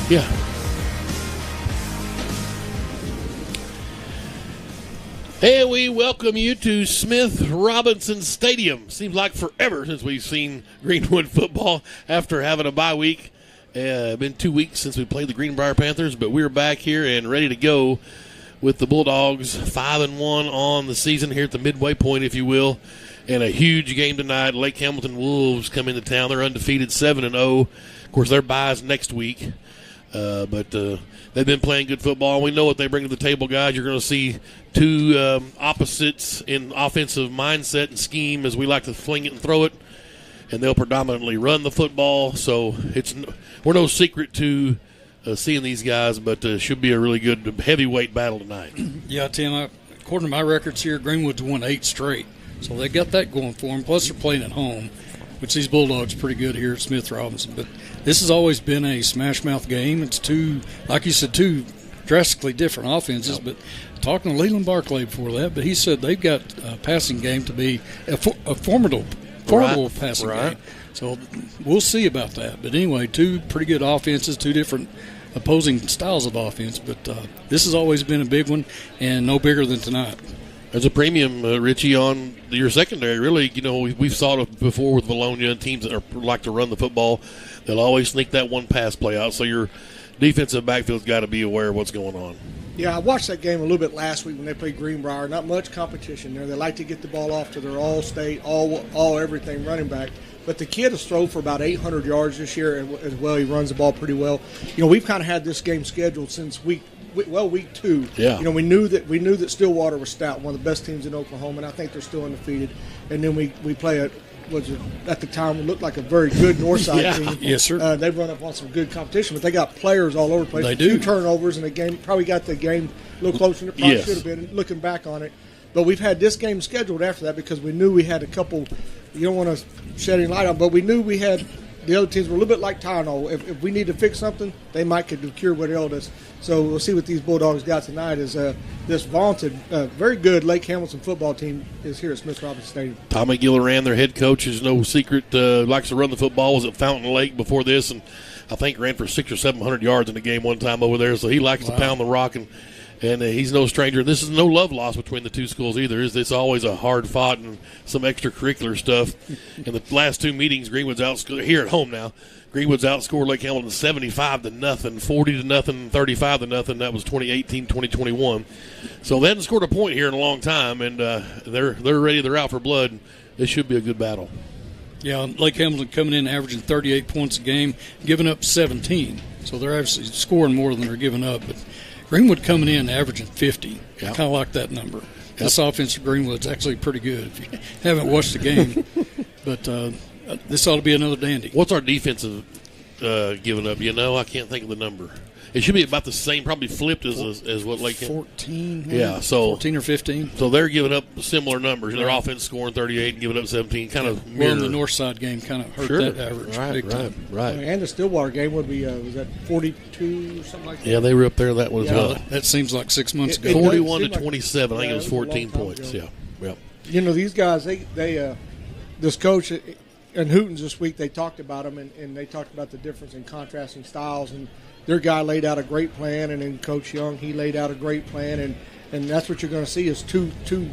Yeah. And we welcome you to Smith Robinson Stadium. Seems like forever since we've seen Greenwood football after having a bye week. Been 2 weeks since we played the Greenbrier Panthers, but we're back here and ready to go with the Bulldogs 5-1 on the season here at the midway point, if you will. And a huge game tonight. Lake Hamilton Wolves come into town. They're undefeated 7-0. Of course, their bye's next week. But they've been playing good football. We know what they bring to the table, guys. You're going to see two opposites in offensive mindset and scheme, as we like to fling it and throw it, and they'll predominantly run the football. So we're no secret to seeing these guys, but should be a really good heavyweight battle tonight. Yeah, Tim, according to my records here, Greenwood's won 8 straight. So they got that going for them. Plus they're playing at home, which these Bulldogs are pretty good here at Smith Robinson. But this has always been a smash-mouth game. It's two, like you said, two drastically different offenses. Yep. But talking to Leland Barclay before that, but he said they've got a passing game to be a formidable passing game. So we'll see about that. But anyway, two pretty good offenses, two different opposing styles of offense. But this has always been a big one, and no bigger than tonight. There's a premium, Richie, on your secondary. Really, we've saw it before with Valonia and teams that like to run the football. They'll always sneak that one pass play out. So your defensive backfield's got to be aware of what's going on. Yeah, I watched that game a little bit last week when they played Greenbrier. Not much competition there. They like to get the ball off to their all-state, all everything running back. But the kid has thrown for about 800 yards this year as well. He runs the ball pretty well. We've kind of had this game scheduled since week 2. Yeah. We knew that Stillwater was stout, one of the best teams in Oklahoma, and I think they're still undefeated. And then we play at the time it looked like a very good Northside team. Yes, sir. They've run up on some good competition, but they got players all over the place. They do. 2 turnovers in the game. Probably got the game a little closer than it probably should have been, looking back on it. But we've had this game scheduled after that because we knew we had a couple. You don't want to shed any light on, but we knew we had the other teams were a little bit like Tylenol. If we need to fix something, they might could cure what ailed us. So we'll see what these Bulldogs got tonight. Is this vaunted, very good Lake Hamilton football team is here at Smith Robinson Stadium. Tommy Gilliran, their head coach, is no secret. Likes to run the football. Was at Fountain Lake before this, and I think ran for 600 or 700 yards in the game one time over there. So he likes to pound the rock, and he's no stranger. This is no love loss between the two schools either. It's always a hard fought and some extracurricular stuff. In the last 2 meetings, Greenwood's outscored here at home now. Greenwood's outscored Lake Hamilton 75-0, 40-0, 35-0. That was 2018, 2021. So they hadn't scored a point here in a long time, and they're ready. They're out for blood. This should be a good battle. Yeah, Lake Hamilton coming in averaging 38 points a game, giving up 17. So they're actually scoring more than they're giving up. But Greenwood coming in averaging 50. Yep. I kind of like that number. Yep. This offense of Greenwood's actually pretty good if you haven't watched the game. But this ought to be another dandy. What's our defensive giving up? I can't think of the number. It should be about the same, probably flipped as what Lake 14. Yeah, so 14 or 15. So they're giving up similar numbers. Their offense scoring 38 and giving up 17. Kind of mirror. Well, the north side game kind of hurt that average. Right. And the Stillwater game would be was that 42 or something like that? Yeah, they were up there that one as well. That seems like 6 months ago. 41-27. I think it was 14 points. Ago. Yeah. Yep. These guys, they this coach and Hooten's this week, they talked about them and they talked about the difference in contrasting styles, and their guy laid out a great plan, and then Coach Young, he laid out a great plan, and that's what you're going to see is two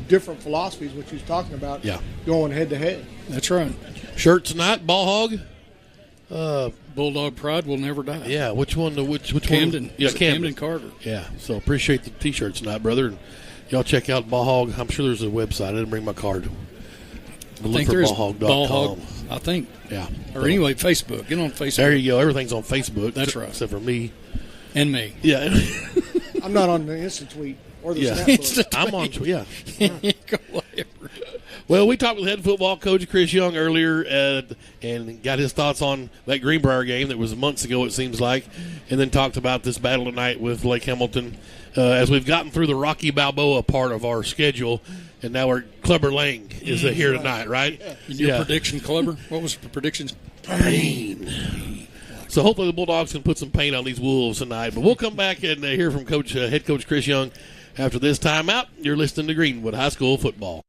different philosophies, which he's talking about, going head to head. That's right. Shirt tonight, Ball Hog. Bulldog Pride will never die. Yeah, which one? Which Camden. One? Yeah, Camden Carter. Yeah, so appreciate the T-shirts tonight, brother. And y'all check out Ball Hog. I'm sure there's a website. I didn't bring my card. I think there is ballhog, I think. Yeah. Or anyway, Facebook. Get on Facebook. There you go. Everything's on Facebook. That's right. Except for me. And me. Yeah. I'm not on the Instant Tweet or the Snapbook. I'm on Tweet. Yeah. Whatever. Well, we talked with head football coach Chris Young earlier and got his thoughts on that Greenbrier game that was months ago, it seems like, and then talked about this battle tonight with Lake Hamilton as we've gotten through the Rocky Balboa part of our schedule, and now our Clubber Lang is here tonight, right? Your prediction, Clubber? What was the prediction? Pain. So hopefully the Bulldogs can put some paint on these Wolves tonight. But we'll come back and hear from head coach Chris Young after this timeout. You're listening to Greenwood High School Football.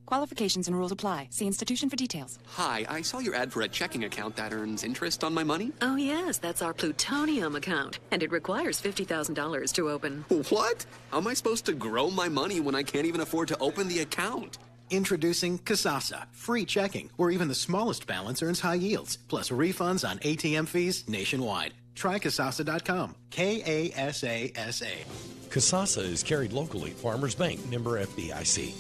Qualifications and rules apply. See institution for details. Hi, I saw your ad for a checking account that earns interest on my money. Oh, yes, that's our plutonium account, and it requires $50,000 to open. What? How am I supposed to grow my money when I can't even afford to open the account? Introducing Kasasa, free checking, where even the smallest balance earns high yields, plus refunds on ATM fees nationwide. Try Kasasa.com. Kasasa. Kasasa is carried locally. Farmers Bank, member FDIC.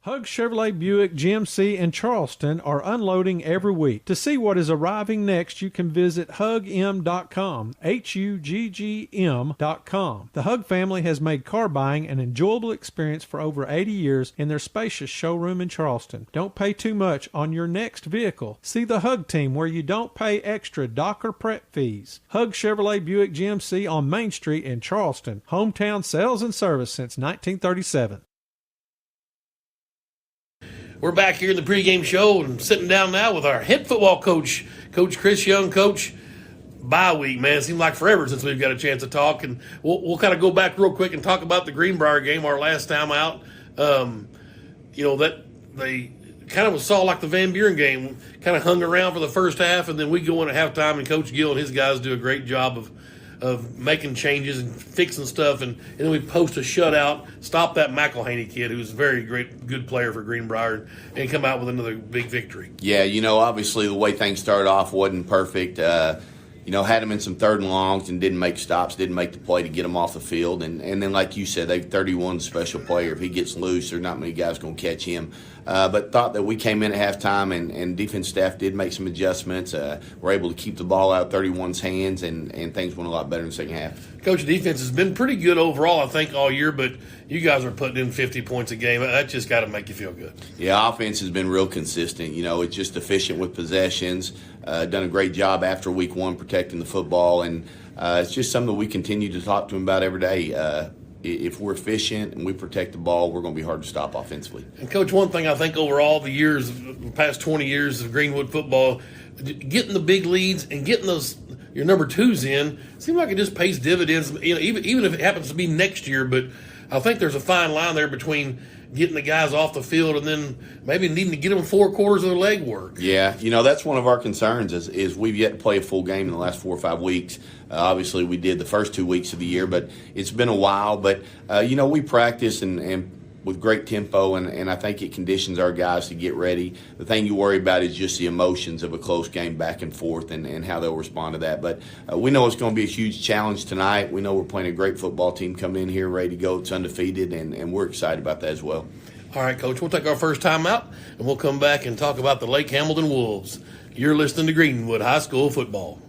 Hug Chevrolet Buick GMC in Charleston are unloading every week. To see what is arriving next, you can visit hugm.com, HUGGM.com. The Hug family has made car buying an enjoyable experience for over 80 years in their spacious showroom in Charleston. Don't pay too much on your next vehicle. See the Hug team where you don't pay extra dock or prep fees. Hug Chevrolet Buick GMC on Main Street in Charleston. Hometown sales and service since 1937. We're back here in the pregame show and sitting down now with our head football coach, Coach Chris Young. Coach, bye week, man. It seems like forever since we've got a chance to talk. And we'll kind of go back real quick and talk about the Greenbrier game, our last time out. That they kind of saw like the Van Buren game, kind of hung around for the first half, and then we go in at halftime, and Coach Gill and his guys do a great job of making changes and fixing stuff, and then we post a shutout, stop that McElhaney kid, who's a very good player for Greenbrier, and come out with another big victory. Yeah, obviously the way things started off wasn't perfect. Had them in some third and longs and didn't make stops, didn't make the play to get them off the field. And then, like you said, they've 31 special player. If he gets loose, there's not many guys going to catch him. But thought that we came in at halftime and defense staff did make some adjustments. We're able to keep the ball out of 31's hands, and things went a lot better in the second half. Coach, defense has been pretty good overall, I think, all year, but you guys are putting in 50 points a game. That just got to make you feel good. Yeah, offense has been real consistent. It's just efficient with possessions. Done a great job after week one protecting the football, and it's just something that we continue to talk to them about every day. If we're efficient and we protect the ball, we're going to be hard to stop offensively. And, Coach, one thing I think over all the past 20 years of Greenwood football, getting the big leads and getting your number twos in, seems like it just pays dividends, even if it happens to be next year. But I think there's a fine line there between getting the guys off the field and then maybe needing to get them 4 quarters of their leg work. Yeah, that's one of our concerns is we've yet to play a full game in the last 4 or 5 weeks. Obviously, we did the first 2 weeks of the year, but it's been a while. But, we practice and with great tempo, and I think it conditions our guys to get ready. The thing you worry about is just the emotions of a close game back and forth and how they'll respond to that. But we know it's going to be a huge challenge tonight. We know we're playing a great football team coming in here ready to go. It's undefeated, and we're excited about that as well. All right, Coach, we'll take our first time out, and we'll come back and talk about the Lake Hamilton Wolves. You're listening to Greenwood High School Football.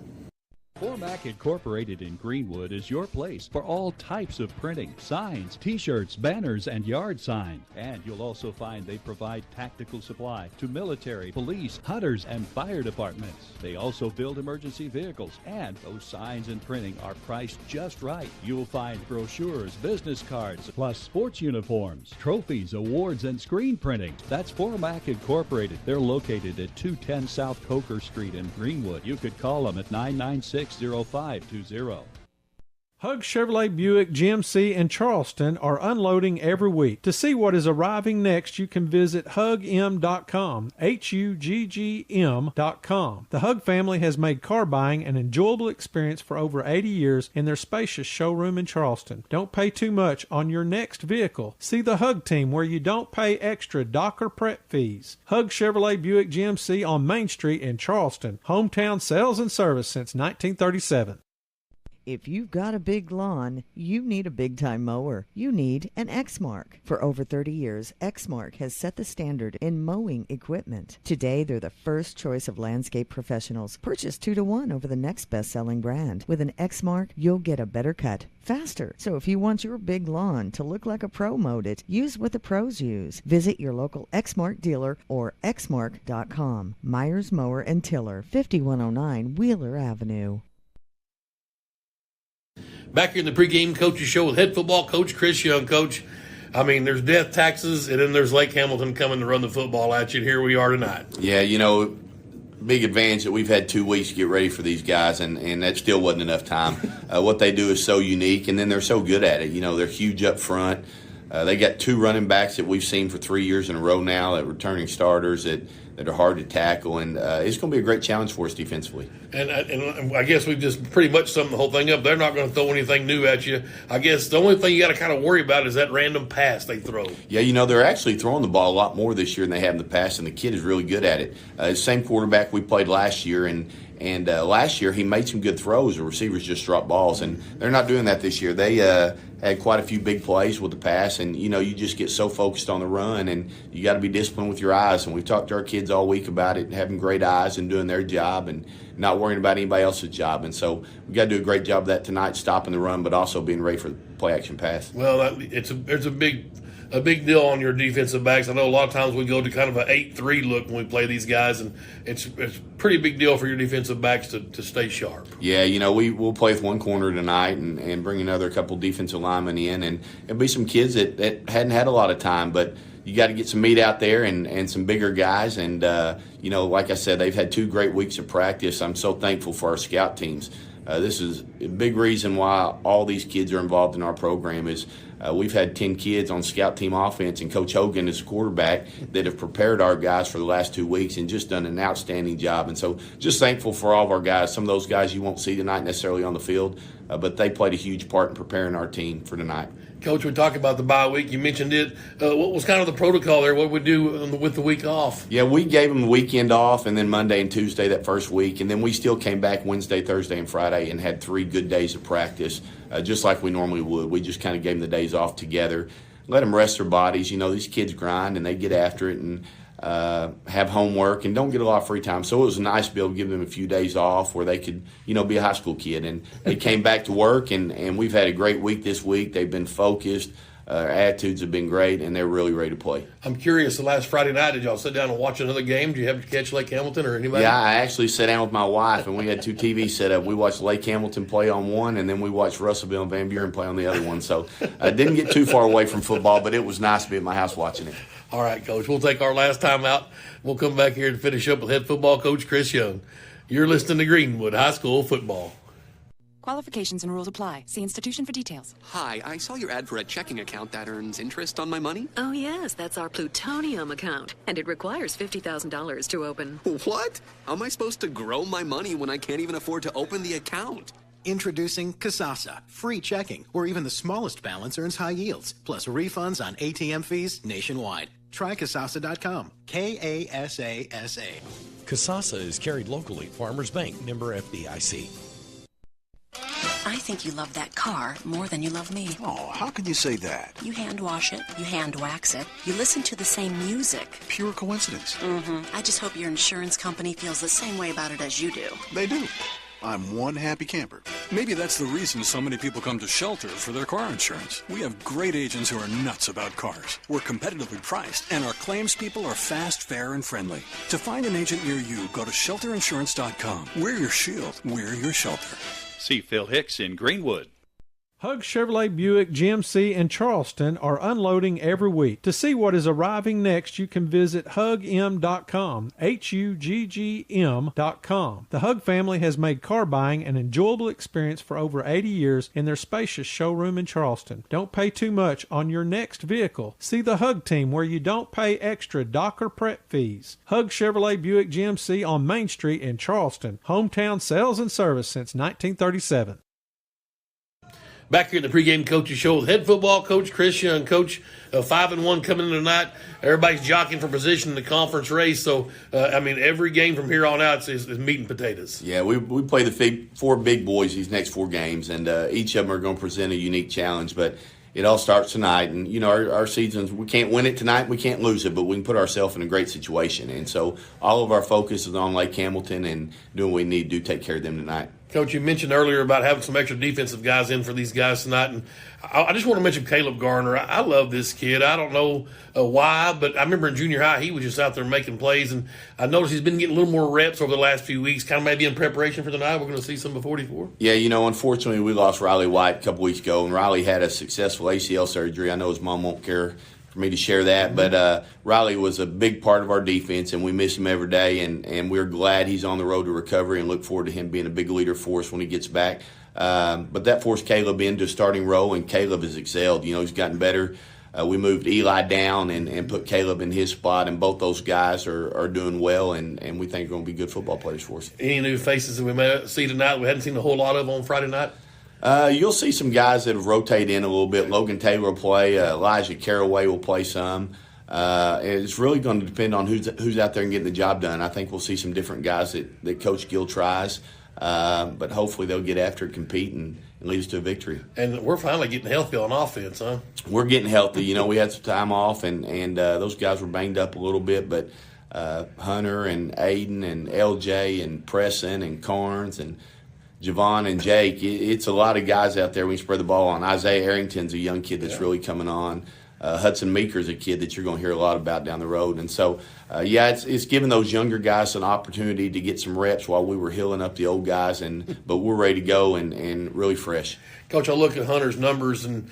Formac Incorporated in Greenwood is your place for all types of printing, signs, t-shirts, banners, and yard signs. And you'll also find they provide tactical supply to military, police, hunters, and fire departments. They also build emergency vehicles, and those signs and printing are priced just right. You'll find brochures, business cards, plus sports uniforms, trophies, awards, and screen printing. That's Formac Incorporated. They're located at 210 South Coker Street in Greenwood. You could call them at 996-0520. Hug Chevrolet Buick GMC in Charleston are unloading every week. To see what is arriving next, you can visit hugm.com, HUGGM.com. The Hug family has made car buying an enjoyable experience for over 80 years in their spacious showroom in Charleston. Don't pay too much on your next vehicle. See the Hug team where you don't pay extra dock or prep fees. Hug Chevrolet Buick GMC on Main Street in Charleston. Hometown sales and service since 1937. If you've got a big lawn, you need a big-time mower. You need an Exmark. For over 30 years, Exmark has set the standard in mowing equipment. Today, they're the first choice of landscape professionals. Purchase 2-to-1 over the next best-selling brand. With an Exmark, you'll get a better cut faster. So if you want your big lawn to look like a pro mowed it, use what the pros use. Visit your local Exmark dealer or exmark.com. Myers Mower and Tiller, 5109 Wheeler Avenue. Back here in the pregame coaches show with head football coach Chris Young. Coach, there's death taxes, and then there's Lake Hamilton coming to run the football at you, and here we are tonight. Yeah, big advantage that we've had 2 weeks to get ready for these guys, and that still wasn't enough time. What they do is so unique, and then they're so good at it. They're huge up front. They got 2 running backs that we've seen for 3 years in a row now at returning starters that are hard to tackle, and it's going to be a great challenge for us defensively. And I guess we've just pretty much summed the whole thing up. They're not going to throw anything new at you. I guess the only thing you got to kind of worry about is that random pass they throw. Yeah, they're actually throwing the ball a lot more this year than they have in the past, and the kid is really good at it. Same quarterback we played last year, and last year he made some good throws. The receivers just dropped balls, and they're not doing that this year. They had quite a few big plays with the pass, and you just get so focused on the run, and you got to be disciplined with your eyes. And we've talked to our kids all week about it, having great eyes and doing their job, and not worrying about anybody else's job. And so we got to do a great job of that tonight, stopping the run, but also being ready for the play action pass. Well, it's a big deal on your defensive backs. I know a lot of times we go to kind of an 8-3 look when we play these guys, and it's a pretty big deal for your defensive backs to stay sharp. Yeah, we'll play with one corner tonight and bring another couple defensive linemen in, and it'll be some kids that hadn't had a lot of time, but you got to get some meat out there and some bigger guys. And, like I said, they've had 2 great weeks of practice. I'm so thankful for our scout teams. This is a big reason why all these kids are involved in our program is we've had 10 kids on scout team offense, and Coach Hogan is a quarterback that have prepared our guys for the last 2 weeks and just done an outstanding job. And so just thankful for all of our guys. Some of those guys you won't see tonight necessarily on the field, but they played a huge part in preparing our team for tonight. Coach, we talked about the bye week. You mentioned it. What was kind of the protocol there? What would we do with the week off? Yeah, we gave them the weekend off, and then Monday and Tuesday that first week. And then we still came back Wednesday, Thursday, and Friday and had 3 good days of practice, just like we normally would. We just kind of gave them the days off together, let them rest their bodies. These kids grind, and they get after it and have homework and don't get a lot of free time. So it was nice to be able to give them a few days off where they could, be a high school kid. And they came back to work, and we've had a great week this week. They've been focused. Attitudes have been great, and they're really ready to play. I'm curious, the last Friday night, did y'all sit down and watch another game? Did you have to catch Lake Hamilton or anybody? Yeah, I actually sat down with my wife, and we had 2 TVs set up. We watched Lake Hamilton play on one, and then we watched Russellville and Van Buren play on the other one. So I didn't get too far away from football, but it was nice to be at my house watching it. All right, Coach, we'll take our last time out. We'll come back here to finish up with head football coach Chris Young. You're listening to Greenwood High School Football. Qualifications and rules apply. See institution for details. Hi, I saw your ad for a checking account that earns interest on my money. Oh, yes, that's our plutonium account, and it requires $50,000 to open. What? How am I supposed to grow my money when I can't even afford to open the account? Introducing Kasasa, free checking, where even the smallest balance earns high yields, plus refunds on ATM fees nationwide. Try Kasasa.com. Kasasa. Kasasa is carried locally. Farmers Bank, member FDIC. I think you love that car more than you love me. Oh, how can you say that? You hand wash it, you hand wax it, you listen to the same music. Pure coincidence. Mm-hmm. I just hope your insurance company feels the same way about it as you do. They do. I'm one happy camper. Maybe that's the reason so many people come to Shelter for their car insurance. We have great agents who are nuts about cars. We're competitively priced, and our claims people are fast, fair, and friendly. To find an agent near you, go to shelterinsurance.com. We're your shield. We're your shelter. See Phil Hicks in Greenwood. Hug Chevrolet Buick GMC in Charleston are unloading every week. To see what is arriving next, you can visit hugm.com, HUGGM.com. The Hug family has made car buying an enjoyable experience for over 80 years in their spacious showroom in Charleston. Don't pay too much on your next vehicle. See the Hug team where you don't pay extra docker prep fees. Hug Chevrolet Buick GMC on Main Street in Charleston. Hometown sales and service since 1937. Back here at the pregame coaches show with head football coach Chris Young. Coach, 5-1 coming in tonight. Everybody's jockeying for position in the conference race. So, every game from here on out is meat and potatoes. Yeah, we play the 4 big boys these next 4 games, and each of them are going to present a unique challenge. But it all starts tonight. And, our seasons, we can't win it tonight, we can't lose it, but we can put ourselves in a great situation. And so all of our focus is on Lake Hamilton and doing what we need to do to take care of them tonight. Coach, you mentioned earlier about having some extra defensive guys in for these guys tonight, and I just want to mention Caleb Garner. I love this kid. I don't know why, but I remember in junior high he was just out there making plays, and I noticed he's been getting a little more reps over the last few weeks, kind of maybe in preparation for tonight. We're going to see some before 44. Yeah, unfortunately we lost Riley White a couple weeks ago, and Riley had a successful ACL surgery. I know his mom won't care for me to share that, but Riley was a big part of our defense, and we miss him every day, and we're glad he's on the road to recovery and look forward to him being a big leader for us when he gets back. But that forced Caleb into a starting role, and Caleb has excelled. He's gotten better We moved Eli down and put Caleb in his spot, and both those guys are doing well, and we think are going to be good football players for us. Any new faces that we may see tonight we hadn't seen a whole lot of on Friday night? You'll see some guys that have rotated in a little bit. Logan Taylor will play. Elijah Caraway will play some. It's really going to depend on who's out there and getting the job done. I think we'll see some different guys that Coach Gill tries, but hopefully they'll get after it, compete, and lead us to a victory. And we're finally getting healthy on offense, huh? We're getting healthy. We had some time off, and those guys were banged up a little bit, but Hunter and Aiden and LJ and Preston and Carnes and Javon and Jake, it's a lot of guys out there we spread the ball on. Isaiah Arrington's a young kid that's really coming on. Hudson Meeker's a kid that you're going to hear a lot about down the road. And so, it's giving those younger guys an opportunity to get some reps while we were healing up the old guys, but we're ready to go and really fresh. Coach, I look at Hunter's numbers, and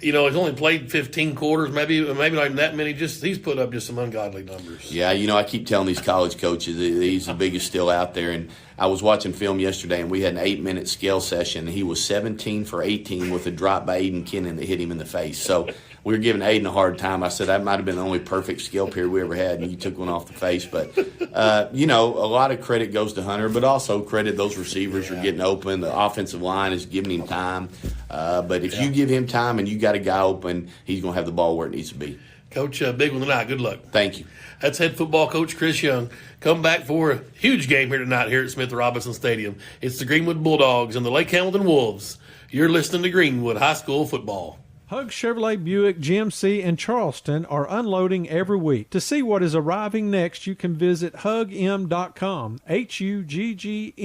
he's only played 15 quarters, maybe not even that many. He's put up just some ungodly numbers. Yeah, I keep telling these college coaches he's the biggest still out there. And I was watching film yesterday, and we had an 8-minute scale session, and he was 17 for 18 with a drop by Aiden Kennan that hit him in the face. So we were giving Aiden a hard time. I said that might have been the only perfect skill period we ever had, and you took one off the face. But, a lot of credit goes to Hunter, but also credit those receivers are getting open. The offensive line is giving him time. But if you give him time and you got a guy open, he's going to have the ball where it needs to be. Coach, big one tonight. Good luck. Thank you. That's head football coach Chris Young. Come back for a huge game here tonight here at Smith Robinson Stadium. It's the Greenwood Bulldogs and the Lake Hamilton Wolves. You're listening to Greenwood High School football. Hug Chevrolet Buick GMC in Charleston are unloading every week. To see what is arriving next, you can visit hugm.com, HUGGM.com.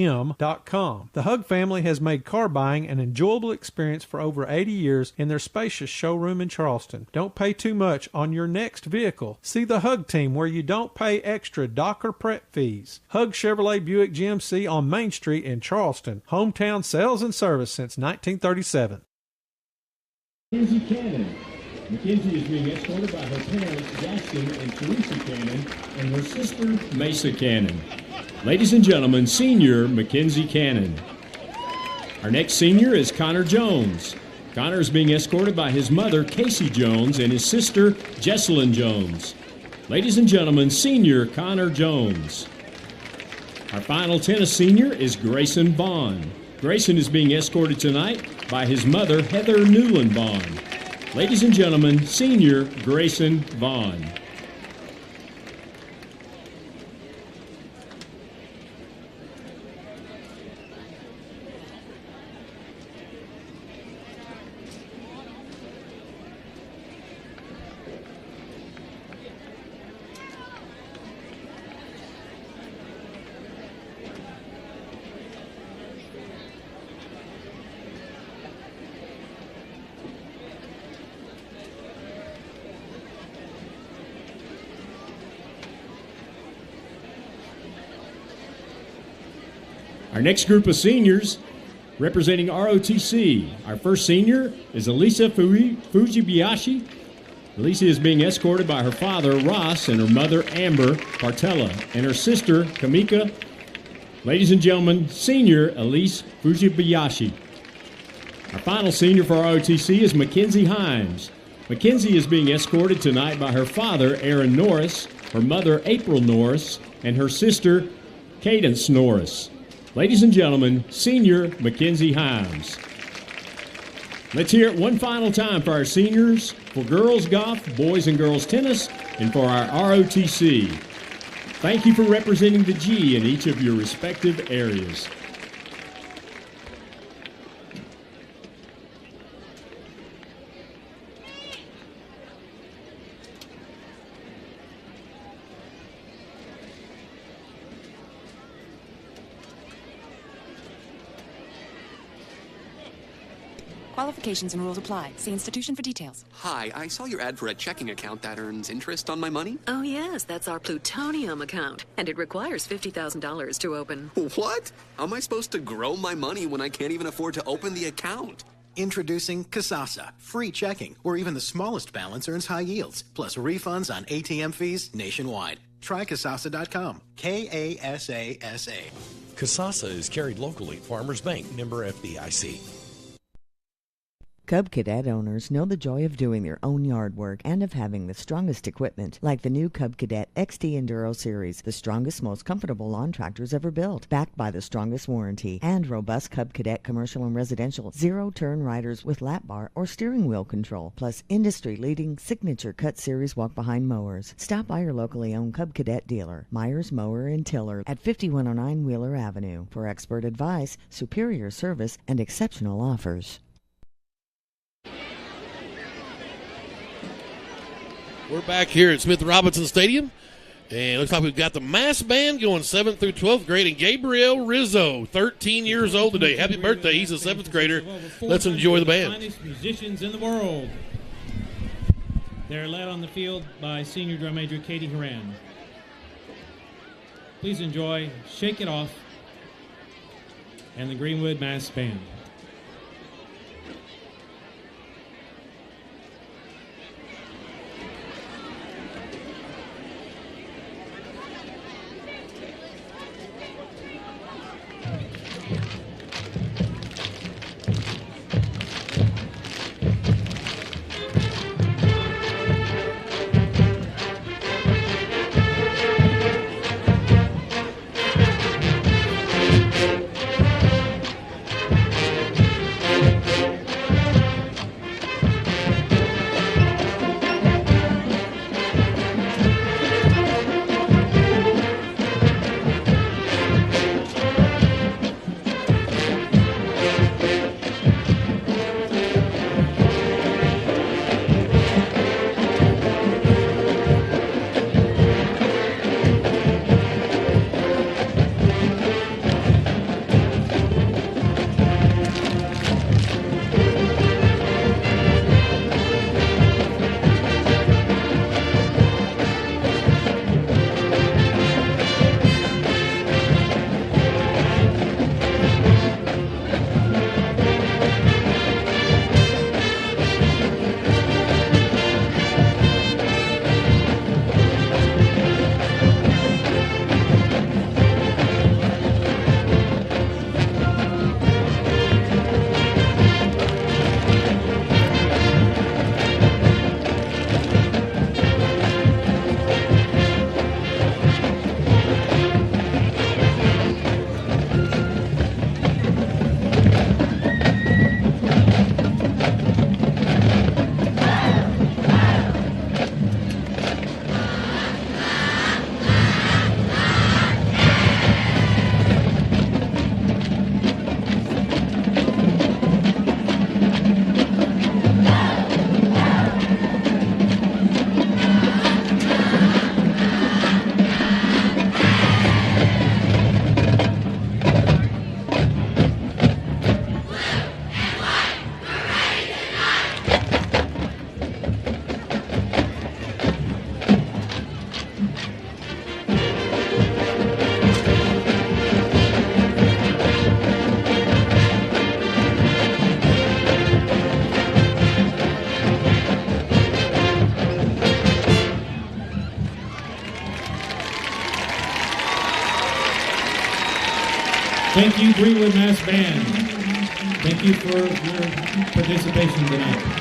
The Hug family has made car buying an enjoyable experience for over 80 years in their spacious showroom in Charleston. Don't pay too much on your next vehicle. See the Hug team where you don't pay extra dock or prep fees. Hug Chevrolet Buick GMC on Main Street in Charleston. Hometown sales and service since 1937. Mackenzie Cannon. Mackenzie is being escorted by her parents, Jackson and Teresa Cannon, and her sister, Mesa Cannon. Ladies and gentlemen, senior Mackenzie Cannon. Our next senior is Connor Jones. Connor is being escorted by his mother, Casey Jones, and his sister, Jesselyn Jones. Ladies and gentlemen, senior Connor Jones. Our final tennis senior is Grayson Vaughn. Grayson is being escorted tonight by his mother, Heather Newland Vaughn. Ladies and gentlemen, senior Grayson Vaughn. Our next group of seniors representing ROTC. Our first senior is Elisa Fujibayashi. Elisa is being escorted by her father, Ross, and her mother, Amber Bartella, and her sister, Kamika. Ladies and gentlemen, senior Elise Fujibayashi. Our final senior for ROTC is Mackenzie Himes. Mackenzie is being escorted tonight by her father, Aaron Norris, her mother, April Norris, and her sister, Cadence Norris. Ladies and gentlemen, senior Mackenzie Himes. Let's hear it one final time for our seniors, for girls golf, boys and girls tennis, and for our ROTC. Thank you for representing the G in each of your respective areas. Qualifications and rules apply. See institution for details. Hi, I saw your ad for a checking account that earns interest on my money. Oh, yes, that's our plutonium account, and it requires $50,000 to open. What? How am I supposed to grow my money when I can't even afford to open the account? Introducing Kasasa, free checking, where even the smallest balance earns high yields, plus refunds on ATM fees nationwide. Try Kasasa.com. K-A-S-A-S-A. Kasasa is carried locally. Farmers Bank, member FDIC. Cub Cadet owners know the joy of doing their own yard work and of having the strongest equipment, like the new Cub Cadet XT Enduro Series, the strongest, most comfortable lawn tractors ever built, backed by the strongest warranty, and robust Cub Cadet commercial and residential zero-turn riders with lap bar or steering wheel control, plus industry-leading signature Cut Series walk-behind mowers. Stop by your locally owned Cub Cadet dealer, Myers Mower in Tiller, at 5109 Wheeler Avenue, for expert advice, superior service, and exceptional offers. We're back here at Smith Robinson Stadium, and it looks like we've got the mass band going 7th through 12th grade, and Gabriel Rizzo, 13 years old today. Happy birthday. He's a 7th grader. Let's enjoy the band. Finest musicians in the world. They're led on the field by senior drum major Katie Horan. Please enjoy Shake It Off and the Greenwood Mass Band. Thank you, Greenwood Mass Band. Thank you for your participation tonight.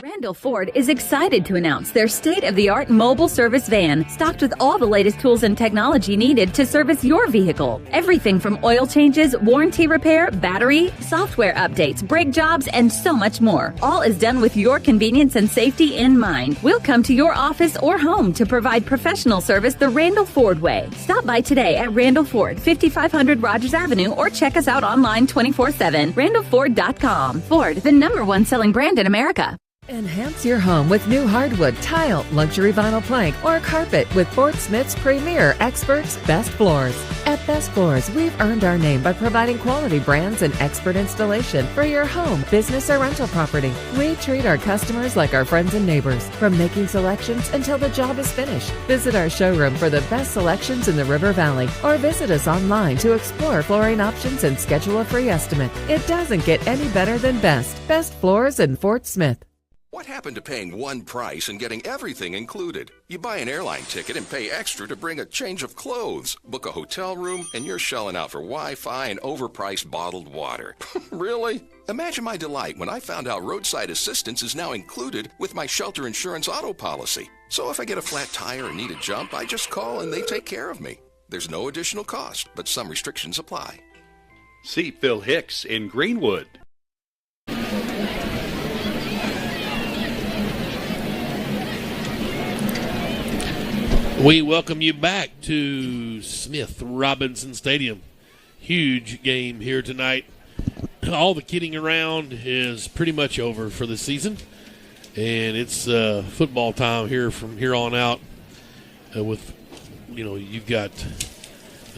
Randall Ford is excited to announce their state-of-the-art mobile service van, stocked with all the latest tools and technology needed to service your vehicle. Everything from oil changes, warranty repair, battery, software updates, brake jobs, and so much more. All is done with your convenience and safety in mind. We'll come to your office or home to provide professional service the Randall Ford way. Stop by today at Randall Ford, 5500 Rogers Avenue, or check us out online 24/7, randallford.com. Ford, the #1 selling brand in America. Enhance your home with new hardwood, tile, luxury vinyl plank, or carpet with Fort Smith's premier experts, Best Floors. At Best Floors, we've earned our name by providing quality brands and expert installation for your home, business, or rental property. We treat our customers like our friends and neighbors, from making selections until the job is finished. Visit our showroom for the best selections in the River Valley, or visit us online to explore flooring options and schedule a free estimate. It doesn't get any better than Best Floors in Fort Smith. What happened to paying one price and getting everything included? You buy an airline ticket and pay extra to bring a change of clothes, book a hotel room, and you're shelling out for Wi-Fi and overpriced bottled water. Really? Imagine my delight when I found out roadside assistance is now included with my shelter insurance auto policy. So if I get a flat tire and need a jump, I just call and they take care of me. There's no additional cost, but some restrictions apply. See Phil Hicks in Greenwood. We welcome you back to Smith Robinson Stadium. Huge game here tonight. All the kidding around is pretty much over for the season, and it's football time here from here on out. You've got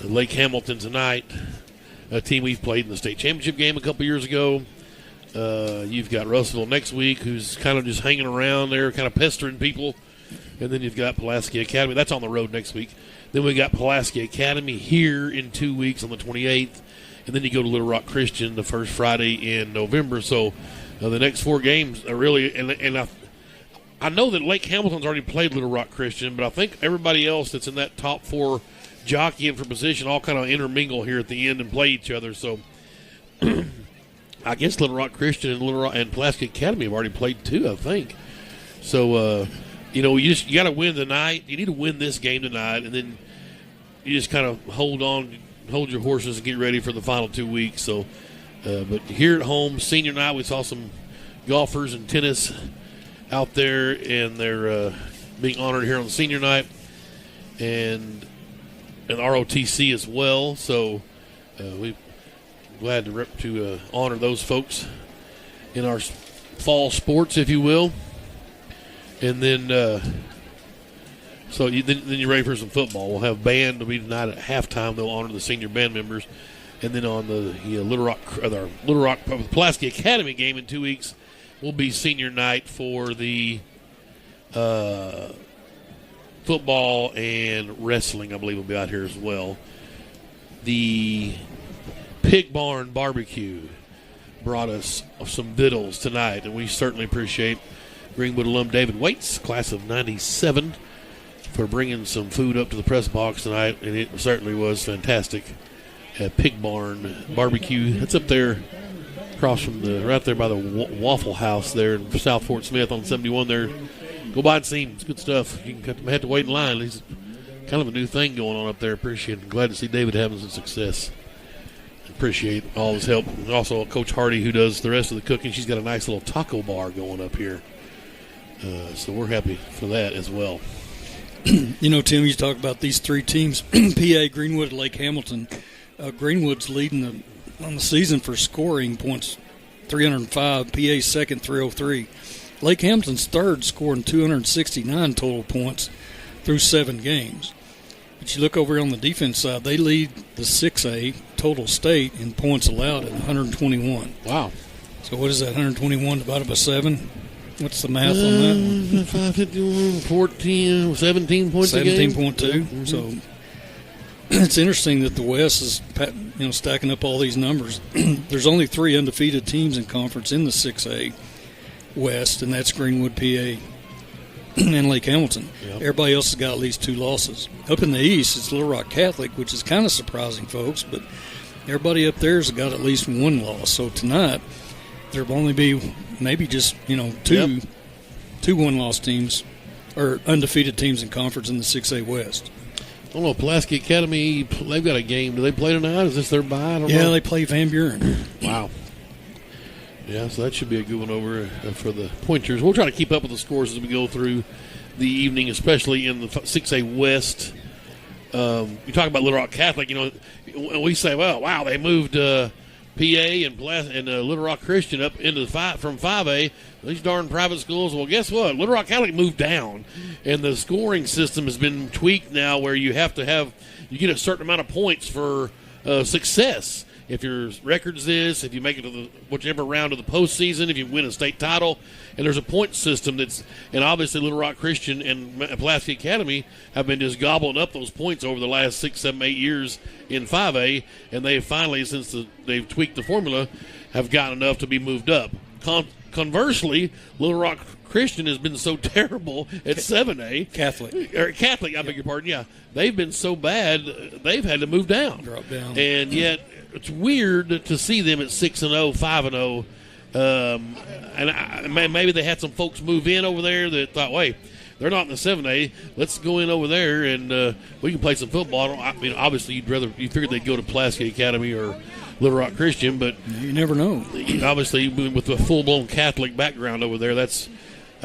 Lake Hamilton tonight, a team we've played in the state championship game a couple years ago. You've got Russellville next week, who's kind of just hanging around there, kind of pestering people. And then you've got Pulaski Academy. That's on the road next week. Then we got Pulaski Academy here in 2 weeks on the 28th. And then you go to Little Rock Christian the first Friday in November. So the next 4 games are really – and I know that Lake Hamilton's already played Little Rock Christian, but I think everybody else that's in that top 4 jockeying for position all kind of intermingle here at the end and play each other. So I guess Little Rock Christian and Pulaski Academy have already played too, I think. So you got to win tonight. You need to win this game tonight, and then you just kind of hold your horses and get ready for the final 2 weeks. So, but here at home, senior night, we saw some golfers and tennis out there, and they're being honored here on senior night, and ROTC as well. So, we're glad to honor those folks in our fall sports, if you will. And then, then you're ready for some football. We'll have band will be tonight at halftime. They'll honor the senior band members, and then on the Little Rock Pulaski Academy game in 2 weeks will be senior night for the football and wrestling. I believe will be out here as well. The Pig Barn Barbecue brought us some victuals tonight, and we certainly appreciate Greenwood alum David Waits, class of 97, for bringing some food up to the press box tonight, and it certainly was fantastic. Pig Barn Barbecue. That's up there across from right there by the Waffle House there in South Fort Smith on 71 there. Go by and see him. It's good stuff. You can have to wait in line. He's kind of a new thing going on up there. Appreciate it. Glad to see David having some success. Appreciate all his help. And also Coach Hardy, who does the rest of the cooking. She's got a nice little taco bar going up here. So we're happy for that as well. Tim, you talk about these 3 teams, PA, Greenwood, Lake Hamilton. Greenwood's leading on the season for scoring points, 305. PA's second, 303. Lake Hamilton's third, scoring 269 total points through 7 games. But you look over on the defense side, they lead the 6A total state in points allowed at 121. Wow. So what is that, 121 divided by 7? What's the math on that? 551, 14, 17 points a game. 17.2. Mm-hmm. So it's interesting that the West is stacking up all these numbers. There's only 3 undefeated teams in conference in the 6A West, and that's Greenwood, PA, and Lake Hamilton. Yep. Everybody else has got at least 2 losses. Up in the East, it's Little Rock Catholic, which is kind of surprising, folks, but everybody up there has got at least 1 loss. So tonight, there will only be maybe just, 2 one-loss teams or undefeated teams in conference in the 6A West. I don't know, Pulaski Academy, they've got a game. Do they play tonight? Is this their bye? I don't know. They play Van Buren. Wow. Yeah, so that should be a good one over for the Pointers. We'll try to keep up with the scores as we go through the evening, especially in the 6A West. You talk about Little Rock Catholic, we say, well, wow, they moved PA and Little Rock Christian up into from 5A. These darn private schools. Well, guess what? Little Rock Catholic moved down, and the scoring system has been tweaked now, where you get a certain amount of points for success. If your record's this, if you make it to whichever round of the postseason, if you win a state title, and there's a point system and obviously Little Rock Christian and Pulaski Academy have been just gobbling up those points over the last 6, 7, 8 years in 5A, and they finally, since they've tweaked the formula, have gotten enough to be moved up. conversely, Little Rock Christian has been so terrible at 7A. Catholic, I beg your pardon, yeah. They've been so bad, they've had to move down. Drop down. And yet, it's weird to see them at 6-0, 5-0. And maybe they had some folks move in over there that thought, wait, they're not in the 7A. Let's go in over there and we can play some football. I mean, obviously, you figured they'd go to Pulaski Academy or Little Rock Christian, but you never know. Obviously, with a full-blown Catholic background over there, that's.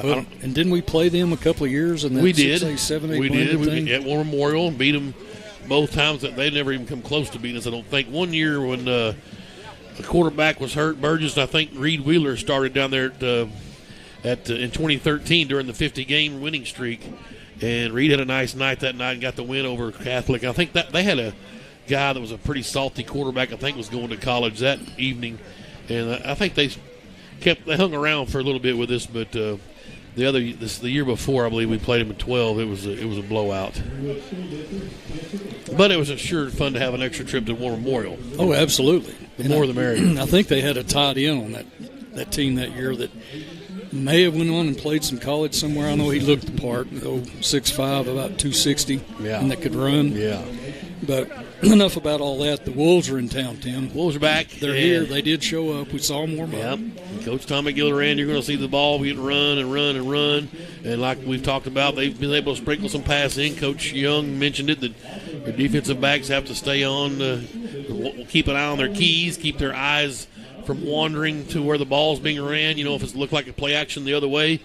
Well, and didn't we play them a couple of years in that 6A, 7A? We did. We at War Memorial and beat them both times. That they never even come close to beating us. I don't think. One year when the quarterback was hurt, Burgess, I think Reed Wheeler started down there in 2013 during the 50-game winning streak, and Reed had a nice night that night and got the win over Catholic. I think that they had a guy that was a pretty salty quarterback. I think was going to college that evening, and I think they hung around for a little bit with us, but. The year before, I believe we played him in 12. It was a blowout, but it was sure fun to have an extra trip to War Memorial. Oh, absolutely! The more the merrier. I think they had a tight end on that team that year that may have went on and played some college somewhere. I know he looked the part, 6'5", about 260, and that could run. Yeah. But enough about all that. The Wolves are in town, Tim. Wolves are back. They're here. They did show up. We saw them warm up. Yep. Coach Tommy Gillibrand, you're going to see the ball get run and run and run. And like we've talked about, they've been able to sprinkle some pass in. Coach Young mentioned it, that the defensive backs have to stay on, keep an eye on their keys, keep their eyes from wandering to where the ball's being ran. You know, if it looks like a play action the other way,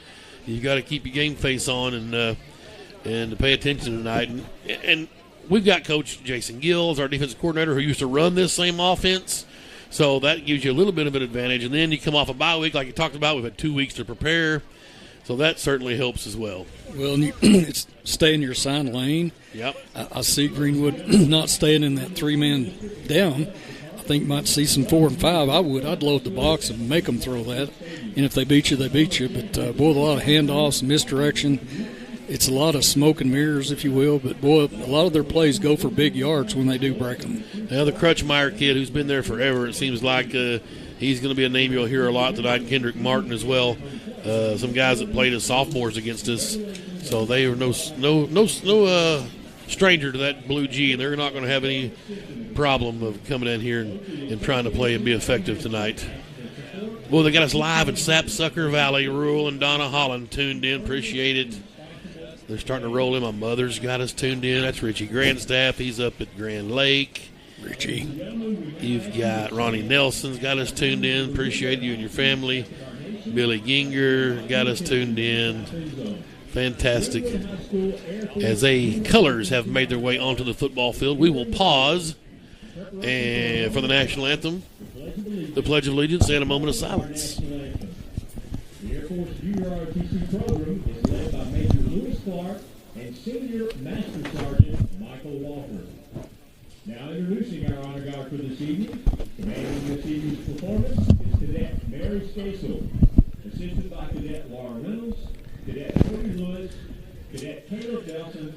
you got to keep your game face on and pay attention tonight. And we've got Coach Jason Gills, our defensive coordinator, who used to run this same offense. So that gives you a little bit of an advantage. And then you come off a bye week, like you talked about. We've had 2 weeks to prepare. So that certainly helps as well. Well, and it's stay in your assigned lane. Yep. I see Greenwood not staying in that three-man down. I think might see some 4 and 5. I'd load the box and make them throw that. And if they beat you, they beat you. But, boy, a lot of handoffs, misdirection. It's a lot of smoke and mirrors, if you will, but, boy, a lot of their plays go for big yards when they do break them. Now, the Crutchmeyer kid, who's been there forever, it seems like he's going to be a name you'll hear a lot tonight. Kendrick Martin as well. Some guys that played as sophomores against us. So they are no stranger to that blue G, and they're not going to have any problem of coming in here and trying to play and be effective tonight. Well, they got us live in Sapsucker Valley. Rural and Donna Holland tuned in. Appreciate it. They're starting to roll in. My mother's got us tuned in. That's Richie Grandstaff. He's up at Grand Lake. Richie. You've got Ronnie Nelson's got us tuned in. Appreciate you and your family. Billy Ginger got us tuned in. Fantastic. As colors have made their way onto the football field, we will pause and for the national anthem, the Pledge of Allegiance, and a moment of silence. The Air Force Junior ROTC program is led by Major Lewis Clark and Senior Master Sergeant Michael Walker. Now introducing our honor guard for this evening. Commanding this evening's performance is Cadet Mary Stasel, assisted by Cadet Laura Reynolds, Cadet Cody Lewis, Cadet Caleb Nelson,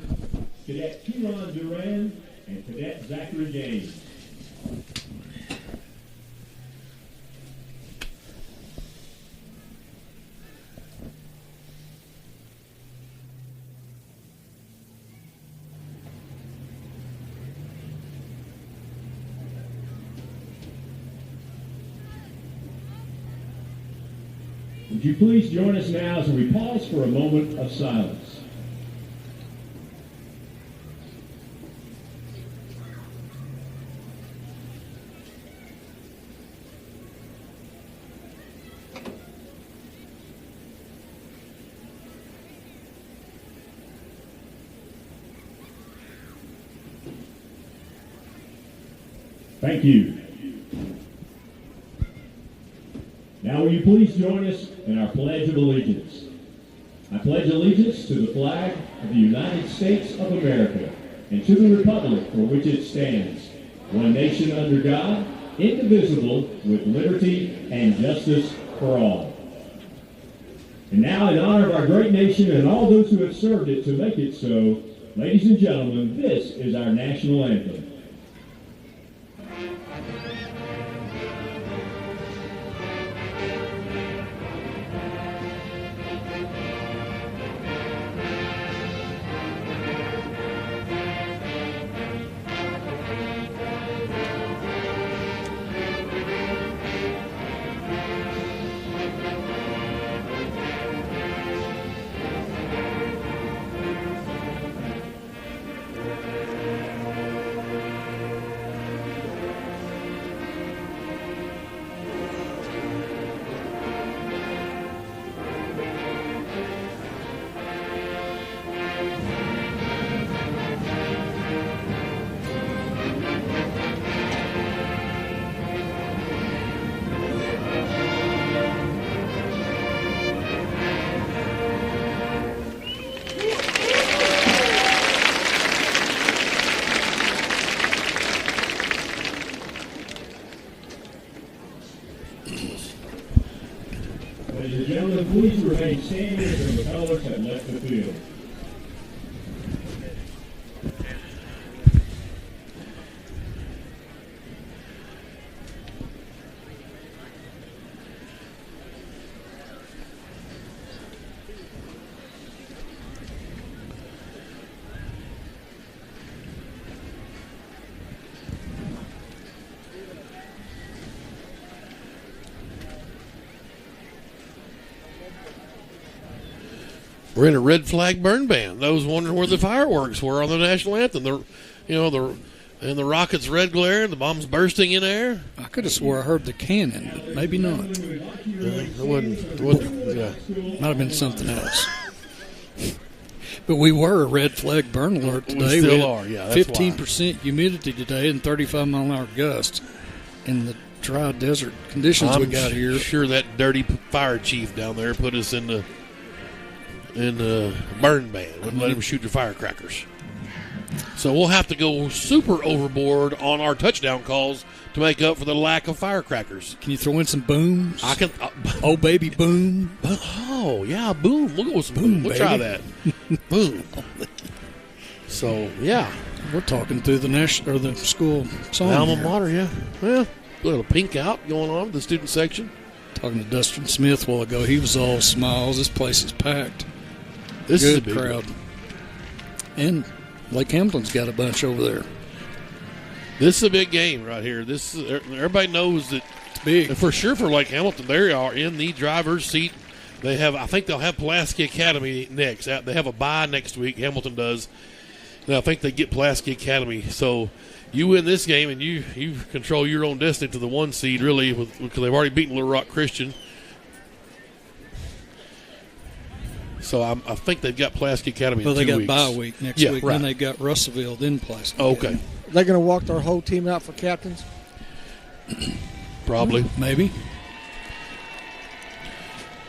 Cadet Kieron Duran, and Cadet Zachary Gaines. Would you please join us now as we pause for a moment of silence? Thank you. Now will you please join us in our Pledge of Allegiance. I pledge allegiance to the flag of the United States of America and to the republic for which it stands, one nation under God, indivisible, with liberty and justice for all. And now, in honor of our great nation and all those who have served it to make it so, ladies and gentlemen, this is our national anthem. please remain standing until the colors have left the field. We're in a red flag burn ban. Those wondering where the fireworks were on the national anthem. And the rocket's red glare and the bomb's bursting in air. I could have swore I heard the cannon, but maybe not. It wasn't, yeah. Might have been something else. But we were a red flag burn alert today. We still are, yeah. That's 15% humidity today and 35-mile-an-hour gusts in the dry desert conditions we got here. I'm sure that dirty fire chief down there put us in the burn ban. Wouldn't let him shoot the firecrackers. So we'll have to go super overboard on our touchdown calls to make up for the lack of firecrackers. Can you throw in some booms? I can. Oh, baby, boom. Oh, yeah, boom. We'll go with some boom. We'll try that. Boom. So, yeah. We're talking through the school song. Alma mater, yeah. Well, a little pink out going on with the student section. Talking to Dustin Smith a while ago. He was all smiles. This place is packed. This is a big crowd. And Lake Hamilton's got a bunch over there. This is a big game right here. Everybody knows that it's big. For sure for Lake Hamilton, they are in the driver's seat. I think they'll have Pulaski Academy next. They have a bye next week. Hamilton does. And I think they get Pulaski Academy. So you win this game and you control your own destiny to the 1 seed, really, because they've already beaten Little Rock Christian. So I think they've got Pulaski Academy in 2 weeks. Well, they got bye week next week, right. and they got Russellville, then Pulaski. Okay. They're going to walk their whole team out for captains? Probably. Maybe.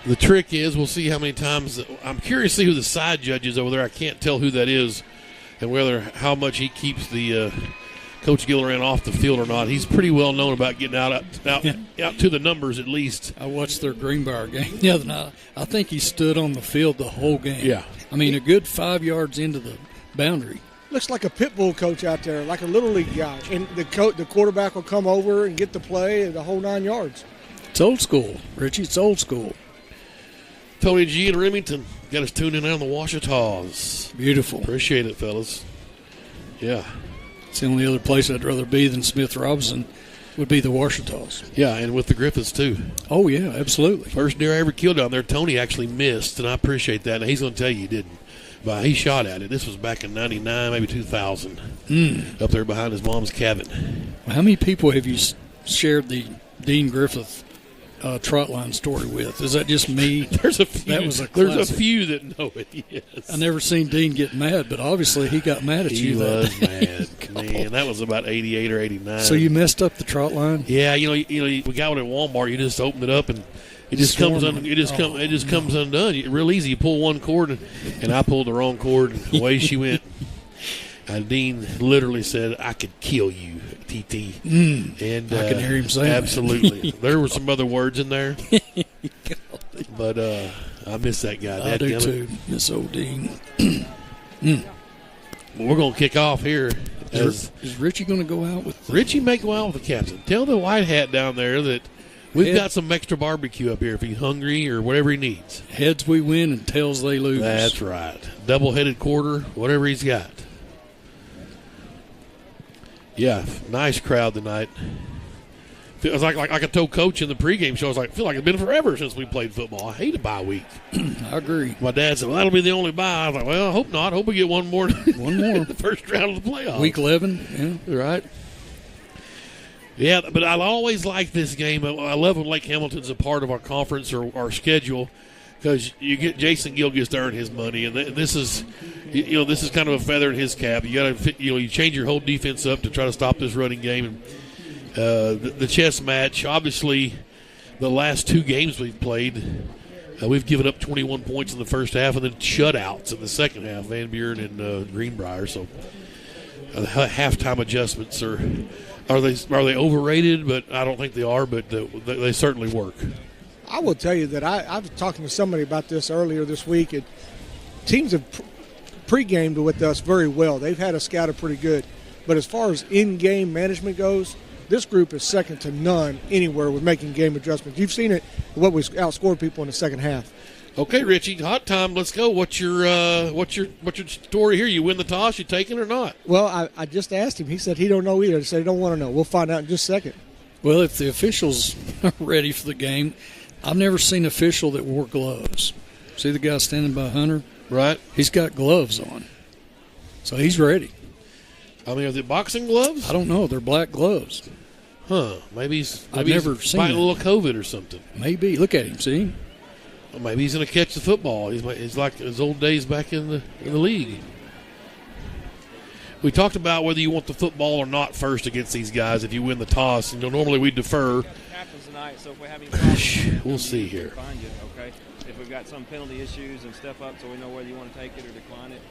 The trick is we'll see how many times. I'm curious to see who the side judge is over there. I can't tell who that is and how much he keeps the Coach Gilliran off the field or not. He's pretty well known about getting out to the numbers at least. I watched their Greenbrier game the other night. I think he stood on the field the whole game. Yeah. I mean, a good 5 yards into the boundary. Looks like a pit bull coach out there, like a little league guy. And the quarterback will come over and get the play the whole 9 yards. It's old school, Richie. It's old school. Tony G in Remington got us tuned in on the Washitaws. Beautiful. Appreciate it, fellas. Yeah. It's the only other place I'd rather be than Smith Robinson would be the Washitaws. Yeah, and with the Griffiths, too. Oh, yeah, absolutely. First deer I ever killed down there, Tony actually missed, and I appreciate that. And he's going to tell you he didn't. But he shot at it. This was back in 99, maybe 2000, up there behind his mom's cabin. Well, how many people have you shared the Dean Griffith trot line story with? Is that just me? There's a few. That was a classic. There's a few that know it, yes. I never seen Dean get mad, but obviously he got mad at you. He was mad. Man, that was about 88 or 89. So you messed up the trot line? Yeah, we got one at Walmart. You just opened it up and it just comes undone. Real easy. You pull one cord and I pulled the wrong cord and away she went. And Dean literally said, "I could kill you, TT." And I can hear him saying absolutely. There were some other words in there, but I miss that guy. I do too. Miss old Dean. Well, we're going to kick off here. Is Richie going to go out with? Richie may go out with the captain. Tell the white hat down there that we've got some extra barbecue up here if he's hungry or whatever he needs. Heads we win and tails they lose. That's right. Double-headed quarter, whatever he's got. Yeah, nice crowd tonight. It was like I told Coach in the pregame show, I feel like it's been forever since we played football. I hate a bye week. I agree. My dad said, well, that'll be the only bye. I was like, well, I hope not. I hope we get one more. One more. The first round of the playoffs. Week 11, yeah. Right. Yeah, but I always like this game. I love when Lake Hamilton's a part of our conference or our schedule because you get Jason Gill gets to earn his money, and this is this is kind of a feather in his cap. You got to you change your whole defense up to try to stop this running game. And the chess match, obviously, the last two games we've played, we've given up 21 points in the first half and then shutouts in the second half, Van Buren and Greenbrier. So halftime adjustments are they overrated? But I don't think they are. But they certainly work. I will tell you that I was talking to somebody about this earlier this week. And teams have pre-gamed with us very well. They've had us scouted pretty good. But as far as in-game management goes, this group is second to none anywhere with making game adjustments. You've seen it, what we outscored people in the second half. Okay, Richie, hot time. Let's go. What's your story here? You win the toss, you take it or not? Well, I just asked him. He said he don't know either. He said he don't want to know. We'll find out in just a second. Well, if the officials are ready for the game, I've never seen an official that wore gloves. See the guy standing by Hunter? Right. He's got gloves on. So he's ready. I mean, are they boxing gloves? I don't know. They're black gloves. Huh. Maybe he's never seen fighting that. a little COVID or something. Maybe. Look at him, see? Well, maybe he's going to catch the football. He's like his old days back in the league. We talked about whether you want the football or not first against these guys if you win the toss. Normally we defer. Happens tonight, so if we have any problems, we'll see here. Find you, okay? If we've got some penalty issues and step up, so we know whether you want to take it or decline it.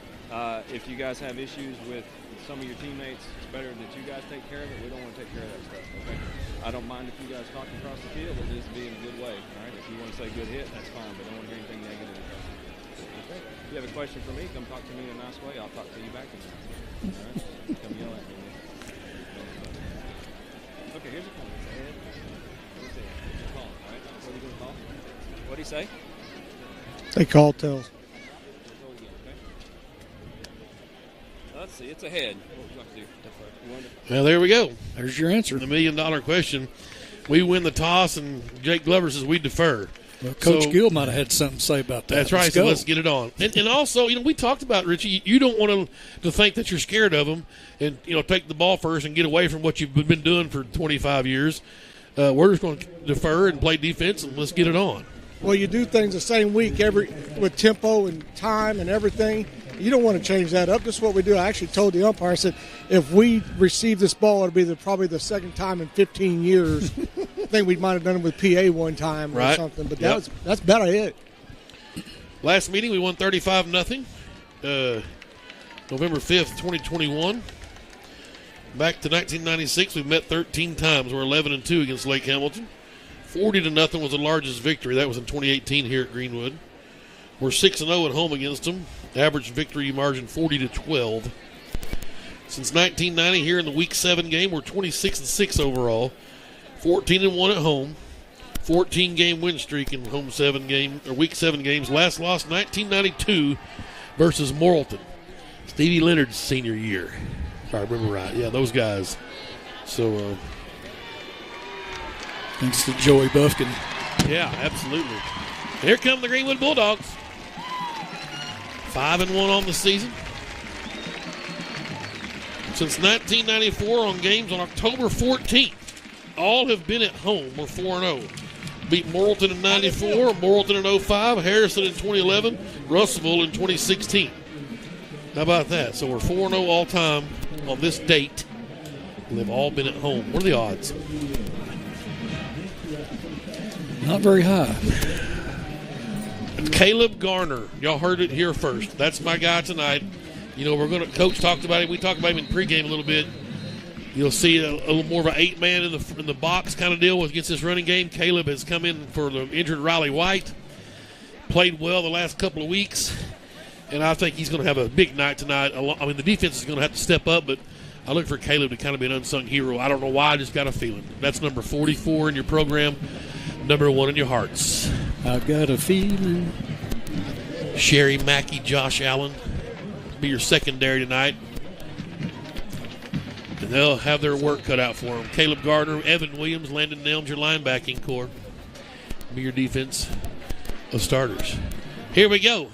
If you guys have issues with some of your teammates, it's better that you guys take care of it. We don't want to take care of that stuff, okay? I don't mind if you guys talk across the field. It needs to be in a good way, all right? If you want to say good hit, that's fine, but I don't want to hear anything negative across the field. Okay? If you have a question for me, come talk to me in a nice way. I'll talk to you back in a nice way. All right? Come yell at me. Okay, here's a comment. Say it. What's it? Call, all right? What are you going to call? What do you say? They call tells. Let's see. It's ahead. What would you like to do? Well, there we go. There's your answer. The $1 million question. We win the toss, and Jake Glover says we defer. Well, Coach Gill might have had something to say about that. That's right. So let's get it on. And also, we talked about, Richie, you don't want to think that you're scared of them and, take the ball first and get away from what you've been doing for 25 years. We're just going to defer and play defense, and let's get it on. Well, you do things the same week with tempo and time and everything. You don't want to change that up. This is what we do. I actually told the umpire, I said, if we receive this ball, it'll be probably the second time in 15 years. I think we might have done it with PA one time or something, but that's about it. Last meeting, we won 35-0. November 5th, 2021. Back to 1996, we've met 13 times. We're 11-2 against Lake Hamilton. 40-0 was the largest victory. That was in 2018 here at Greenwood. We're 6-0 at home against them. Average victory margin 40-12. Since 1990, here in the Week 7 game, we're 26-6 overall. 14-1 at home. 14-game win streak in Week 7 games. Last loss 1992 versus Morrilton. Stevie Leonard's senior year, if I remember right. Yeah, those guys. So, thanks to Joey Buffkin. Yeah, absolutely. Here come the Greenwood Bulldogs. 5-1 on the season. Since 1994 on games on October 14th, all have been at home. We're 4-0. Beat Morrilton in 94, Morrilton in 05, Harrison in 2011, Russellville in 2016. How about that? So we're 4-0 all time on this date. And they've all been at home. What are the odds? Not very high. Caleb Garner. Y'all heard it here first. That's my guy tonight. Coach talked about him. We talked about him in pregame a little bit. You'll see a little more of an 8-man in the box kind of deal against this running game. Caleb has come in for the injured Riley White. Played well the last couple of weeks. And I think he's going to have a big night tonight. I mean, the defense is going to have to step up, but I look for Caleb to kind of be an unsung hero. I don't know why. I just got a feeling. That's number 44 in your program, number 1 in your hearts. I've got a feeling. Sherry Mackey, Josh Allen be your secondary tonight. And they'll have their work cut out for them. Caleb Gardner, Evan Williams, Landon Nelms, your linebacking core. Be your defense of starters. Here we go.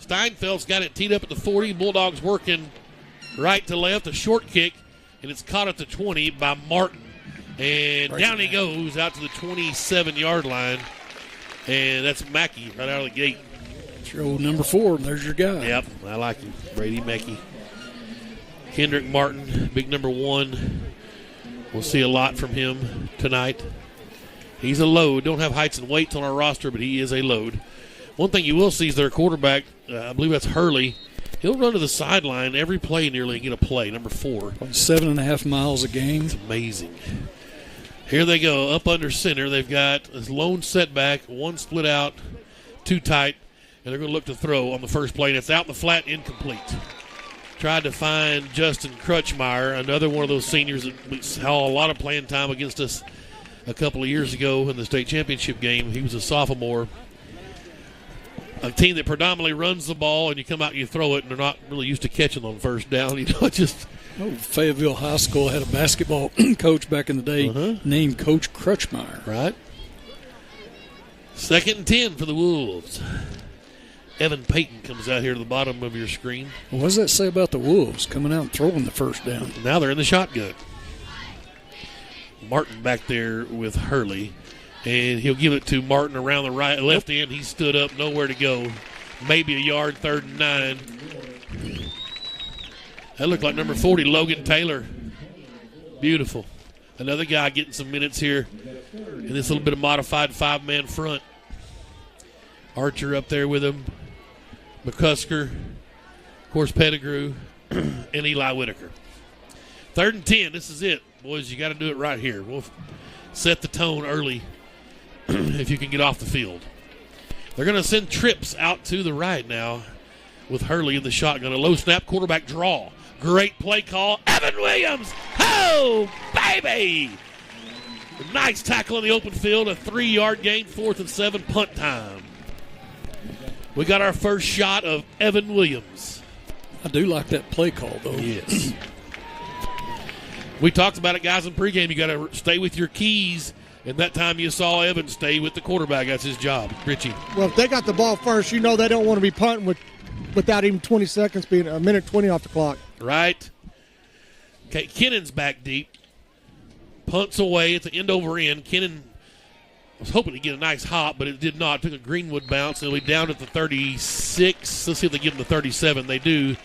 Steinfeld's got it teed up at the 40. Bulldogs working right to left, a short kick, and it's caught at the 20 by Martin. And down he goes out to the 27-yard line. And that's Mackey right out of the gate. It's your old number 4. There's your guy. Yep, I like him. Brady Mackey. Kendrick Martin, big number 1. We'll see a lot from him tonight. He's a load. Don't have heights and weights on our roster, but he is a load. One thing you will see is their quarterback, I believe that's Hurley. He'll run to the sideline every play nearly and get a play, number 4. 7.5 miles a game. It's amazing. Here they go, up under center. They've got a lone setback, one split out, two tight, and they're going to look to throw on the first play. And it's out in the flat, incomplete. Tried to find Justin Crutchmeyer, another one of those seniors that saw a lot of playing time against us a couple of years ago in the state championship game. He was a sophomore. A team that predominantly runs the ball, and you come out and you throw it, and they're not really used to catching on first down. You know, just Fayetteville High School had a basketball coach back in the day named Coach Crutchmeyer. Right. 2nd and 10 for the Wolves. Evan Payton comes out here to the bottom of your screen. What does that say about the Wolves coming out and throwing the first down? Now they're in the shotgun. Martin back there with Hurley. And he'll give it to Martin around the left end. He stood up, nowhere to go. Maybe a yard, 3rd and 9. That looked like number 40, Logan Taylor. Beautiful. Another guy getting some minutes here in this little bit of modified 5-man front. Archer up there with him. McCusker, of course, Pettigrew, and Eli Whitaker. 3rd and 10. This is it. Boys, you got to do it right here. We'll set the tone early if you can get off the field. They're going to send trips out to the right now with Hurley in the shotgun. A low snap, quarterback draw. Great play call. Evan Williams. Oh, baby. Nice tackle in the open field. A 3-yard gain, 4th and 7, punt time. We got our first shot of Evan Williams. I do like that play call, though. Yes. We talked about it, guys, in pregame. You got to stay with your keys. And that time you saw Evan stay with the quarterback. That's his job. Richie. Well, if they got the ball first, you know they don't want to be punting without even 20 seconds, being a minute 20 off the clock. Right. Okay, Kennon's back deep. Punts away at the end over end. Kennon was hoping to get a nice hop, but it did not. Took a Greenwood bounce. They'll be down at the 36. Let's see if they give him the 37. They do.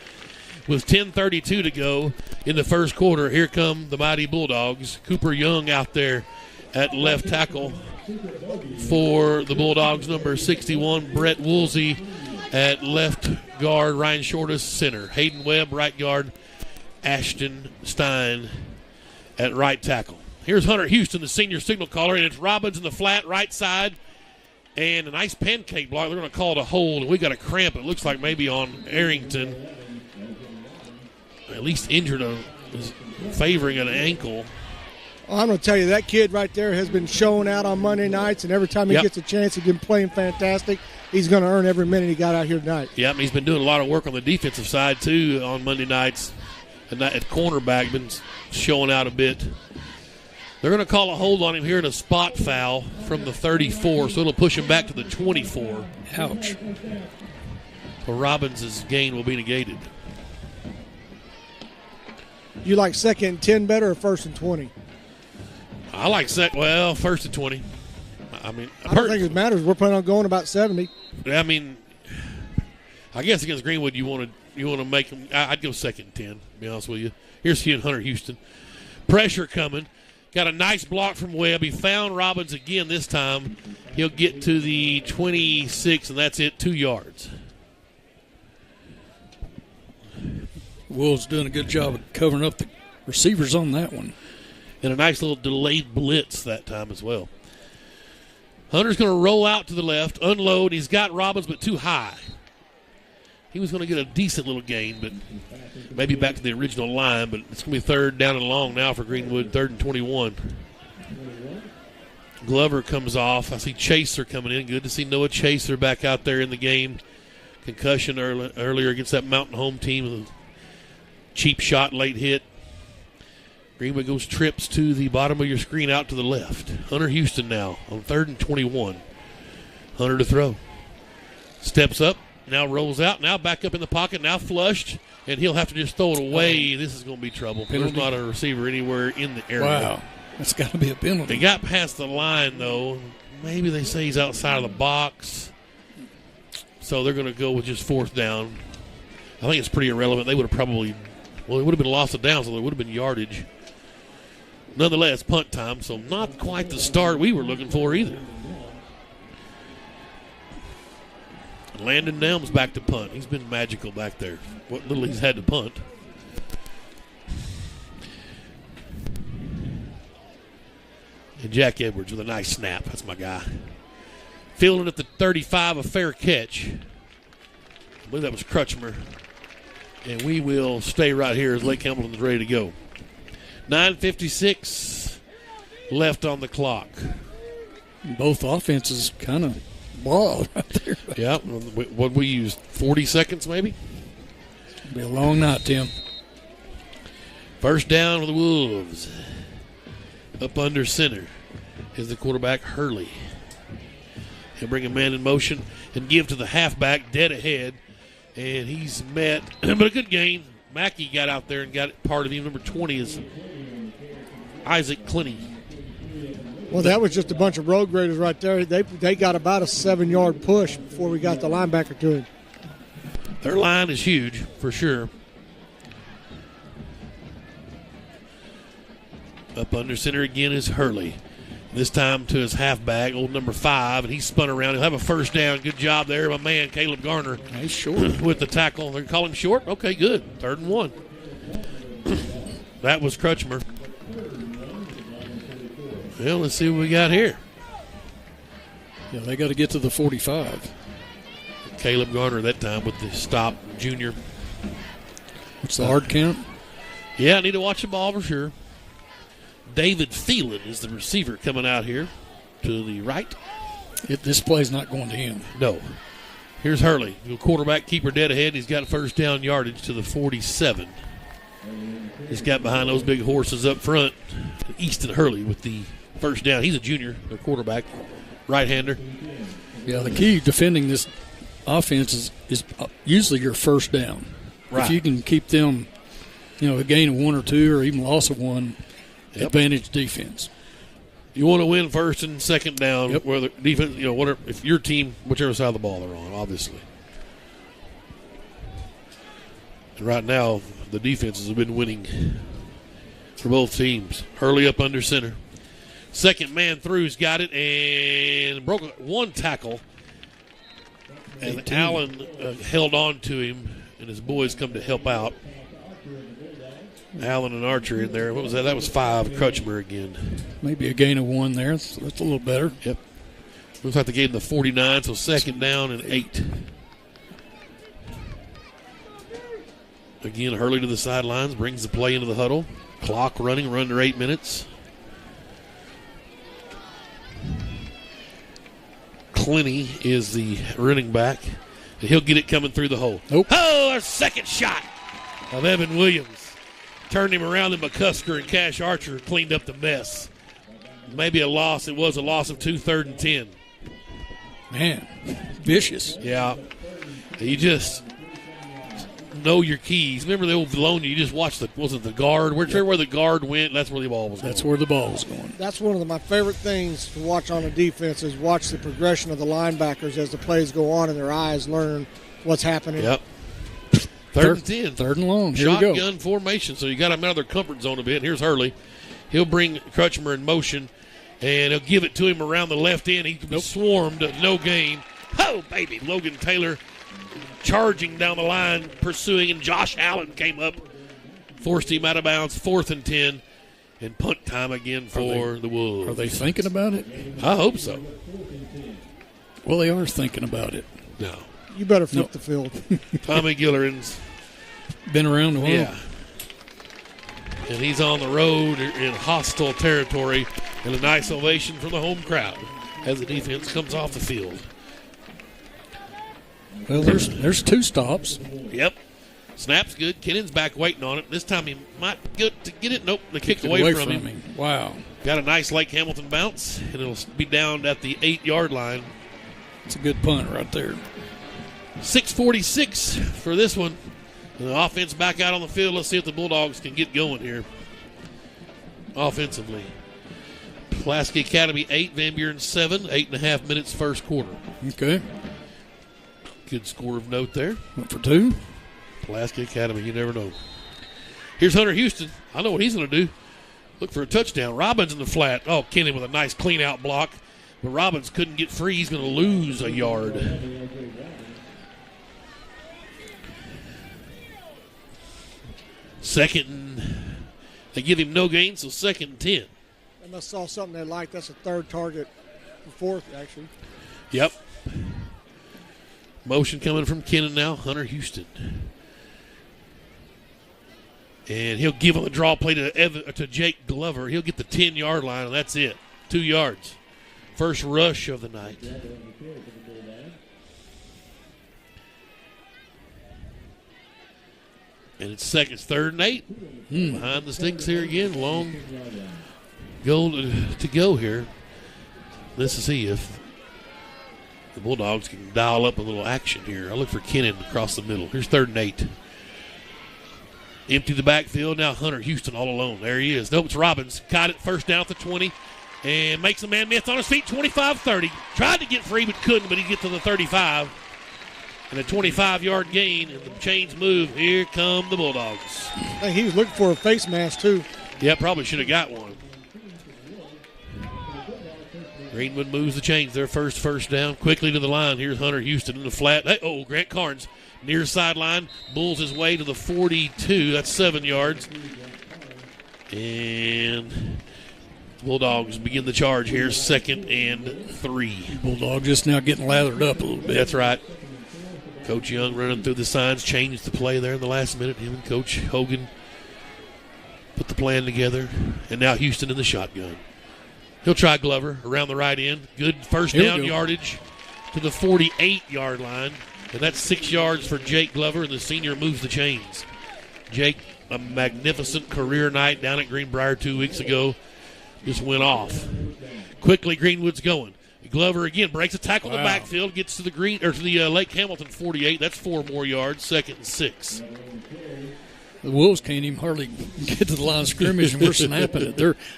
With 10:32 to go in the first quarter, here come the mighty Bulldogs. Cooper Young out there at left tackle for the Bulldogs, number 61. Brett Woolsey at left guard. Ryan Shortus, center. Hayden Webb, right guard. Ashton Stein at right tackle. Here's Hunter Houston, the senior signal caller, and it's Robbins in the flat right side. And a nice pancake block. They're going to call it a hold, and we got a cramp. It looks like maybe on Arrington. At least injured, favoring an ankle. Well, I'm going to tell you, that kid right there has been showing out on Monday nights, and every time he gets a chance, he's been playing fantastic. He's going to earn every minute he got out here tonight. Yep, he's been doing a lot of work on the defensive side, too, on Monday nights. And at cornerback, been showing out a bit. They're going to call a hold on him here in a spot foul from the 34, so it'll push him back to the 24. Ouch. So Robbins' gain will be negated. You like 2nd and 10 better or 1st and 20? I like 1st and 20. I mean, I don't think it matters. We're planning on going about 70. I mean, I guess against Greenwood, you want to make them. I'd go 2nd and 10. To be honest with you. Here's Hunter Houston. Pressure coming. Got a nice block from Webb. He found Robbins again this time. He'll get to the 26, and that's it. 2 yards. Will's doing a good job of covering up the receivers on that one. And a nice little delayed blitz that time as well. Hunter's going to roll out to the left, unload. He's got Robbins, but too high. He was going to get a decent little gain, but maybe back to the original line. But it's going to be 3rd down and long now for Greenwood, 3rd and 21. Glover comes off. I see Chaser coming in. Good to see Noah Chaser back out there in the game. Concussion earlier against that Mountain Home team. Cheap shot, late hit. Greenwood goes trips to the bottom of your screen out to the left. Hunter Houston now on 3rd and 21. Hunter to throw. Steps up, now rolls out, now back up in the pocket, now flushed, and he'll have to just throw it away. This is going to be trouble. There's not a receiver anywhere in the area. Wow, that's got to be a penalty. They got past the line, though. Maybe they say he's outside of the box. So they're going to go with just 4th down. I think it's pretty irrelevant. They would have probably, it would have been loss of down, so there would have been yardage. Nonetheless, punt time, so not quite the start we were looking for either. Landon Nelms back to punt. He's been magical back there. What little he's had to punt. And Jack Edwards with a nice snap. That's my guy. Fielding at the 35, a fair catch. I believe that was Crutchmer. And we will stay right here as Lake Hamilton's ready to go. 9:56 left on the clock. Both offenses kind of ball right there. Yeah, what we used, 40 seconds maybe? It'll be a long night, Tim. First down for the Wolves. Up under center is the quarterback, Hurley. He'll bring a man in motion and give to the halfback dead ahead. And he's met, but a good gain. Mackey got out there and got it part of him. Number 20 is Isaac Clinty. Well, that was just a bunch of road graders right there. They got about a 7-yard push before we got the linebacker to him. Their line is huge, for sure. Up under center again is Hurley. This time to his halfback, old number 5, and he spun around. He'll have a first down. Good job there, my man, Caleb Garner. He's short. With the tackle. They're calling him short? Okay, good. 3rd and 1. That was Crutchmer. Well, let's see what we got here. Yeah, they got to get to the 45. Caleb Garner that time with the stop, junior. What's the hard count? Yeah, I need to watch the ball for sure. David Phelan is the receiver coming out here to the right. This play's not going to him. No. Here's Hurley. Quarterback keeper dead ahead. He's got first down yardage to the 47. He's got behind those big horses up front. Easton Hurley with the first down. He's a junior, the quarterback, right-hander. Yeah, the key defending this offense is usually your first down. Right. If you can keep them, a gain of 1 or 2 or even loss of 1, advantage defense. You want to win first and second down, Yep. whether defense, whatever, if your team, whichever side of the ball they're on, obviously. And right now, the defenses have been winning for both teams. Hurley up under center. Second man through's got it and broke one tackle. And 18. Allen held on to him, and his boys come to help out. Allen and Archer in there. What was that? That was 5. Crutchmer again. Maybe a gain of 1 there. That's a little better. Yep. Looks like they gave him the 49, so second down and 8. Again, Hurley to the sidelines, brings the play into the huddle. Clock running, run to 8 minutes. Clinty is the running back. He'll get it coming through the hole. Nope. Oh, our second shot of Evan Williams. Turned him around, and McCusker and Cash Archer cleaned up the mess. Maybe a loss. It was a loss of 2, 3rd and 10. Man, vicious. Yeah. You just know your keys. Remember the old Bologna, you just watched the guard? Whichever where the guard went, that's where the ball was going. That's where the ball was going. That's one of my favorite things to watch on a defense is watch the progression of the linebackers as the plays go on and their eyes learn what's happening. Yep. 3rd and 10. 3rd and long. Here we Shotgun go. formation, so you got them out of their comfort zone a bit. Here's Hurley. He'll bring Crutchmer in motion, and he'll give it to him around the left end. He swarmed, no gain. Oh, baby. Logan Taylor charging down the line, pursuing, and Josh Allen came up, forced him out of bounds. 4th and 10, and punt time again for the Wolves. Are they thinking about it? I hope so. Well, they are thinking about it. No. You better flip the field. Tommy Gilleran's been around a while. Yeah. And he's on the road in hostile territory, and a nice ovation from the home crowd as the defense comes off the field. Well, there's 2 stops. Yep. Snap's good. Kennan's back waiting on it. This time he might get to get it. Nope, they kicked away from him. Wow. Got a nice Lake Hamilton bounce, and it'll be down at the 8-yard line. It's a good punt right there. 6:46 for this one. The offense back out on the field. Let's see if the Bulldogs can get going here offensively. Pulaski Academy 8, Van Buren 7, 8.5 minutes first quarter. Okay. Good score of note there. Went for 2. Pulaski Academy, you never know. Here's Hunter Houston. I know what he's going to do. Look for a touchdown. Robbins in the flat. Oh, Kenny with a nice clean-out block. But Robbins couldn't get free. He's going to lose a yard. Second, they give him no gain, so 2nd and 10. must have saw something they liked. That's a third target for fourth, actually. Yep. Motion coming from Kennan now. Hunter Houston. And he'll give him a draw play to Jake Glover. He'll get the 10-yard line, and that's it. 2 yards. First rush of the night. And it's 3rd and 8. Behind the sticks here again. Long goal to go here. Let's see if the Bulldogs can dial up a little action here. I look for Kennan across the middle. Here's 3rd and 8. Empty the backfield. Now Hunter Houston all alone. There he is. Nope, it's Robbins. Caught it first down at the 20 and makes a man miss on his feet. 25-30. Tried to get free but couldn't, but he get to the 35. And a 25-yard gain, and the chains move. Here come the Bulldogs. Hey, he was looking for a face mask, too. Yeah, probably should have got one. Greenwood moves the chains. Their first down. Quickly to the line. Here's Hunter Houston in the flat. Hey, Grant Carnes near sideline. Bulls his way to the 42. That's 7 yards. And Bulldogs begin the charge here. 2nd and 3. Bulldogs just now getting lathered up a little bit. That's right. Coach Young running through the signs, changed the play there in the last minute. Him and Coach Hogan put the plan together. And now Houston in the shotgun. He'll try Glover around the right end. Good first down yardage to the 48-yard line. And that's 6 yards for Jake Glover, and the senior moves the chains. Jake, a magnificent career night down at Greenbrier 2 weeks ago, just went off. Quickly, Greenwood's going. Glover again breaks a tackle in the backfield, gets to the Lake Hamilton 48. That's 4 more yards. 2nd and 6. The Wolves can't even hardly get to the line of scrimmage, and we're snapping it.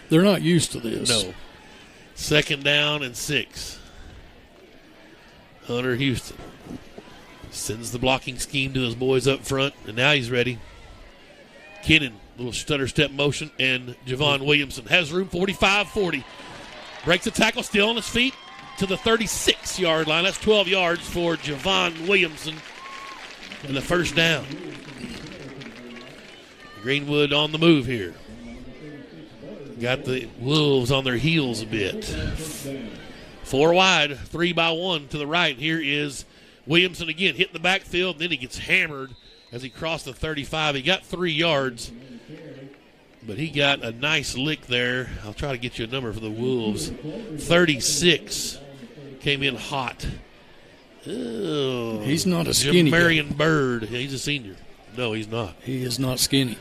They're not used to this. No. 2nd down and 6. Hunter Houston sends the blocking scheme to his boys up front, and now he's ready. Kennan, little stutter step motion, and Javon Williamson has room. 45-40. Breaks a tackle, still on his feet to the 36-yard line. That's 12 yards for Javon Williamson and the first down. Greenwood on the move here. Got the Wolves on their heels a bit. 4 wide, 3 by 1 to the right. Here is Williamson again, hitting the backfield, and then he gets hammered as he crossed the 35. He got 3 yards, but he got a nice lick there. I'll try to get you a number for the Wolves. 36 came in hot. Oh, he's not a skinny guy. Marion Bird. He's a senior. No, he's not. He is not skinny.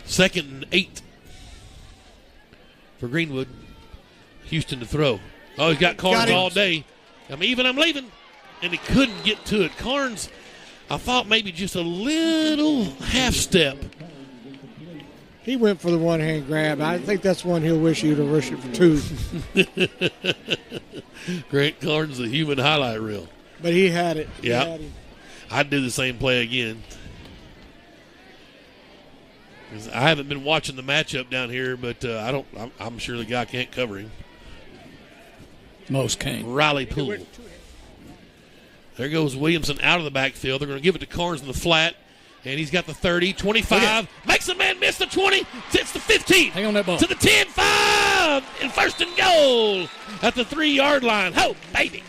2nd and 8 for Greenwood. Houston to throw. Oh, he's got Carnes all day. I'm leaving. And he couldn't get to it. Carnes, I thought maybe just a little half step. He went for the one-hand grab. I think that's one he'll wish he would have rushed it for 2. Grant Carnes, the human highlight reel. But he had it. Yeah. I'd do the same play again. I haven't been watching the matchup down here, but I'm sure the guy can't cover him. Most can't. Riley Poole. There goes Williamson out of the backfield. They're going to give it to Carnes in the flat. And he's got the 30, 25. Makes a man miss the 20. It's the 15. Hang on that ball. To the 10, 5. And 1st and goal at the 3-yard line. Oh, baby.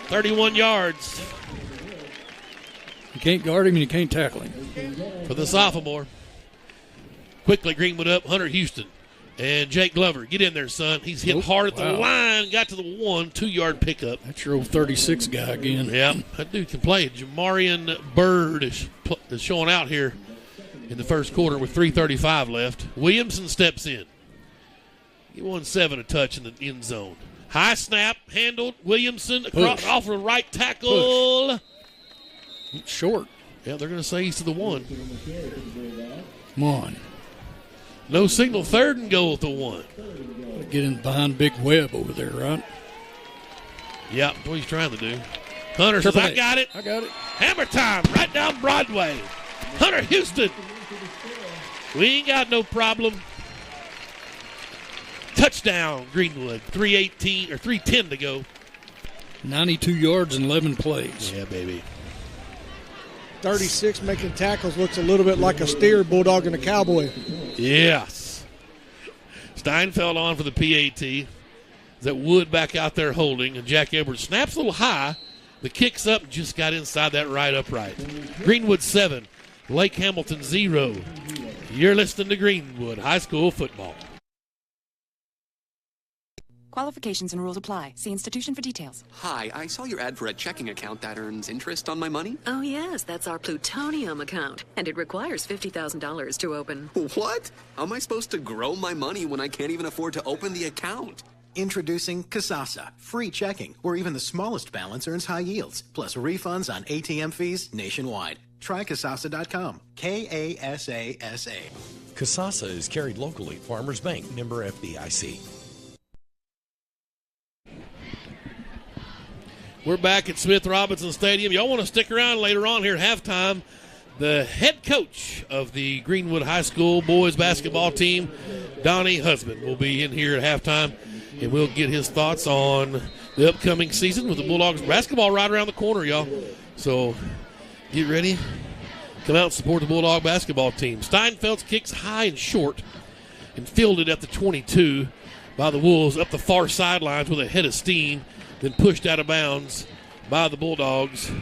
31 yards. You can't guard him and you can't tackle him. For the sophomore. Quickly, Greenwood up. Hunter Houston. And Jake Glover, get in there, son. He's hit hard at the line. Got to the 2-yard pickup. That's your old 36 guy again. Yeah, that dude can play. Jamarian Bird is showing out here in the first quarter with 3:35 left. Williamson steps in. He won 7 a touch in the end zone. High snap, handled. Williamson across, off the right tackle. Push. Short. Yeah, they're going to say he's to the 1. Come on. No signal, 3rd and goal at the 1. Get in behind Big Webb over there, right? Yeah, that's what he's trying to do. Hunter says, I got it. Hammer time, right down Broadway. Hunter Houston. We ain't got no problem. Touchdown, Greenwood. 3:10 to go. 92 yards and 11 plays. Yeah, baby. 36 making tackles looks a little bit like a steer, bulldog, and a cowboy. Yes. Steinfeld on for the PAT. That Wood back out there holding, and Jack Edwards snaps a little high. The kick's up, just got inside that right upright. Greenwood 7, Lake Hamilton 0. You're listening to Greenwood High School football. Qualifications and rules apply. See institution for details. Hi, I saw your ad for a checking account that earns interest on my money. Oh, yes, that's our plutonium account, and it requires $50,000 to open. What? How am I supposed to grow my money when I can't even afford to open the account? Introducing Kasasa, free checking, where even the smallest balance earns high yields, plus refunds on ATM fees nationwide. Try Kasasa.com. Kasasa. Kasasa is carried locally. Farmers Bank, member FDIC. We're back at Smith Robinson Stadium. Y'all want to stick around later on here at halftime. The head coach of the Greenwood High School boys basketball team, Donnie Husband, will be in here at halftime, and we'll get his thoughts on the upcoming season with the Bulldogs basketball right around the corner, y'all. So get ready. Come out and support the Bulldog basketball team. Steinfeld's kicks high and short and fielded at the 22 by the Wolves up the far sidelines with a head of steam, then pushed out of bounds by the Bulldogs.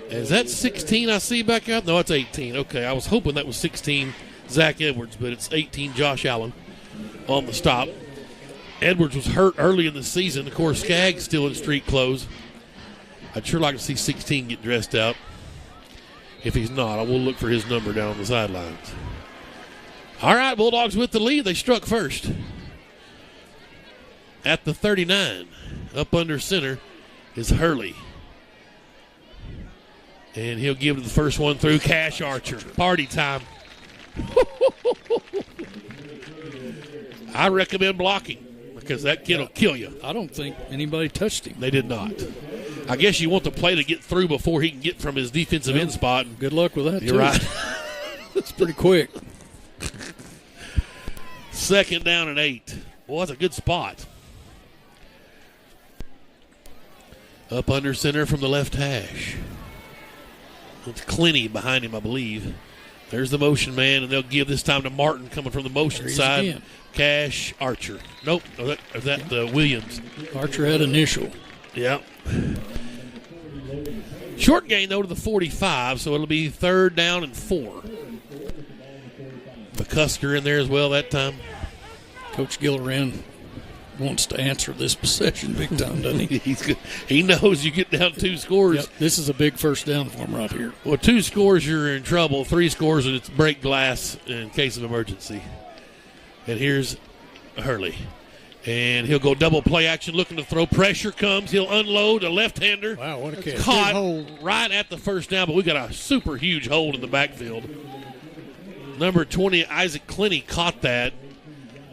Is that 16 I see back out? No, it's 18. Okay, I was hoping that was 16 Zach Edwards, but it's 18 Josh Allen on the stop. Edwards was hurt early in the season. Of course, Skaggs still in street clothes. I'd sure like to see 16 get dressed out. If he's not, I will look for his number down on the sidelines. All right, Bulldogs with the lead. They struck first. At the 39, up under center is Hurley. And he'll give the first one through. Cash Archer. Party time. I recommend blocking because that kid will kill you. I don't think anybody touched him. They did not. I guess you want the play to get through before he can get from his defensive end spot. Good luck with that, You're right. That's pretty quick. Second down and 8. Well, that's a good spot. Up under center from the left hash. It's Clinty behind him, I believe. There's the motion man, and they'll give this time to Martin coming from the motion side. Again. Cash Archer. Nope, that Williams. Archer had initial. Yep. Short gain, though, to the 45, so it'll be 3rd down and 4. McCusker in there as well that time. Coach Gilliran wants to answer this possession big time, doesn't he? He knows you get down 2 scores. Yep, this is a big first down for him right here. Well, 2 scores, you're in trouble. 3 scores, and it's break glass in case of emergency. And here's Hurley. And he'll go double play action, looking to throw. Pressure comes. He'll unload a left-hander. Wow, what a catch. Caught right at the first down, but we got a super huge hold in the backfield. Number 20, Isaac Clinty, caught that.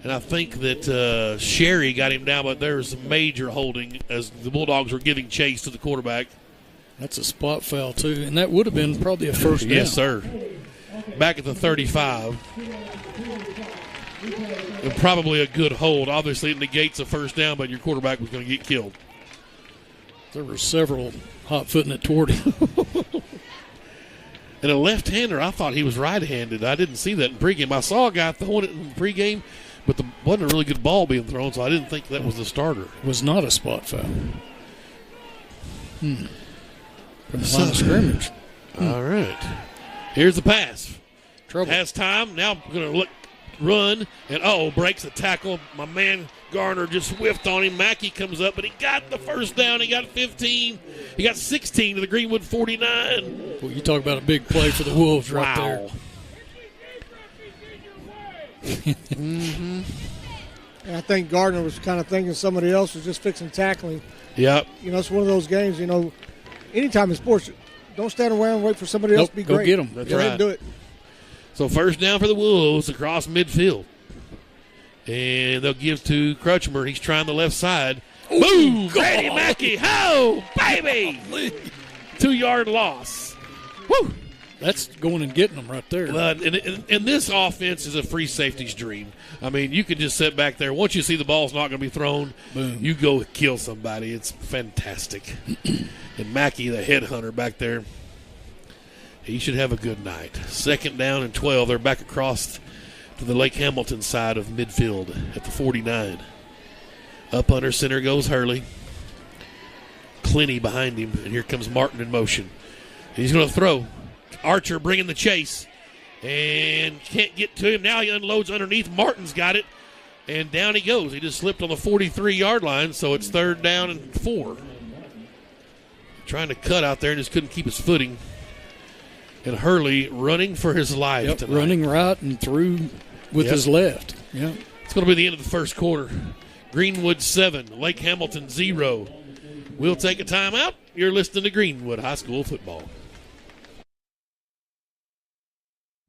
And I think that Sherry got him down, but there was some major holding as the Bulldogs were giving chase to the quarterback. That's a spot foul, too. And that would have been probably a first down. Yes, sir. Back at the 35. And probably a good hold. Obviously, it negates a first down, but your quarterback was going to get killed. There were several hot-footing it toward him. And a left-hander, I thought he was right-handed. I didn't see that in pregame. I saw a guy throwing it in pregame, but there wasn't a really good ball being thrown, so I didn't think that was the starter. It was not a spot foul. From the line of scrimmage. All right. Here's the pass. Trouble. Has time. Now going to run, and breaks the tackle. My man Garner just whiffed on him. Mackey comes up, but he got the first down. He got 15. He got 16 to the Greenwood 49. Well, you talk about a big play for the Wolves right there. Mm-hmm. And I think Gardner was kind of thinking somebody else was just fixing tackling. Yep. It's one of those games, anytime in sports, don't stand around and wait for somebody else to be great. Go get them. That's Go ahead and do it. So first down for the Wolves across midfield. And they'll give to Crutchmer. He's trying the left side. Boom! Grady Mackey. Oh, baby! 2-yard loss. Woo! That's going and getting them right there. And this offense is a free safety's dream. I mean, you can just sit back there. Once you see the ball's not going to be thrown, boom, you go kill somebody. It's fantastic. And Mackey, the headhunter back there, he should have a good night. 2nd down and 12. They're back across to the Lake Hamilton side of midfield at the 49. Up under center goes Hurley. Clinty behind him, and here comes Martin in motion. He's going to throw. Archer bringing the chase, and can't get to him. Now he unloads underneath. Martin's got it, and down he goes. He just slipped on the 43-yard line, so it's 3rd down and 4. Trying to cut out there and just couldn't keep his footing. And Hurley running for his life tonight. Running right and through with his left. Yeah. It's going to be the end of the first quarter. Greenwood 7, Lake Hamilton 0. We'll take a timeout. You're listening to Greenwood High School football.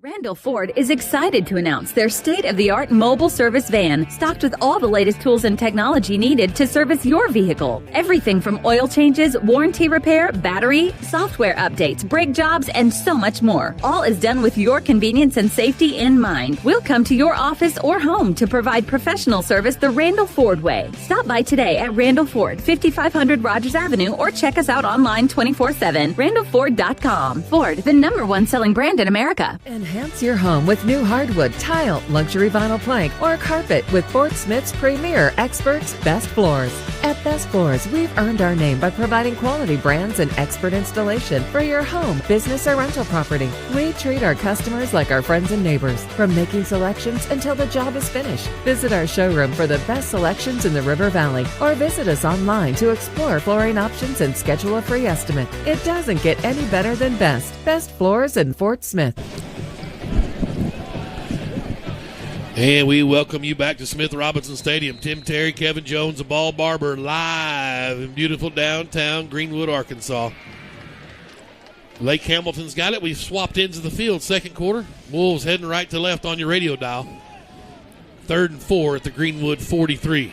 Randall Ford is excited to announce their state-of-the-art mobile service van, stocked with all the latest tools and technology needed to service your vehicle. Everything from oil changes, warranty repair, battery, software updates, brake jobs, and so much more. All is done with your convenience and safety in mind. We'll come to your office or home to provide professional service the Randall Ford way. Stop by today at Randall Ford, 5500 Rogers Avenue, or check us out online 24/7, randallford.com. Ford, the #1 selling brand in America. Enhance your home with new hardwood, tile, luxury vinyl plank, or carpet with Fort Smith's premier experts, Best Floors. At Best Floors, we've earned our name by providing quality brands and expert installation for your home, business, or rental property. We treat our customers like our friends and neighbors, from making selections until the job is finished. Visit our showroom for the best selections in the River Valley, or visit us online to explore flooring options and schedule a free estimate. It doesn't get any better than Best. Best Floors in Fort Smith. And we welcome you back to Smith Robinson Stadium. Tim Terry, Kevin Jones, the Ball Barber live in beautiful downtown Greenwood, Arkansas. Lake Hamilton's got it. We've swapped ends of the field second quarter. Wolves heading right to left on your radio dial. 3rd and 4 at the Greenwood 43.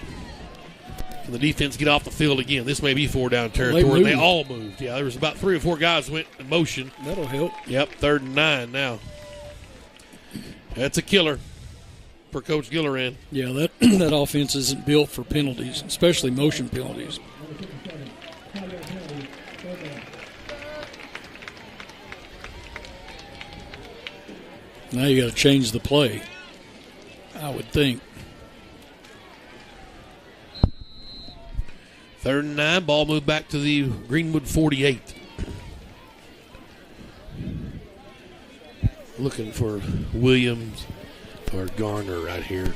Can the defense get off the field again? This may be 4-down territory. They all moved. Yeah, there was about 3 or 4 guys went in motion. That'll help. Yep, 3rd and 9 now. That's a killer for Coach Gilleran. Yeah, that offense isn't built for penalties, especially motion penalties. Now you got to change the play, I would think. 3rd and 9, ball moved back to the Greenwood 48. Looking for Williams or Garner right here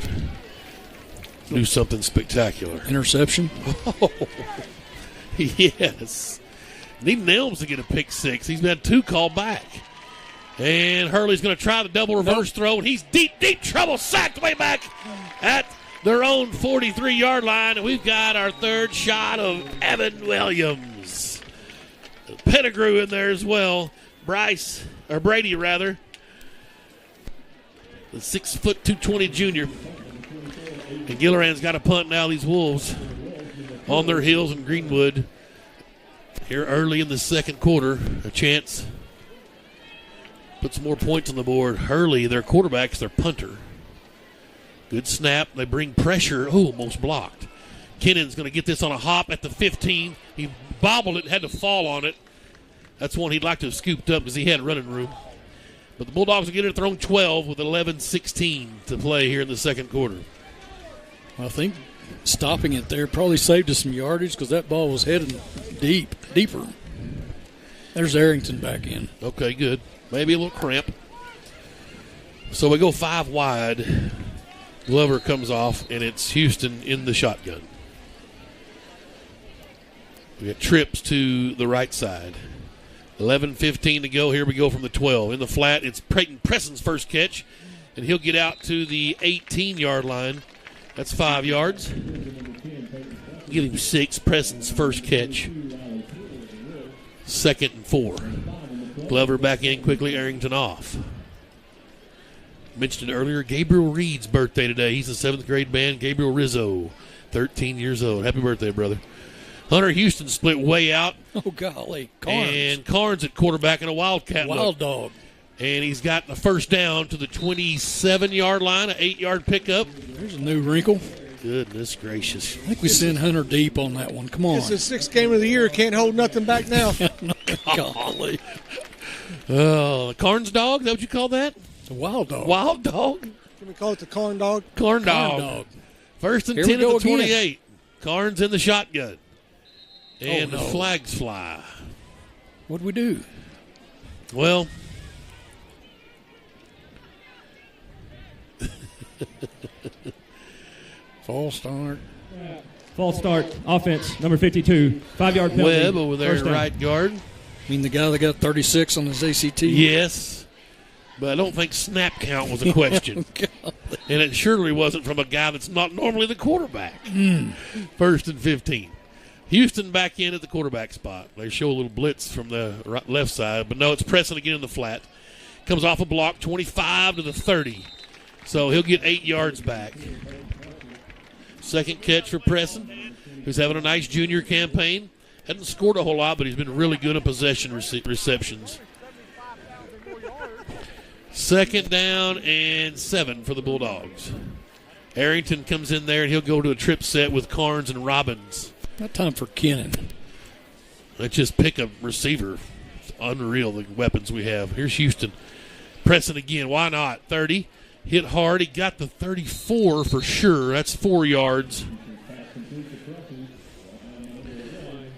to do something spectacular. Interception? Oh, yes. Need Nelms to get a pick 6. He's had 2 called back. And Hurley's going to try the double reverse throw, and he's deep trouble, sacked way back at their own 43-yard line. And we've got our 3rd shot of Evan Williams. Pettigrew in there as well. Brady, the 6', 220 junior. And Gilleran's got a punt now. These Wolves on their heels in Greenwood here early in the second quarter. A chance. Put some more points on the board. Hurley, their quarterback's their punter. Good snap. They bring pressure. Oh, almost blocked. Kennan's going to get this on a hop at the 15. He bobbled it, had to fall on it. That's one he'd like to have scooped up because he had running room. But the Bulldogs will get it at their own 12 with 11:16 to play here in the second quarter. I think stopping it there probably saved us some yardage because that ball was heading deeper. There's Arrington back in. Okay, good. Maybe a little cramp. So we go 5 wide. Glover comes off, and it's Houston in the shotgun. We got trips to the right side. 11:15 to go. Here we go from the 12. In the flat, it's Peyton Preston's first catch, and he'll get out to the 18-yard line. That's 5 yards. Give him 6. Preston's first catch. 2nd and 4. Glover back in quickly. Arrington off. Mentioned it earlier, Gabriel Reed's birthday today. He's a 7th grade man. Gabriel Rizzo, 13 years old. Happy birthday, brother. Hunter Houston split way out. Oh, golly. Carnes. And Carnes at quarterback in a Wildcat Wild dog. And he's got the first down to the 27-yard line, an 8-yard pickup. There's a new wrinkle. Goodness gracious. I think we send Hunter deep on that one. Come on. It's the 6th game of the year. Can't hold nothing back now. Golly. Oh, Carnes dog? Is that what you call that? It's a wild dog. Wild dog? Can we call it the corn dog? Corn dog. First and 10 at the 28. Carnes in the shotgun. And the flags fly. What'd we do? Well, false start. False start. Offense, number 52. 5-yard penalty. Webb over there at right guard. I mean, the guy that got 36 on his ACT? Yes. But I don't think snap count was a question. And it surely wasn't from a guy that's not normally the quarterback. First and 15. Houston back in at the quarterback spot. They show a little blitz from the left side, but no, it's Preston again in the flat. Comes off a block, 25 to the 30. So he'll get 8 yards back. Second catch for Preston, who's having a nice junior campaign. Hasn't scored a whole lot, but he's been really good in possession receptions. Second down and 7 for the Bulldogs. Arrington comes in there, and he'll go to a trip set with Carnes and Robbins. Not time for Kennan. Let's just pick a receiver. It's unreal, the weapons we have. Here's Houston. Pressing again. Why not? 30. Hit hard. He got the 34 for sure. That's 4 yards.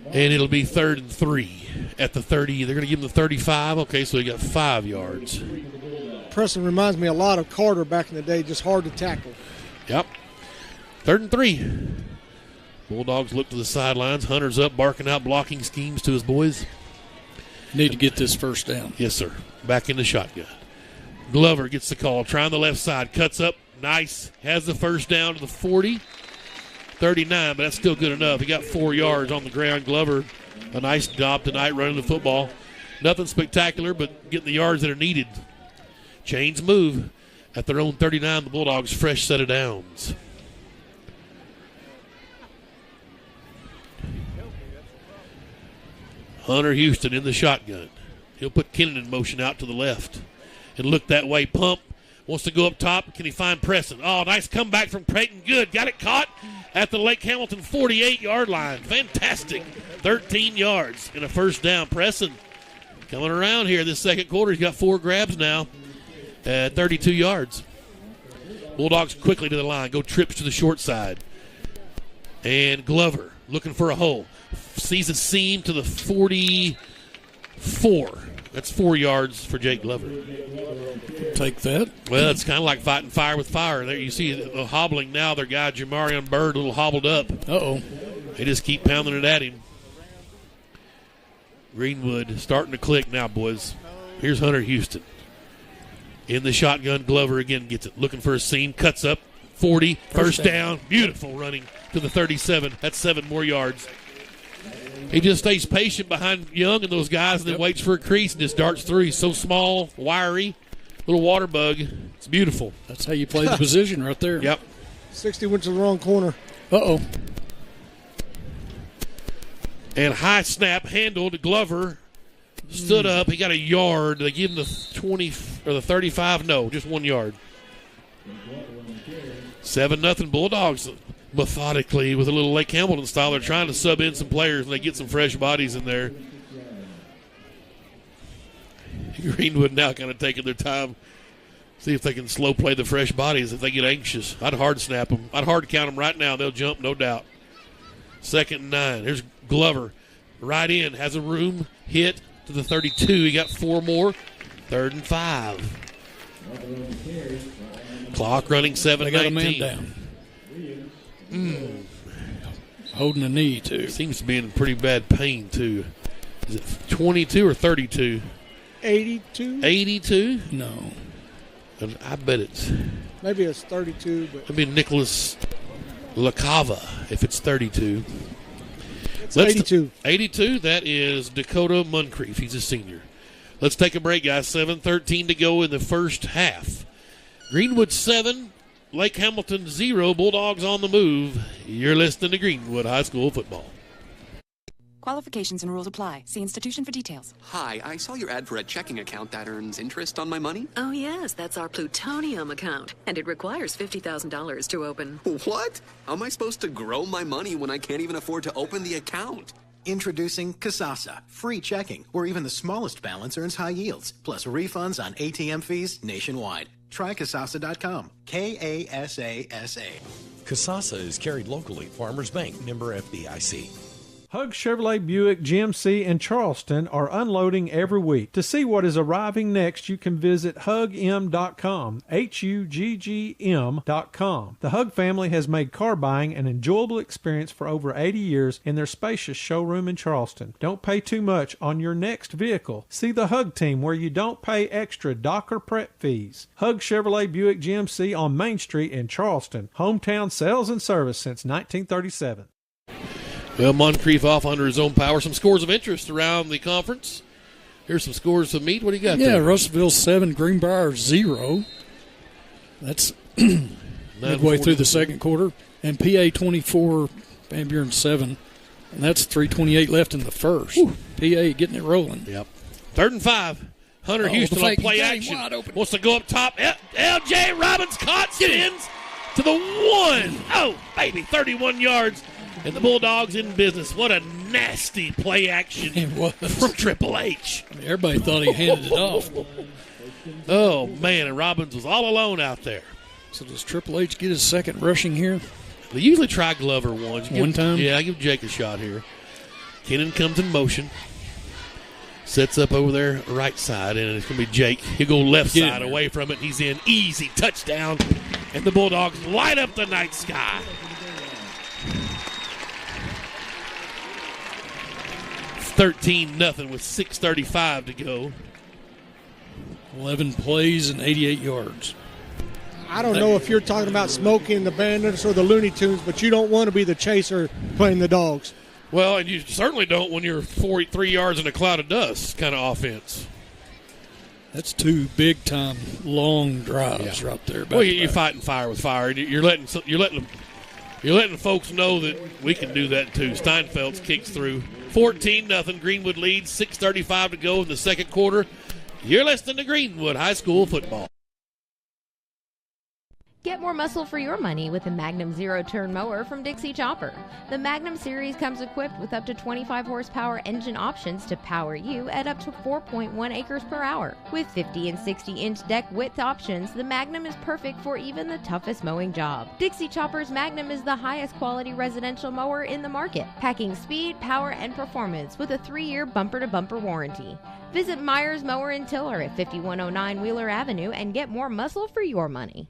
And it'll be 3rd and 3 at the 30. They're going to give him the 35. Okay, so he got 5 yards. Preston reminds me a lot of Carter back in the day, just hard to tackle. Yep. 3rd and 3. Bulldogs look to the sidelines. Hunter's up, barking out blocking schemes to his boys. Need to get this first down. Yes, sir. Back in the shotgun. Glover gets the call. Trying the left side. Cuts up. Nice. Has the first down to the 40. 39, but that's still good enough. He got 4 yards on the ground. Glover, a nice job tonight running the football. Nothing spectacular, but getting the yards that are needed. Chains move at their own 39. The Bulldogs fresh set of downs. Hunter Houston in the shotgun. He'll put Kennan in motion out to the left and look that way. Pump. Wants to go up top. Can he find Preston? Oh, nice comeback from Creighton. Good. Got it caught at the Lake Hamilton 48-yard line. Fantastic. 13 yards and a first down. Preston coming around here this second quarter. He's got 4 grabs now at 32 yards. Bulldogs quickly to the line. Go trips to the short side. And Glover looking for a hole. Sees a seam to the 44. That's 4 yards for Jake Glover. Take that. Well, it's kind of like fighting fire with fire. There you see the hobbling now. Their guy, Jamarion Bird, a little hobbled up. Uh-oh. They just keep pounding it at him. Greenwood starting to click now, boys. Here's Hunter Houston. In the shotgun, Glover again gets it. Looking for a seam. Cuts up. 40. First down. Beautiful running to the 37. That's 7 more yards. He just stays patient behind Young and those guys and then waits for a crease and just darts through. He's so small, wiry, little water bug. It's beautiful. That's how you play the position right there. Yep. 60 went to the wrong corner. Uh-oh. And high snap handled. Glover stood up. He got a yard. They give him the 20 or the 35. No, just 1 yard. 7-0 Bulldogs. Methodically with a little Lake Hamilton style. They're trying to sub in some players and they get some fresh bodies in there. Greenwood now kind of taking their time. See if they can slow play the fresh bodies if they get anxious. I'd hard snap them. I'd hard count them right now. They'll jump, no doubt. 2nd and 9. Here's Glover. Right in. Has a room hit to the 32. He got 4 more. 3rd and 5. Clock running 7:19. They got a man down. Holding a knee, too. Seems to be in pretty bad pain, too. Is it 22 or 32? 82? 82? No. I bet it's... Maybe it's 32, but... Maybe Nicholas LaCava, if it's 32. It's 82. 82, that is Dakota Moncrief. He's a senior. Let's take a break, guys. 7:13 to go in the first half. Greenwood 7, Lake Hamilton 0, Bulldogs on the move. You're listening to Greenwood High School football. Qualifications and rules apply. See institution for details. Hi, I saw your ad for a checking account that earns interest on my money. Oh, yes, that's our plutonium account, and it requires $50,000 to open. What? How am I supposed to grow my money when I can't even afford to open the account? Introducing Kasasa, free checking, where even the smallest balance earns high yields, plus refunds on ATM fees nationwide. Try Kasasa.com. Kasasa. Kasasa is carried locally. Farmers Bank, member FDIC. Hug Chevrolet Buick GMC in Charleston are unloading every week. To see what is arriving next, you can visit hugm.com, HUGGM.com. The Hug family has made car buying an enjoyable experience for over 80 years in their spacious showroom in Charleston. Don't pay too much on your next vehicle. See the Hug team where you don't pay extra docker prep fees. Hug Chevrolet Buick GMC on Main Street in Charleston. Hometown sales and service since 1937. Well, Moncrief off under his own power. Some scores of interest around the conference. Here's some scores of meat. What do you got there? Yeah, Russellville 7, Greenbrier 0. That's midway through the second quarter. And PA 24, Van Buren 7. And that's 3:28 left in the first. Whew. PA getting it rolling. Yep. 3rd and 5. Hunter Houston on play action. Wants to go up top. L.J. Robbins caught, ends to the 1. Oh, baby, 31 yards. And the Bulldogs in business. What a nasty play action from Triple H. I mean, everybody thought he handed it off. Oh, man, and Robbins was all alone out there. So does Triple H get his second rushing here? They usually try Glover once. One time? Yeah, I give Jake a shot here. Kennan comes in motion. Sets up over there right side, and it's going to be Jake. He'll go left side away from it. He's in. Easy touchdown. And the Bulldogs light up the night sky. 13-0 with 6:35 to go. 11 plays and 88 yards. I don't know if you're talking about Smokey and the Bandits or the Looney Tunes, but you don't want to be the chaser playing the dogs. Well, and you certainly don't when you're 43 yards in a cloud of dust kind of offense. That's 2 big-time long drives right there. Well, you're fighting fire with fire. You're letting folks know that we can do that too. Steinfeld's kicks through. 14-0. Greenwood leads. 6:35 to go in the second quarter. You're listening to Greenwood High School football. Get more muscle for your money with the Magnum Zero-Turn Mower from Dixie Chopper. The Magnum series comes equipped with up to 25 horsepower engine options to power you at up to 4.1 acres per hour. With 50 and 60-inch deck width options, the Magnum is perfect for even the toughest mowing job. Dixie Chopper's Magnum is the highest quality residential mower in the market, packing speed, power, and performance with a 3-year bumper-to-bumper warranty. Visit Myers Mower and Tiller at 5109 Wheeler Avenue and get more muscle for your money.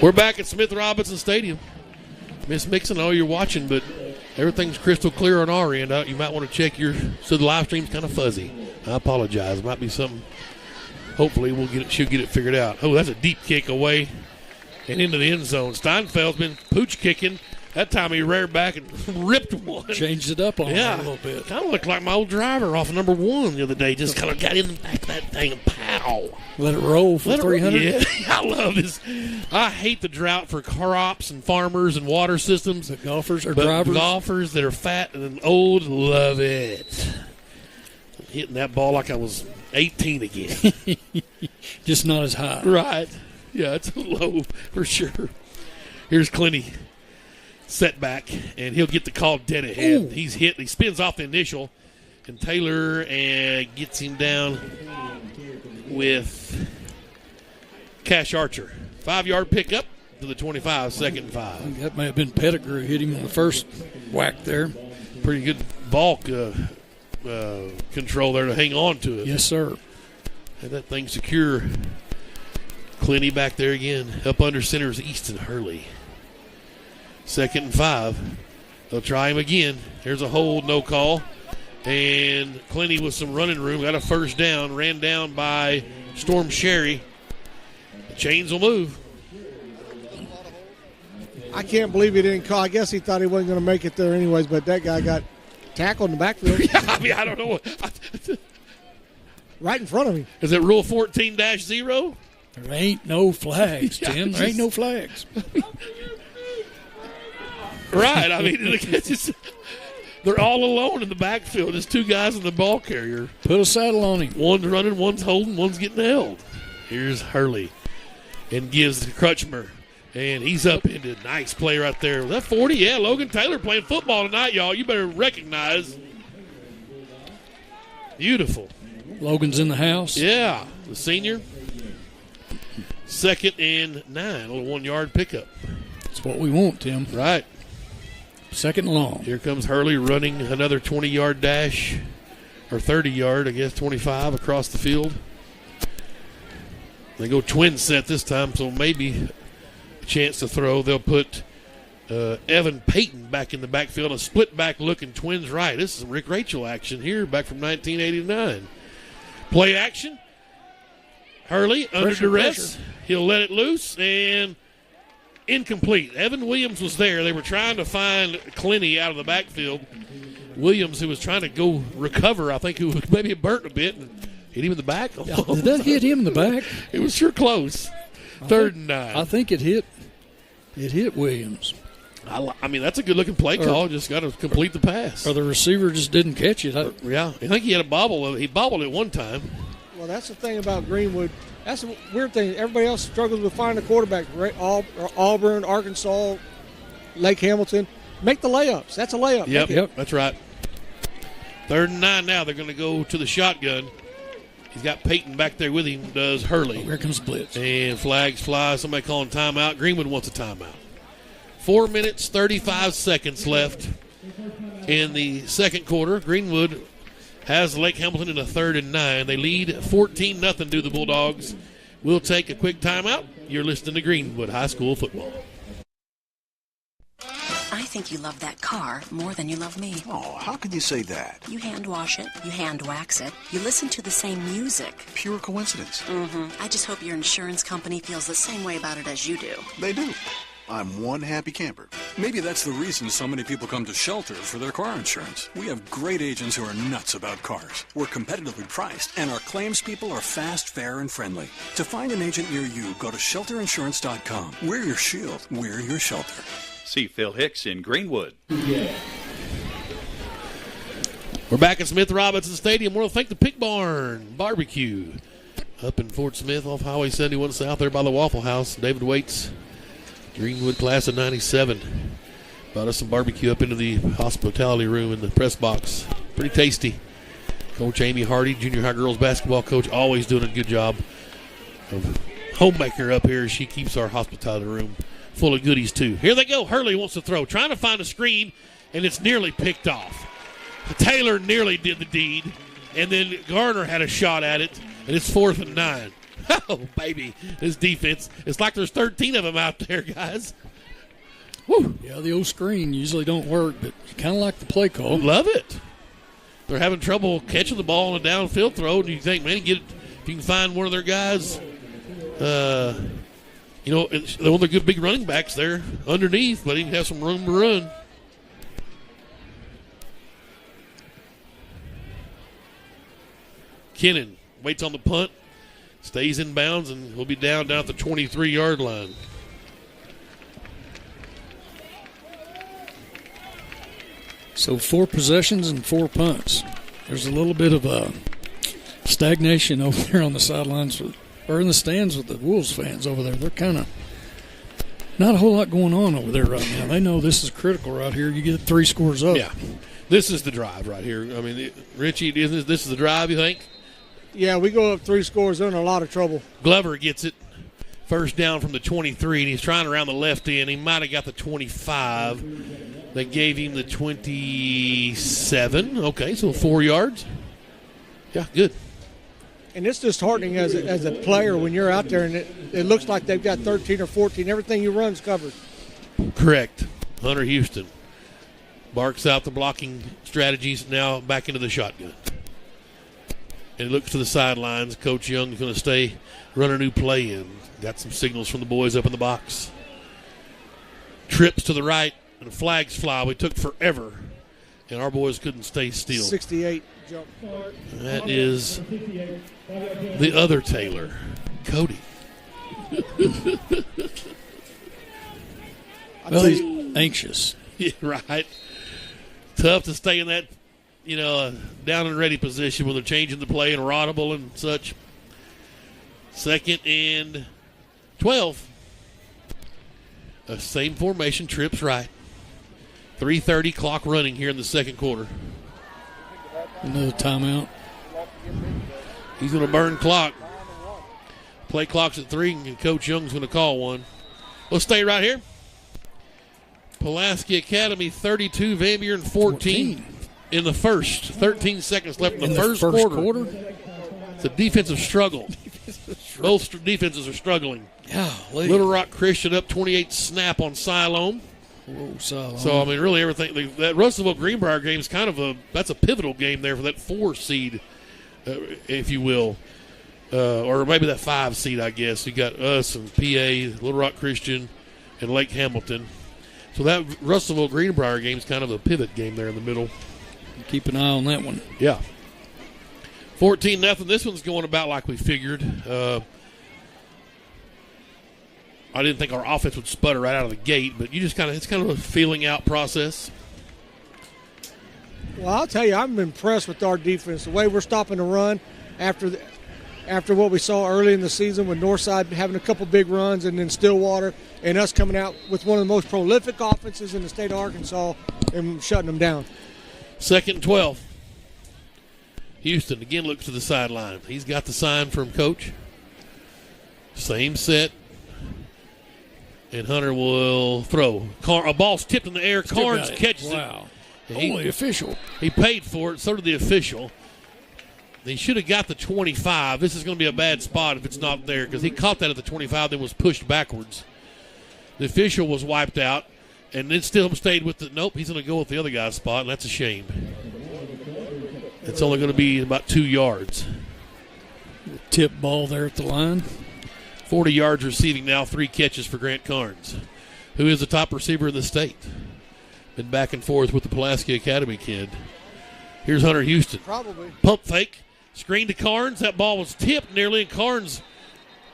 We're back at Smith Robinson Stadium. Miss Mixon, I know you're watching, but everything's crystal clear on our end. You might want to check so the live stream's kind of fuzzy. I apologize. Might be something. Hopefully she'll get it figured out. Oh, that's a deep kick away and into the end zone. Steinfeld's been pooch kicking. That time he reared back and ripped one. Changed it up on him a little bit. Kind of looked like my old driver off of number 1 the other day. Just kind of got in the back of that thing and pow. Let it roll for 300. Yeah, I love this. I hate the drought for crops and farmers and water systems. The golfers or but drivers. Golfers that are fat and old love it. Hitting that ball like I was 18 again. Just not as high. Right. Yeah, it's low for sure. Here's Clinty. Setback, and he'll get the call dead ahead. Ooh. He's hit. He spins off the initial, and Taylor gets him down with Cash Archer. 5-yard pickup to the 25, 2nd and 5. That may have been Pettigrew hit him on the first whack there. Pretty good ball control there to hang on to it. Yes, sir. Had that thing secure. Clinty back there again. Up under center is Easton Hurley. 2nd and 5. They'll try him again. Here's a hold, no call. And Clinty with some running room. Got a first down. Ran down by Storm Sherry. The chains will move. I can't believe he didn't call. I guess he thought he wasn't going to make it there anyways, but that guy got tackled in the backfield. Yeah, I mean, I don't know. Right in front of him. Is it Rule 14-0? There ain't no flags, Tim. There ain't no flags. Right. I mean, they're all alone in the backfield. There's 2 guys in the ball carrier. Put a saddle on him. One's running, one's holding, one's getting held. Here's Hurley and gives to Crutchmer. And he's up into a nice play right there. Was that 40? Yeah, Logan Taylor playing football tonight, y'all. You better recognize. Beautiful. Logan's in the house. Yeah, the senior. 2nd and 9, a little 1-yard pickup. That's what we want, Tim. Right. 2nd and long. Here comes Hurley running another 20-yard dash, or 30-yard, I guess, 25 across the field. They go twin set this time, so maybe a chance to throw. They'll put Evan Payton back in the backfield, a split back looking twins right. This is some Rick Rachel action here back from 1989. Play action. Hurley under duress. He'll let it loose and incomplete. Evan Williams was there. They were trying to find Clinty out of the backfield. Williams, who was trying to go recover, I think, who maybe burnt a bit and hit him in the back. Yeah, did that hit him in the back? It was sure close. 3rd and 9. I think it hit Williams. I mean, that's a good-looking play call. Just got to complete the pass. Or the receiver just didn't catch it. Yeah. I think he had a bobble. He bobbled it one time. Well, that's the thing about Greenwood. That's a weird thing. Everybody else struggles with finding a quarterback. Auburn, Arkansas, Lake Hamilton. Make the layups. That's a layup. Yep, that's right. 3rd and 9 now. They're going to go to the shotgun. He's got Peyton back there with him, does Hurley. Here comes blitz. And flags fly. Somebody calling timeout. Greenwood wants a timeout. 4 minutes, 35 seconds left in the second quarter. Greenwood has Lake Hamilton in a 3rd and 9. They lead 14-0 to the Bulldogs. We'll take a quick timeout. You're listening to Greenwood High School football. I think you love that car more than you love me. Oh, how could you say that? You hand wash it, you hand wax it, you listen to the same music. Pure coincidence. Mm-hmm. I just hope your insurance company feels the same way about it as you do. They do. I'm one happy camper. Maybe that's the reason so many people come to Shelter for their car insurance. We have great agents who are nuts about cars. We're competitively priced, and our claims people are fast, fair, and friendly. To find an agent near you, go to shelterinsurance.com. We're your shield. We're your shelter. See Phil Hicks in Greenwood. We're back at Smith Robinson Stadium. We'll thank the Pig Barn Barbecue up in Fort Smith off Highway 71 South there by the Waffle House. David Waits, Greenwood class of 97. Brought us some barbecue up into the hospitality room in the press box. Pretty tasty. Coach Amy Hardy, junior high girls basketball coach, always doing a good job of homemaker up here. She keeps our hospitality room full of goodies, too. Here they go. Hurley wants to throw. Trying to find a screen, and it's nearly picked off. Taylor nearly did the deed, and then Garner had a shot at it, and it's 4th and 9. Oh, baby. This defense, it's like there's 13 of them out there, guys. Woo. Yeah, the old screen usually don't work, but you kind of like the play call. Love it. They're having trouble catching the ball on a downfield throw, and you think, man, if you can find one of their guys, you know, one of the good big running backs there underneath, but he can have some room to run. Kennan waits on the punt, stays in bounds, and will be down at the 23-yard line. So 4 possessions and 4 punts. There's a little bit of stagnation over there on the sidelines, or in the stands with the Wolves fans over there. They're kind of not a whole lot going on over there right now. They know this is critical right here. You get 3 scores up. Yeah, this is the drive right here. I mean, Richie, this is the drive, you think? Yeah, we go up 3 scores, they're in a lot of trouble. Glover gets it. First down from the 23, and he's trying around the left end. He might have got the 25. They gave him the 27. Okay, so 4 yards. Yeah, good. And it's disheartening as a player when you're out there and it looks like they've got 13 or 14. Everything you run's covered. Correct. Hunter Houston barks out the blocking strategies, now back into the shotgun. And looks to the sidelines. Coach Young's going to stay, run a new play in. Got some signals from the boys up in the box. Trips to the right, and the flags fly. We took forever, and our boys couldn't stay still. 68 jump. That is the other Taylor, Cody. Well, he's anxious. Yeah, right. Tough to stay in that, down and ready position when they're changing the play and are audible and such. 2nd and 12. Same formation, trips right. 3:30 clock running here in the second quarter. Another timeout. He's going to burn clock. Play clock's at 3, and Coach Young's going to call one. We'll stay right here. Pulaski Academy 32, Van Buren 14 in the first. 13 seconds left in the first quarter. It's a defensive struggle. Both defenses are struggling. Golly. Little Rock Christian up 28 snap on Siloam. So, I mean, really everything. That Russellville Greenbrier game is kind of that's a pivotal game there for that 4 seed, if you will. Or maybe that 5 seed, I guess. You got us and PA, Little Rock Christian, and Lake Hamilton. So that Russellville Greenbrier game is kind of a pivot game there in the middle. Keep an eye on that one. Yeah. 14-0. This one's going about like we figured. I didn't think our offense would sputter right out of the gate, but it's kind of a feeling out process. Well, I'll tell you, I'm impressed with our defense. The way we're stopping the run after what we saw early in the season with Northside having a couple big runs and then Stillwater and us coming out with one of the most prolific offenses in the state of Arkansas and shutting them down. 2nd and 12. Houston again looks to the sideline. He's got the sign from Coach. Same set. And Hunter will throw. A ball's tipped in the air. Carnes catches it. Wow. Only official. He paid for it. So did the official. He should have got the 25. This is going to be a bad spot if it's not there because he caught that at the 25, then was pushed backwards. The official was wiped out, and then still stayed with the. Nope, he's going to go with the other guy's spot, and that's a shame. It's only going to be about 2 yards. Tip ball there at the line. 40 yards receiving now, 3 catches for Grant Carnes, who is the top receiver in the state. Been back and forth with the Pulaski Academy kid. Here's Hunter Houston. Probably. Pump fake. Screen to Carnes. That ball was tipped nearly, and Carnes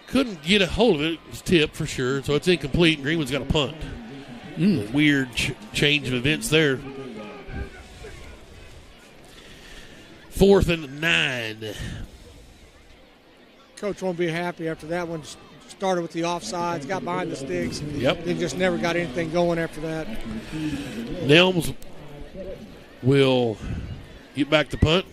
couldn't get a hold of it. It was tipped for sure, so it's incomplete. Greenwood's got a punt. Weird change of events there. 4th and 9. Coach won't be happy after that one. Started with the offsides, got behind the sticks, yep. Then just never got anything going after that. Nelms will get back to punt.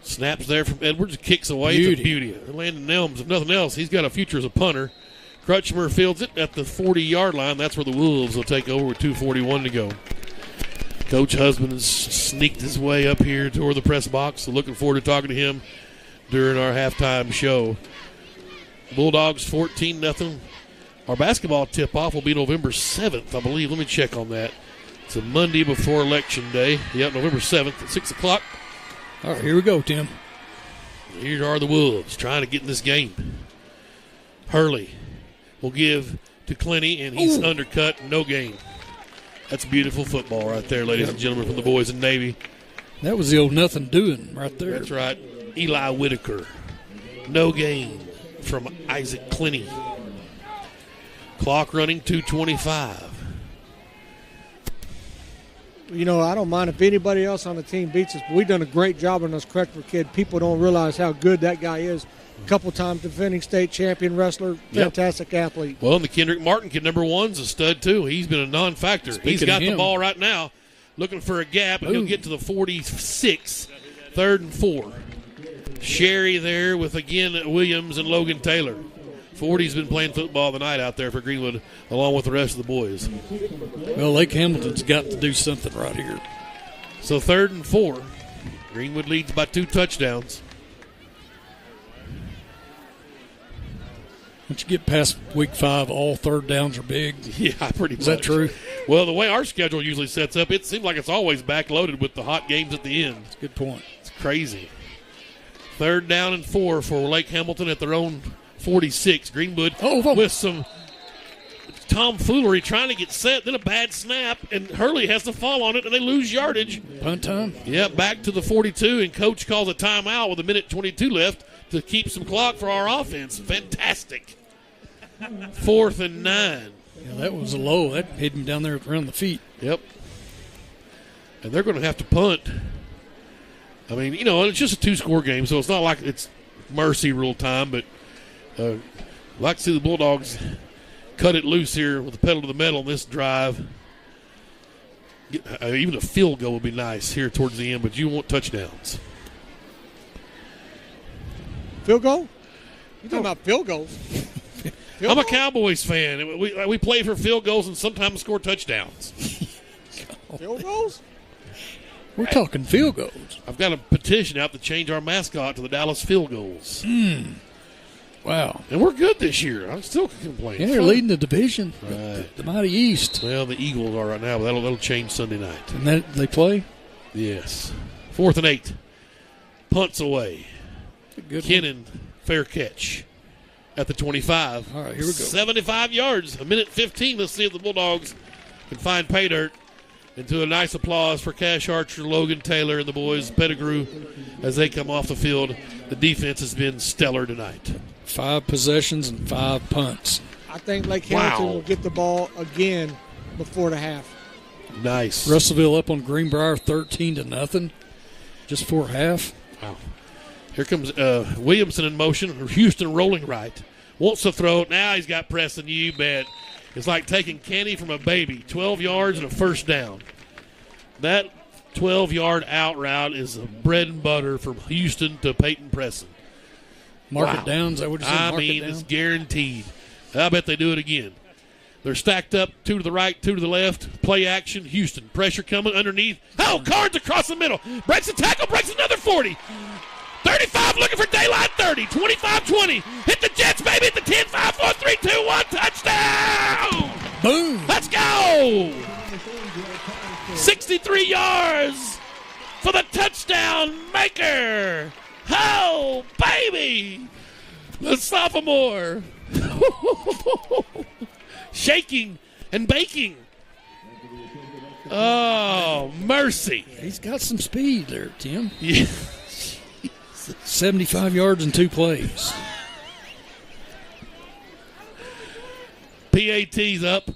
Snaps there from Edwards, kicks away. It's a beauty. Landon Nelms, if nothing else, he's got a future as a punter. Crutchmer fields it at the 40-yard line. That's where the Wolves will take over with 2:41 to go. Coach Husband has sneaked his way up here toward the press box, so looking forward to talking to him during our halftime show. Bulldogs 14-0. Our basketball tip-off will be November 7th, I believe. Let me check on that. It's a Monday before Election Day. Yep, November 7th at 6 o'clock. All right, here we go, Tim. Here are the Wolves trying to get in this game. Hurley will give to Clenny, and he's undercut. No gain. That's beautiful football right there, ladies and gentlemen, from the boys in Navy. That was the old nothing doing right there. That's right. Eli Whitaker. No gain from Isaac Clenny. Clock running, 2:25. You know, I don't mind if anybody else on the team beats us, but we've done a great job on this Crutchmer kid. People don't realize how good that guy is. A couple times defending state champion wrestler, fantastic athlete. Well, and the Kendrick Martin kid, number 1's a stud, too. He's been a non-factor. He's got the ball right now, looking for a gap, and he'll get to the 46, 3rd and 4. Sherry there with, again, Williams and Logan Taylor. 40's been playing football tonight out there for Greenwood, along with the rest of the boys. Well, Lake Hamilton's got to do something right here. So 3rd and 4. Greenwood leads by 2 touchdowns. Once you get past week 5, all 3rd downs are big. Yeah, pretty much. Is that true? Well, the way our schedule usually sets up, it seems like it's always backloaded with the hot games at the end. That's a good point. It's crazy. 3rd down and 4 for Lake Hamilton at their own 46. Greenwood with some tomfoolery trying to get set, then a bad snap, and Hurley has to fall on it, and they lose yardage. Punt time? Yeah, back to the 42, and Coach calls a timeout with 1:22 left to keep some clock for our offense. Fantastic. 4th and 9. Yeah, that was a low. That hit him down there around the feet. Yep. And they're going to have to punt. I mean, you know, it's just a 2-score game, so it's not like it's mercy rule time, but Like to see the Bulldogs cut it loose here with the pedal to the metal on this drive. Even a field goal would be nice here towards the end, but you want touchdowns. Field goal? You talking about field goals? I'm a Cowboys fan. We play for field goals and sometimes score touchdowns. Field goals? We're talking field goals. I've got a petition out to change our mascot to the Dallas Field Goals. Wow. And we're good this year. I still complain. Yeah, they're leading the division. Right. The Mighty East. Well, the Eagles are right now, but that'll change Sunday night. And that they play? Yes. 4th and 8. Punts away. Kennan, fair catch at the 25. All right, here we go. 75 yards, a minute 15. Let's see if the Bulldogs can find pay dirt. And to a nice applause for Cash Archer, Logan Taylor, and the boys, Pettigrew, as they come off the field. The defense has been stellar tonight. 5 possessions and 5 punts. I think Lake Hamilton will get the ball again before the half. Nice. Russellville up on Greenbrier 13-0 just before half. Wow. Here comes Williamson in motion. Houston rolling right. Wants to throw it. Now he's got Preston. You bet. It's like taking candy from a baby. 12 yards and a first down. That 12-yard out route is bread and butter from Houston to Peyton Preston. Mark it down. Is that what you said? I mean, it's guaranteed. I bet they do it again. They're stacked up, 2 to the right, 2 to the left. Play action. Houston. Pressure coming underneath. Oh, Cards across the middle. Breaks a tackle, breaks another 40. 35 looking for daylight 30. 25-20. Hit the Jets, baby, at the 10, 5, 4, 3, 2, 1. Touchdown! Boom! Let's go! 63 yards for the touchdown maker. Oh, baby! The sophomore. Shaking and baking. Oh, mercy. He's got some speed there, Tim. Yeah. 75 yards in 2 plays. PAT's up.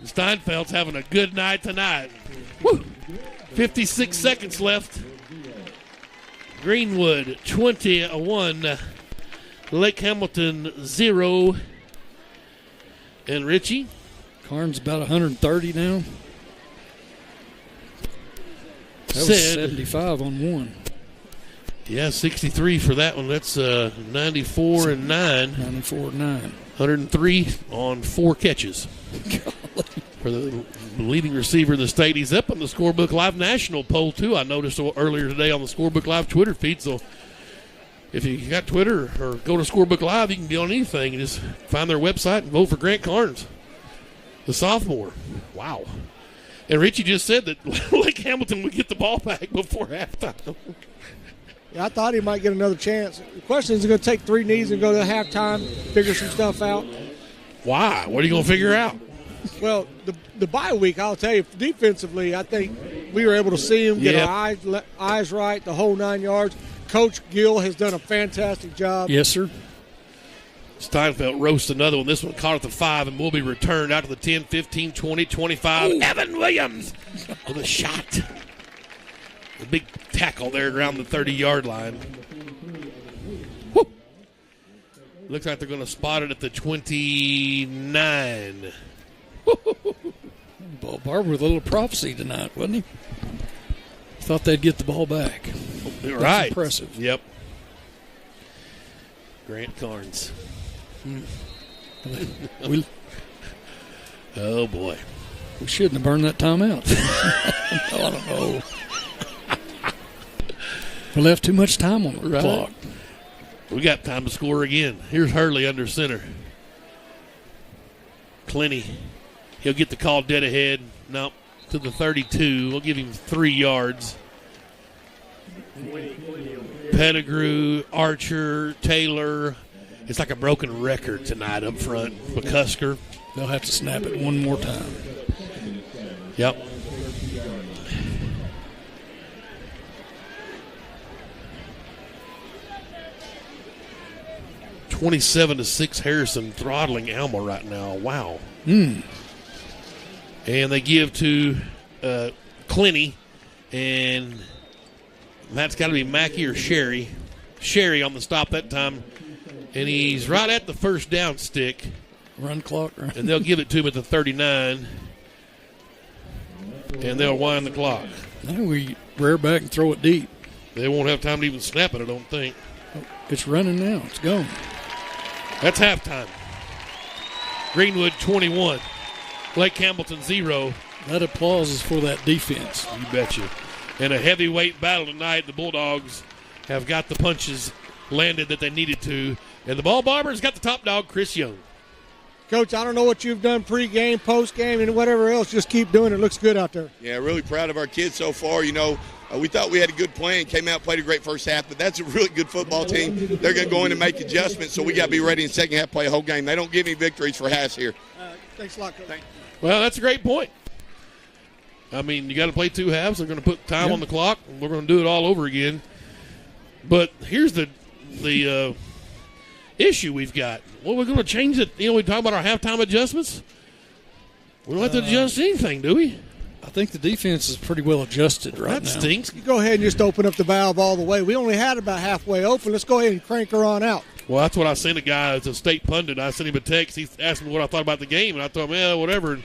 Steinfeld's having a good night tonight. Woo. 56 seconds left. Greenwood 21. Lake Hamilton 0. And Richie? Carnes about 130 now. That was 75 on 1. Yeah, 63 for that one. That's 94 and 9. 94 and 9. 103 on 4 catches. For the leading receiver in the state. He's up on the Scorebook Live national poll, too. I noticed earlier today on the Scorebook Live Twitter feed. So if you got Twitter or go to Scorebook Live, you can get on anything and just find their website and vote for Grant Carnes, the sophomore. Wow. And Richie just said that Lake Hamilton would get the ball back before halftime. Yeah, I thought he might get another chance. The question is, going to take 3 knees and go to halftime, figure some stuff out? Why? What are you going to figure out? Well, the bye week, I'll tell you, defensively, I think we were able to see him, get our eyes right, the whole 9 yards. Coach Gill has done a fantastic job. Yes, sir. Steinfeld roasts another one. This one caught at the 5 and will be returned out to the 10, 15, 20, 25. Ooh. Evan Williams with a shot. A big tackle there around the 30-yard line. Woo. Looks like they're going to spot it at the 29. Ball Barber with a little prophecy tonight, wasn't he? Thought they'd get the ball back. Right. That's impressive. Yep. Grant Carnes. Oh, boy. We shouldn't have burned that timeout. I don't know. We left too much time on the clock. We got time to score again. Here's Hurley under center. Clenny. He'll get the call dead ahead. Nope. To the 32. We'll give him 3 yards. Pettigrew, Archer, Taylor. It's like a broken record tonight up front. McCusker. They'll have to snap it one more time. Yep. (27-6) Harrison throttling Alma right now. Wow. And they give to Clenny, and that's got to be Mackey or Sherry. Sherry on the stop that time. And he's right at the first down stick. Run clock. Right. And they'll give it to him at the 39. And they'll wind the clock. Now we rear back and throw it deep. They won't have time to even snap it, I don't think. It's running now. It's gone. That's halftime. Greenwood 21. Blake Campbellton 0. That applause is for that defense. You betcha. In a heavyweight battle tonight, the Bulldogs have got the punches landed that they needed to. And the ball barber's got the top dog, Chris Young. Coach, I don't know what you've done pregame, postgame, and whatever else. Just keep doing it. It looks good out there. Yeah, really proud of our kids so far. You know, we thought we had a good plan, came out, played a great first half, but that's a really good football team. They're going to go in and make adjustments, so we got to be ready in the second half, play a whole game. They don't give any victories for halves here. Thanks a lot, Coach. Well, that's a great point. I mean, you got to play 2 halves. They're going to put time on the clock, and we're going to do it all over again. But here's the issue we've got. Well, we're going to change it. You know, we talk about our halftime adjustments. We don't have to adjust anything, do we? I think the defense is pretty well adjusted right now. That stinks. You go ahead and just open up the valve all the way. We only had about halfway open. Let's go ahead and crank her on out. Well, that's what I sent a guy. It's a state pundit. I sent him a text. He asked me what I thought about the game, and I told him, yeah, whatever. And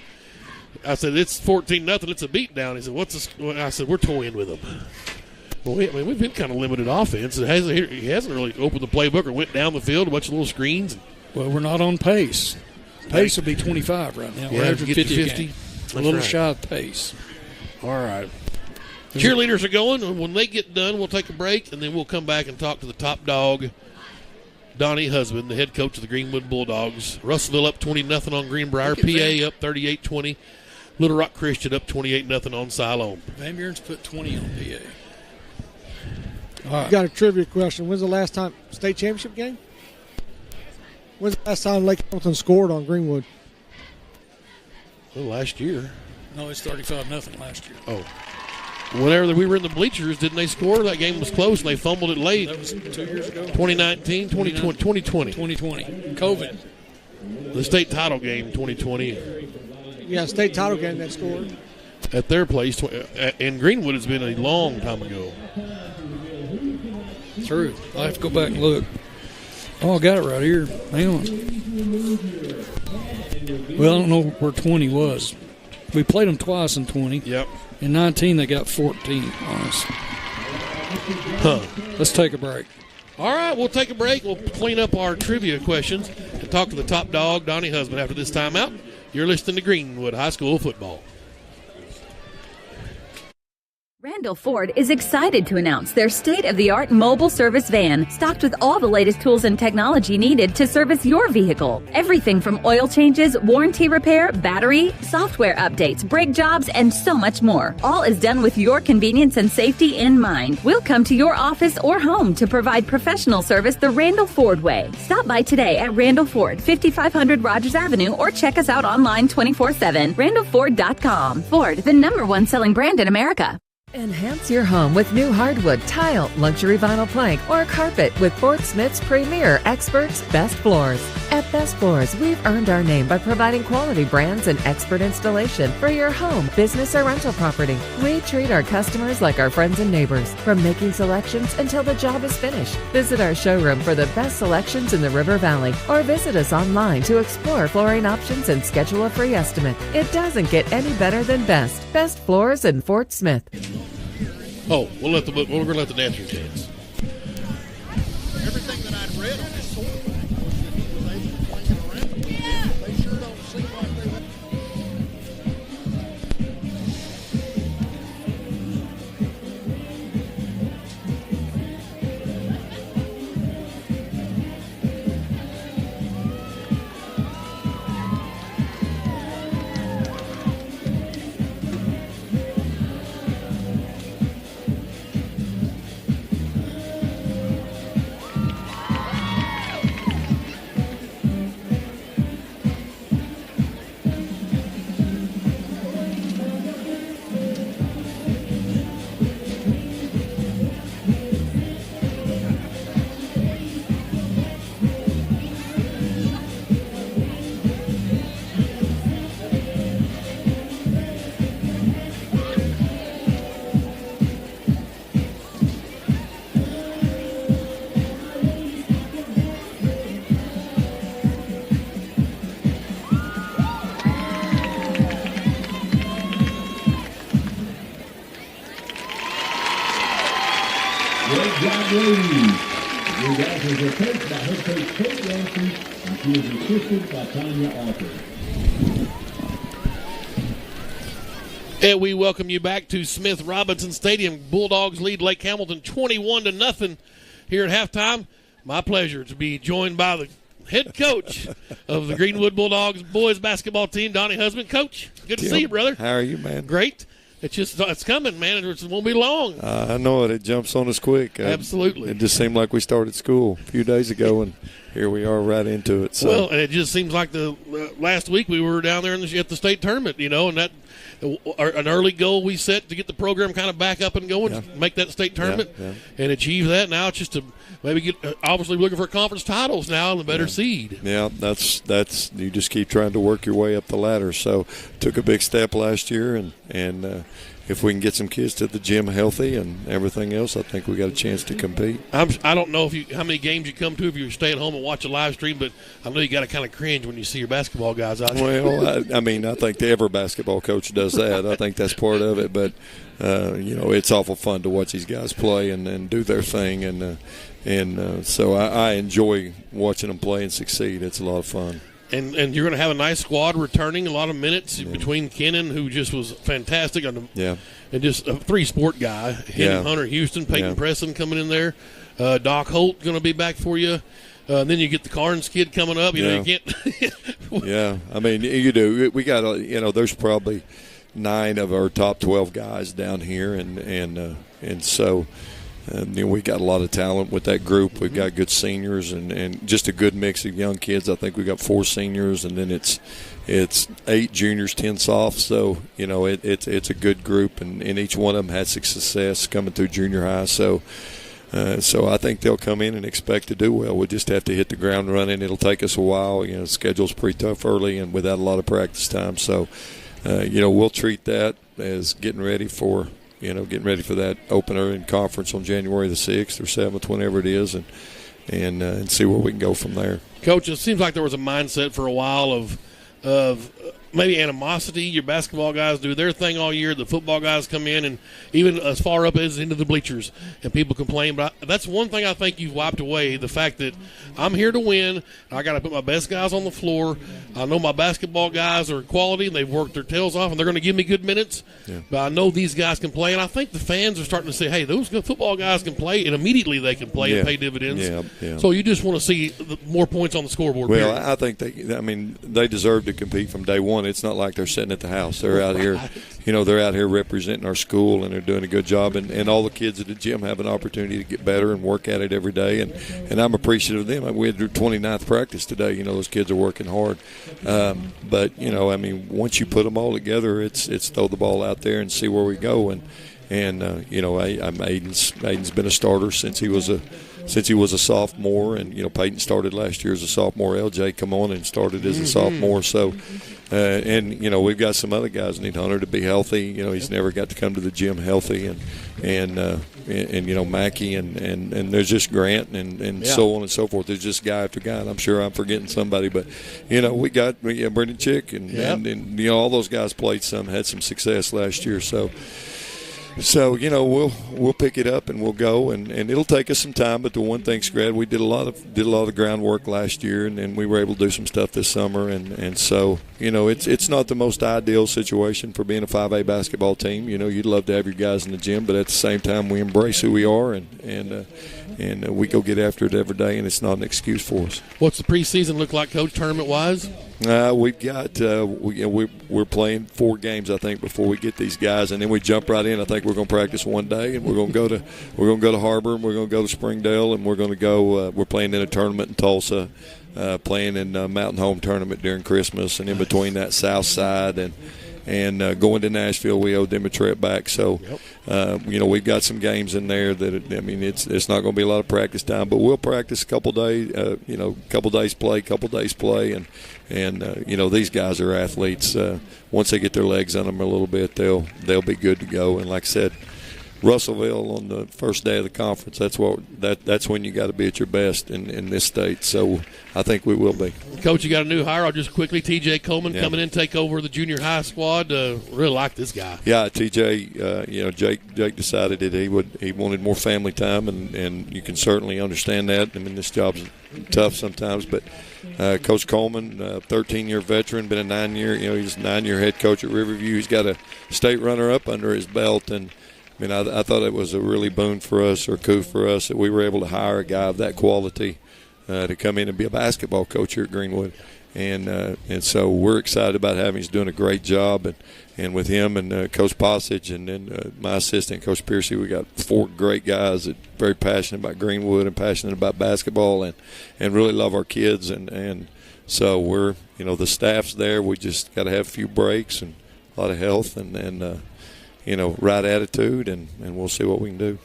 I said, it's 14-0. It's a beatdown. He said, what's this? I said, we're toying with them. Well, we've been kind of limited offense. He hasn't really opened the playbook or went down the field, a bunch of little screens. Well, we're not on pace. Pace will be 25 right now. We're averaging 50 a game. A little shy of pace. All right. Cheerleaders are going. When they get done, we'll take a break, and then we'll come back and talk to the top dog, Donnie Husband, the head coach of the Greenwood Bulldogs. Russellville up 20-0 on Greenbrier. PA up 38-20. Little Rock Christian up 28-0 on Siloam. Van Buren's put 20 on PA. Right. Got a trivia question. When's the last time state championship game? When's the last time Lake Hamilton scored on Greenwood? Well, last year. No, it's 35-0 last year. Oh. Whenever we were in the bleachers, didn't they score? That game was close, and they fumbled it late. That was 2 years ago. 2019, 2020. 2020. COVID. The state title game, 2020. Yeah, state title game that scored. At their place. And Greenwood has been a long time ago. True. I'll have to go back and look. Oh, I got it right here. Hang on. Well, I don't know where 20 was. We played them twice in 20. Yep. In 19, they got 14 on us. Huh. Let's take a break. All right, we'll take a break. We'll clean up our trivia questions and talk to the top dog, Donnie Husband, after this timeout. You're listening to Greenwood High School Football. Randall Ford is excited to announce their state-of-the-art mobile service van, stocked with all the latest tools and technology needed to service your vehicle. Everything from oil changes, warranty repair, battery, software updates, brake jobs, and so much more. All is done with your convenience and safety in mind. We'll come to your office or home to provide professional service the Randall Ford way. Stop by today at Randall Ford, 5500 Rogers Avenue, or check us out online 24/7. RandallFord.com. Ford, the #1 selling brand in America. Enhance your home with new hardwood, tile, luxury vinyl plank, or carpet with Fort Smith's premier experts, Best Floors. At Best Floors, we've earned our name by providing quality brands and expert installation for your home, business, or rental property. We treat our customers like our friends and neighbors, from making selections until the job is finished. Visit our showroom for the best selections in the River Valley, or visit us online to explore flooring options and schedule a free estimate. It doesn't get any better than Best. Best Floors in Fort Smith. Oh, we're going to let the dancers dance. Everything that I'd read on this sword was able to fling it around. Yeah. They sure don't seem like they would. ladies. The Dolphins are coached by head coach Kate Yancey, and she is assisted by Tanya Arthur. And we welcome you back to Smith Robinson Stadium. Bulldogs lead Lake Hamilton 21-0 here at halftime. My pleasure to be joined by the head coach of the Greenwood Bulldogs boys basketball team, Donnie Husband. Coach, good to see you, brother. How are you, man? Great. It's coming, man. It won't be long. I know it. It jumps on us quick. Absolutely. It just seemed like we started school a few days ago, and here we are right into it. So. Well, and it just seems like the last week we were down there at the state tournament, and that an early goal we set to get the program kind of back up and going, make that state tournament, and achieve that. Now it's just to maybe get obviously looking for conference titles now and the better seed. Yeah, that's you just keep trying to work your way up the ladder. So took a big step last year, and if we can get some kids to the gym healthy and everything else, I think we got a chance to compete. I don't know how many games you come to if you stay at home and watch a live stream, but I know you got to kind of cringe when you see your basketball guys out there. Well, I think every basketball coach does that. I think that's part of it, but it's awful fun to watch these guys play and do their thing, and so I enjoy watching them play and succeed. It's a lot of fun. And you're going to have a nice squad returning, a lot of minutes between Kennan, who just was fantastic, and just a three-sport guy. Hunter Houston, Peyton Preston coming in there. Doc Holt going to be back for you. Then you get the Carnes kid coming up. You can't. Yeah, I mean, you do. We got there's probably 9 of our top 12 guys down here, and so. We got a lot of talent with that group. We've got good seniors and just a good mix of young kids. I think we got 4 seniors, and then it's 8 juniors, 10 softs. So it's a good group, and each one of them had success coming through junior high. So I think they'll come in and expect to do well. We'll just have to hit the ground running. It'll take us a while. The schedule's pretty tough early and without a lot of practice time. So we'll treat that as getting ready for that opener in conference on January the 6th or 7th, whenever it is, and see where we can go from there. Coach, it seems like there was a mindset for a while of maybe animosity. Your basketball guys do their thing all year. The football guys come in and even as far up as into the bleachers, and people complain. But that's one thing I think you've wiped away, the fact that I'm here to win. I got to put my best guys on the floor. I know my basketball guys are quality, and they've worked their tails off, and they're going to give me good minutes. Yeah. But I know these guys can play, and I think the fans are starting to say, hey, those football guys can play, and immediately they can play and pay dividends. Yeah. So you just want to see more points on the scoreboard. Well, I think they deserve to compete from day one. It's not like they're sitting at the house. They're out here, they're out here representing our school, and they're doing a good job. And all the kids at the gym have an opportunity to get better and work at it every day. And I'm appreciative of them. We had their 29th practice today. Those kids are working hard. But once you put them all together, it's throw the ball out there and see where we go. And Aiden's been a starter since he was a sophomore, and Peyton started last year as a sophomore. LJ come on and started as a sophomore. So, we've got some other guys. Need Hunter to be healthy. He's never got to come to the gym healthy, and Mackey and there's just Grant and so on and so forth. There's just guy after guy. And I'm sure I'm forgetting somebody, but we got Brendan Chick and all those guys played had some success last year. So we'll pick it up and we'll go, and it'll take us some time. But the one thing, Scrad, we did a lot of groundwork last year, and we were able to do some stuff this summer, and so it's not the most ideal situation for being a 5A basketball team. You'd love to have your guys in the gym, but at the same time we embrace who we are, and we go get after it every day, and it's not an excuse for us. What's the preseason look like, Coach, tournament wise? We've got we're playing 4 games, I think, before we get these guys, and then we jump right in. I think we're going to practice one day, and we're going to go to Harbor, and we're going to go to Springdale, and we're going to go. We're playing in a tournament in Tulsa, playing in a Mountain Home tournament during Christmas, and in between that, South Side and going to Nashville. We owe them a trip back. So, we've got some games in there that, it's not going to be a lot of practice time, but we'll practice a couple days, couple days play, and these guys are athletes. Once they get their legs on them a little bit, they'll be good to go. And like I said, Russellville on the first day of the conference. That's when you got to be at your best in this state. So I think we will be. Coach, you got a new hire. I'll just quickly, T.J. Coleman coming in, take over the junior high squad. Really like this guy. Yeah, T.J. Jake decided that he wanted more family time, and you can certainly understand that. I mean, this job's tough sometimes, but Coach Coleman, 13-year veteran, been a 9-year. He's a 9-year head coach at Riverview. He's got a state runner-up under his belt, and I mean, I thought it was a really boon for us, or coup for us, that we were able to hire a guy of that quality to come in and be a basketball coach here at Greenwood. And so we're excited about having him. He's doing a great job. And with him and Coach Passage and then my assistant, Coach Piercy, we got 4 great guys that are very passionate about Greenwood and passionate about basketball and really love our kids. And so we're, the staff's there. We just got to have a few breaks and a lot of health and right attitude, and we'll see what we can do.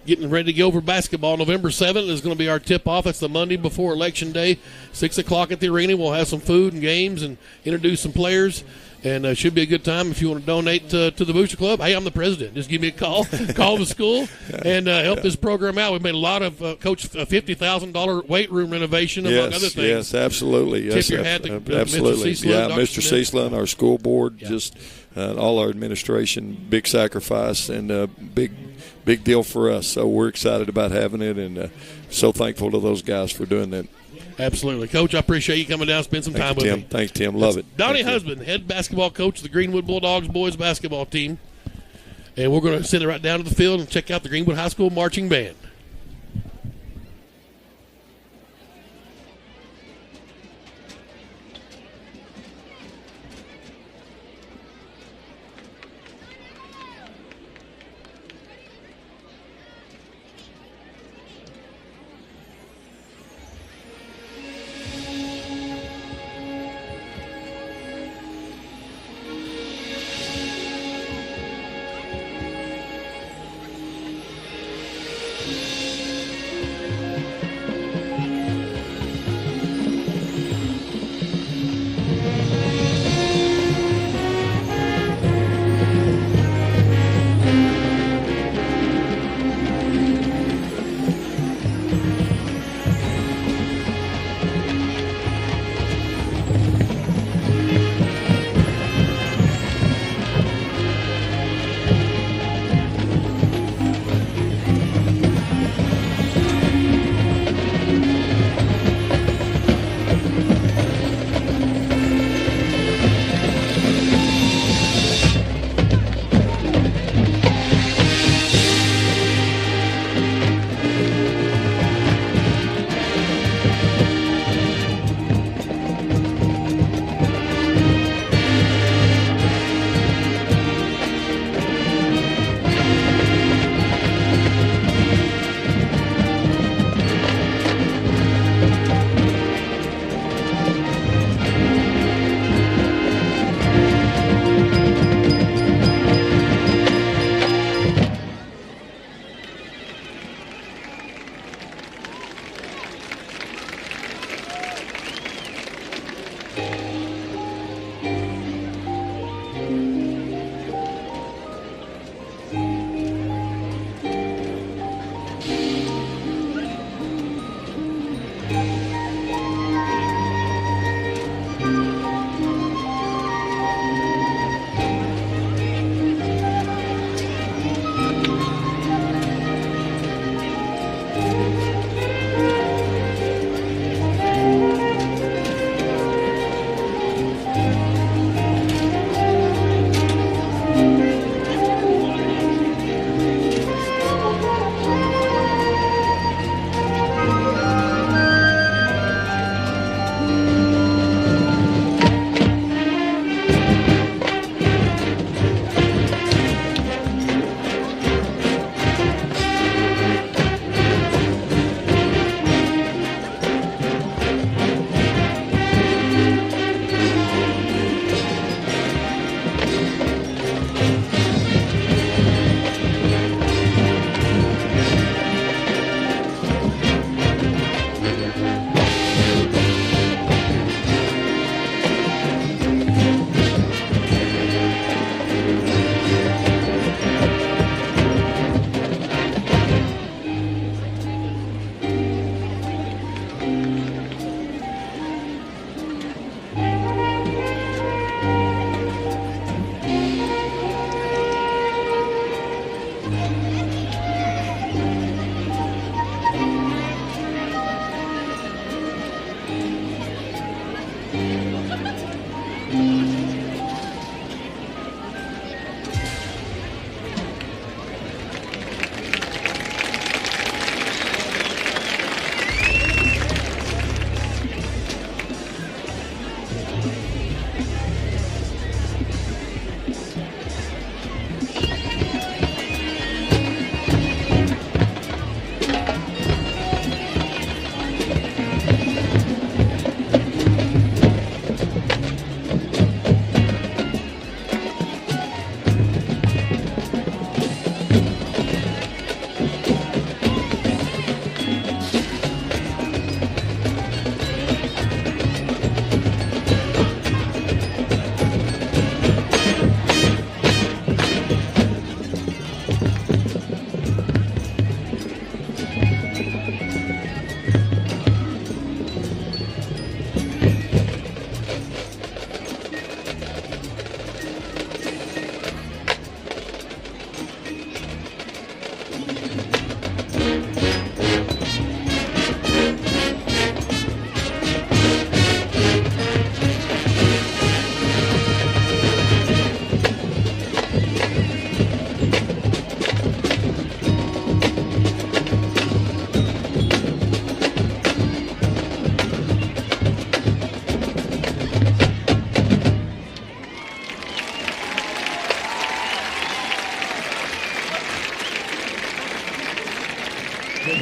Getting ready to go for basketball. November 7th is going to be our tip-off. That's the Monday before Election Day, 6 o'clock at the arena. We'll have some food and games and introduce some players, and should be a good time. If you want to donate to the Booster Club, hey, I'm the president. Just give me a call. Call the school and help this program out. We've made a lot of, Coach, a $50,000 weight room renovation, among other things. Yes, absolutely. Tip your hat to absolutely. Mr. Cecilin, Mr. Cecilin, our school board, just all our administration, big sacrifice and big deal for us. So we're excited about having it, and so thankful to those guys for doing that. Absolutely. Coach, I appreciate you coming down, spend some time with me. Thanks, Tim. Love it. Donnie Husband, head basketball coach of the Greenwood Bulldogs boys basketball team. And we're going to send it right down to the field and check out the Greenwood High School marching band.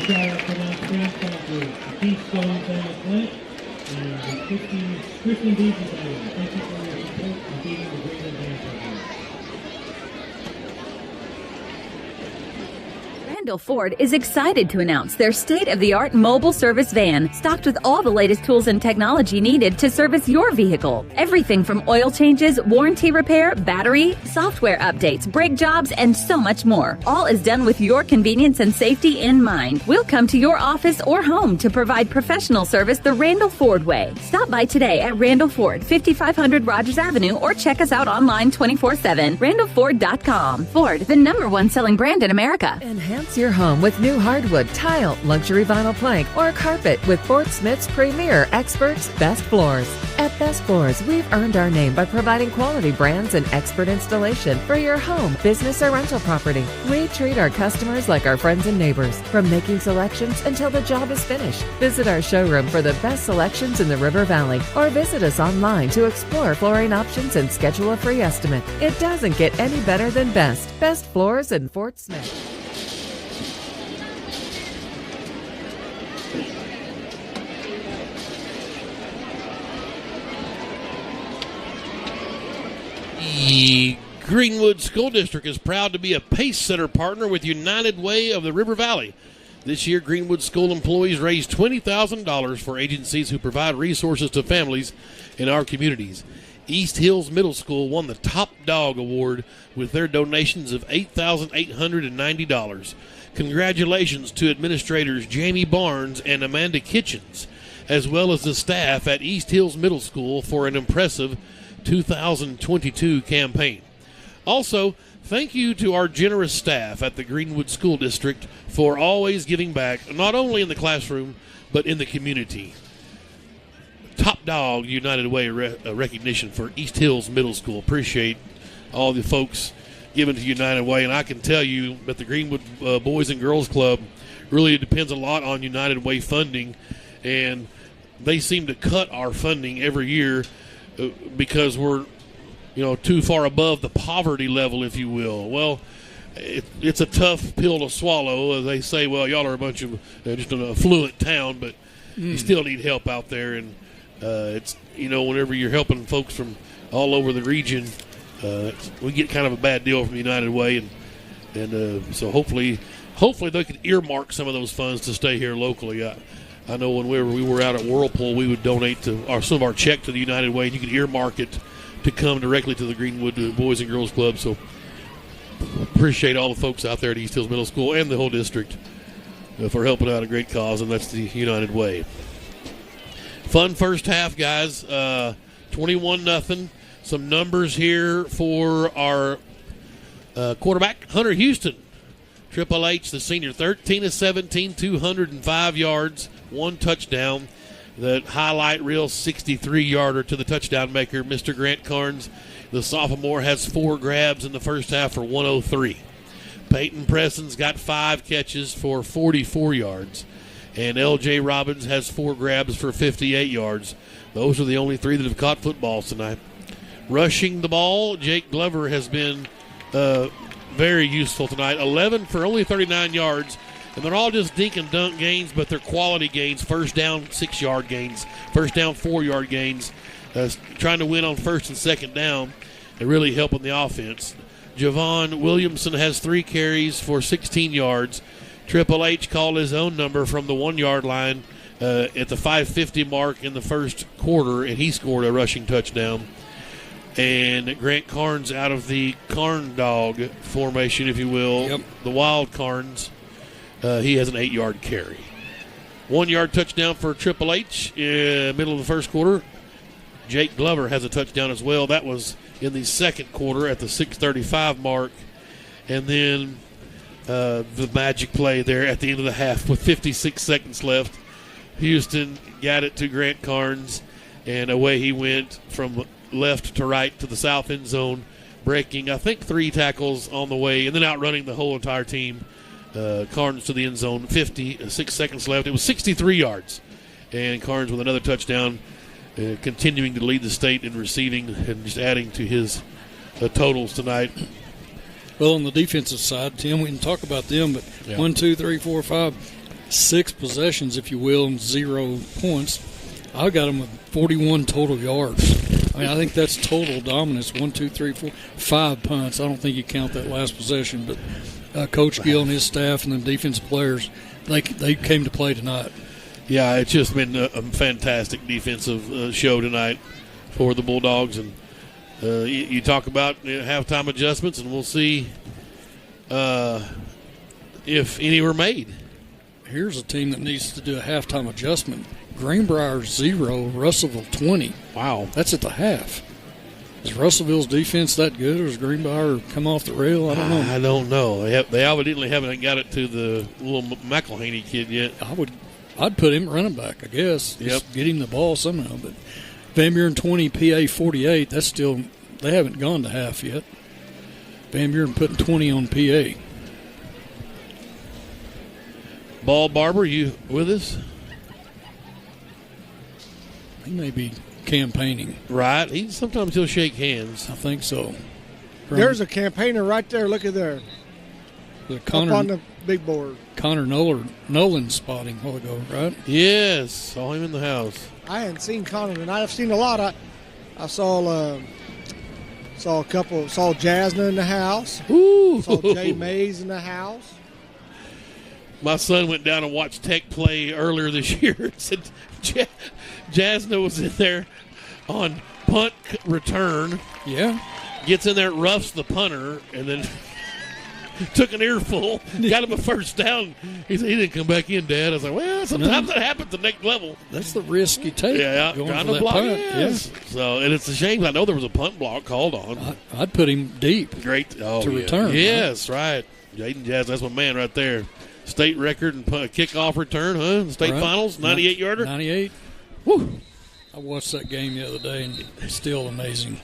tryout for non-screen stoppers, Keith Stone, Daniel Flint, and Christian Beasley. Thank you for your support and beating the Greenwood Band program. Randall Ford is excited to announce their state-of-the-art mobile service van, stocked with all the latest tools and technology needed to service your vehicle. Everything from oil changes, warranty repair, battery, software updates, brake jobs, and so much more. All is done with your convenience and safety in mind. We'll come to your office or home to provide professional service the Randall Ford way. Stop by today at Randall Ford, 5500 Rogers Avenue, or check us out online 24/7. RandallFord.com. Ford, the #1 selling brand in America. Enhance your home with new hardwood, tile, luxury vinyl plank, or carpet with Fort Smith's premier experts, Best Floors. At Best Floors, we've earned our name by providing quality brands and expert installation for your home, business, or rental property. We treat our customers like our friends and neighbors, from making selections until the job is finished. Visit our showroom for the best selections in the River Valley, or visit us online to explore flooring options and schedule a free estimate. It doesn't get any better than Best. Best Floors in Fort Smith. The Greenwood School District is proud to be a Pace Center partner with United Way of the River Valley. This year, Greenwood School employees raised $20,000 for agencies who provide resources to families in our communities. East Hills Middle School won the Top Dog Award with their donations of $8,890. Congratulations to administrators Jamie Barnes and Amanda Kitchens, as well as the staff at East Hills Middle School for an impressive 2022 campaign. Also, thank you to our generous staff at the Greenwood School District for always giving back, not only in the classroom, but in the community. Top Dog United Way recognition for East Hills Middle School. Appreciate all the folks giving to United Way, and I can tell you that the Greenwood Boys and Girls Club really depends a lot on United Way funding, and they seem to cut our funding every year because we're, too far above the poverty level, if you will. Well, it's a tough pill to swallow. They say, well, y'all are a bunch of just an affluent town, but you still need help out there. And it's, whenever you're helping folks from all over the region, we get kind of a bad deal from United Way, and so hopefully they could earmark some of those funds to stay here locally. I know whenever we were out at Whirlpool, we would donate some of our check to the United Way, and you could earmark it to come directly to the Greenwood Boys and Girls Club. So appreciate all the folks out there at East Hills Middle School and the whole district for helping out a great cause, and that's the United Way. Fun first half, guys. 21-0. Some numbers here for our quarterback, Hunter Houston. Triple H, the senior, 13 of 17, 205 yards, 1 touchdown. The highlight reel 63-yarder to the touchdown maker, Mr. Grant Carnes. The sophomore has 4 grabs in the first half for 103. Peyton Preston's got 5 catches for 44 yards. And L.J. Robbins has 4 grabs for 58 yards. Those are the only 3 that have caught footballs tonight. Rushing the ball, Jake Glover has been very useful tonight. 11 for only 39 yards. And they're all just dink and dunk gains, but they're quality gains. First down, 6-yard gains. First down, 4-yard gains. Trying to win on first and second down and really helping the offense. Javon Williamson has 3 carries for 16 yards. Triple H called his own number from the 1-yard line at the 5:50 mark in the first quarter, and he scored a rushing touchdown. And Grant Carnes out of the Carn Dog formation, if you will, the Wild Carns, he has an 8-yard carry. 1-yard touchdown for Triple H in the middle of the first quarter. Jake Glover has a touchdown as well. That was in the second quarter at the 6:35 mark. And then the magic play there at the end of the half with 56 seconds left. Houston got it to Grant Carnes, and away he went from left to right to the south end zone, breaking, I think, 3 tackles on the way, and then outrunning the whole entire team. Carnes to the end zone, 56 seconds left. It was 63 yards, and Carnes with another touchdown, continuing to lead the state in receiving and just adding to his totals tonight. Well, on the defensive side, Tim, we can talk about them, but 1, 2, 3, 4, 5. 6 possessions, if you will, and 0 points. I got them with 41 total yards. I mean, I think that's total dominance. 1, 2, 3, 4, 5 punts. I don't think you count that last possession, but Coach Gill and his staff and the defensive players, they came to play tonight. Yeah, it's just been a fantastic defensive show tonight for the Bulldogs. And you talk about halftime adjustments, and we'll see if any were made. Here's a team that needs to do a halftime adjustment. Greenbrier 0, Russellville 20. Wow. That's at the half. Is Russellville's defense that good, or does Greenbrier come off the rail? I don't know. I don't know. They evidently haven't got it to the little McElhaney kid yet. I'd put him running back, I guess. Yep. Just get him the ball somehow. But Van Buren 20, PA 48. That's still, they haven't gone to half yet. Van Buren putting 20 on PA. Ball Barber, you with us? He may be campaigning. Right. Sometimes he'll shake hands. I think so. There's a campaigner right there. Look at there. Up on the big board. Connor Nolan spotting a while ago, right? Yes. Saw him in the house. I hadn't seen Connor tonight. I've seen a lot. I saw Jasna in the house. Ooh. Saw Jay Mays in the house. My son went down and watched Tech play earlier this year. And said Jasna was in there on punt return. Yeah. Gets in there, roughs the punter, and then took an earful, got him a first down. He said he didn't come back in, Dad. I was like, well, sometimes that happens at the next level. That's the risk you take. Yeah, trying to block. Punt. Yes. Yeah. So, and it's a shame. I know there was a punt block called on. I'd put him deep. Great to return. Yes, right. Jaden Jazz, that's my man right there. State record and kickoff return, huh? State finals, 98-yarder. 98. Woo. I watched that game the other day, and it's still amazing.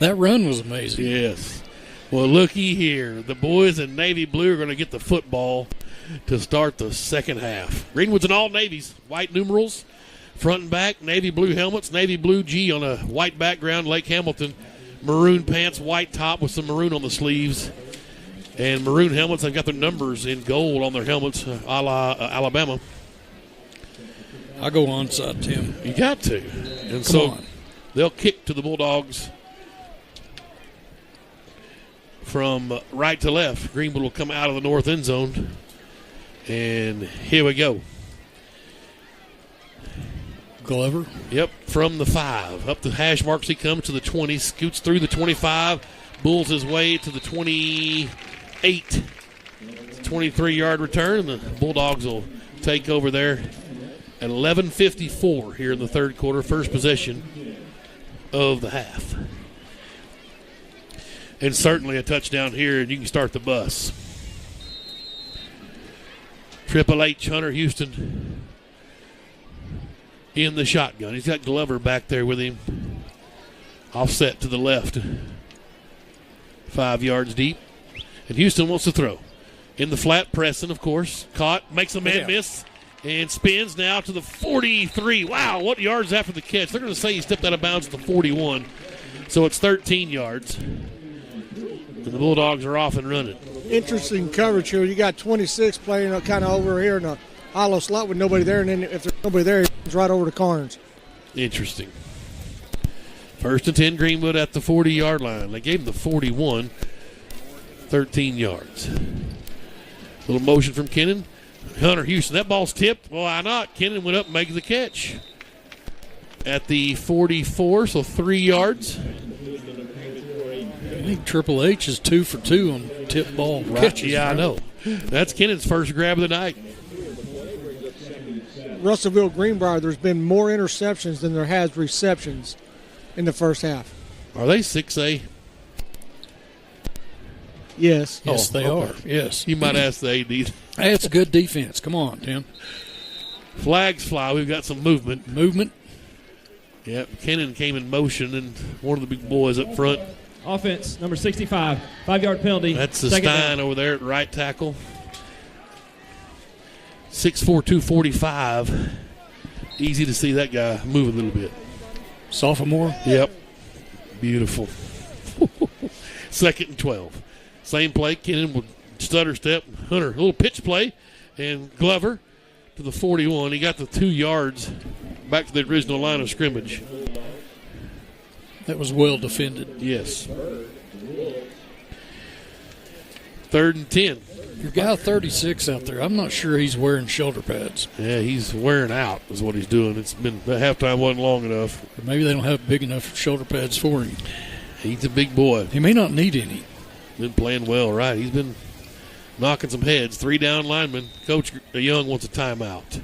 That run was amazing. Yes. Well, looky here. The boys in navy blue are going to get the football to start the second half. Greenwood's in all navies, white numerals, front and back, navy blue helmets, navy blue G on a white background, Lake Hamilton, maroon pants, white top with some maroon on the sleeves. And maroon helmets, they've got their numbers in gold on their helmets, a la Alabama. I go onside, Tim. You got to. And so they'll kick to the Bulldogs from right to left. Greenwood will come out of the north end zone. And here we go. Glover. Yep, from the 5. Up the hash marks he comes to the 20, scoots through the 25, bulls his way to the 28. 23-yard return, and the Bulldogs will take over there at 11:54 here in the third quarter, first possession of the half. And certainly a touchdown here, and you can start the bus. Triple H, Hunter Houston in the shotgun. He's got Glover back there with him. Offset to the left. 5 yards deep. And Houston wants to throw. In the flat, Preston, of course. Caught, makes a man miss, and spins now to the 43. Wow, what yards after the catch? They're going to say he stepped out of bounds at the 41. So it's 13 yards. And the Bulldogs are off and running. Interesting coverage here. You got 26 playing kind of over here in a hollow slot with nobody there, and then if there's nobody there, he's right over to Carnes. Interesting. First and 10, Greenwood at the 40-yard line. They gave him the 41. 13 yards. Little motion from Kennan. Hunter Houston. That ball's tipped. Well, why not? Kennan went up and made the catch at the 44, so 3 yards. I think Triple H is 2 for 2 on tip ball catches. Yeah, I know. That's Kennan's first grab of the night. Russellville Greenbrier, there's been more interceptions than there has receptions in the first half. Are they 6A? Yes. Yes, they are. Yes. You might ask the AD. Hey, it's good defense. Come on, Tim. Flags fly. We've got some movement. Movement. Yep. Kennan came in motion, and one of the big boys up front. Offense, number 65, 5-yard penalty. That's the Stein over there at right tackle. 6'4", 245. Easy to see that guy move a little bit. Sophomore? Yep. Beautiful. 2nd and 12. Same play. Kennan would stutter step. Hunter, a little pitch play. And Glover to the 41. He got the 2 yards back to the original line of scrimmage. That was well defended. Yes. 3rd and 10. Your guy 36 out there, I'm not sure he's wearing shoulder pads. Yeah, he's wearing out is what he's doing. It's been the halftime wasn't long enough. Or maybe they don't have big enough shoulder pads for him. He's a big boy. He may not need any. Been playing well, right? He's been knocking some heads. 3 down linemen. Coach Young wants a timeout.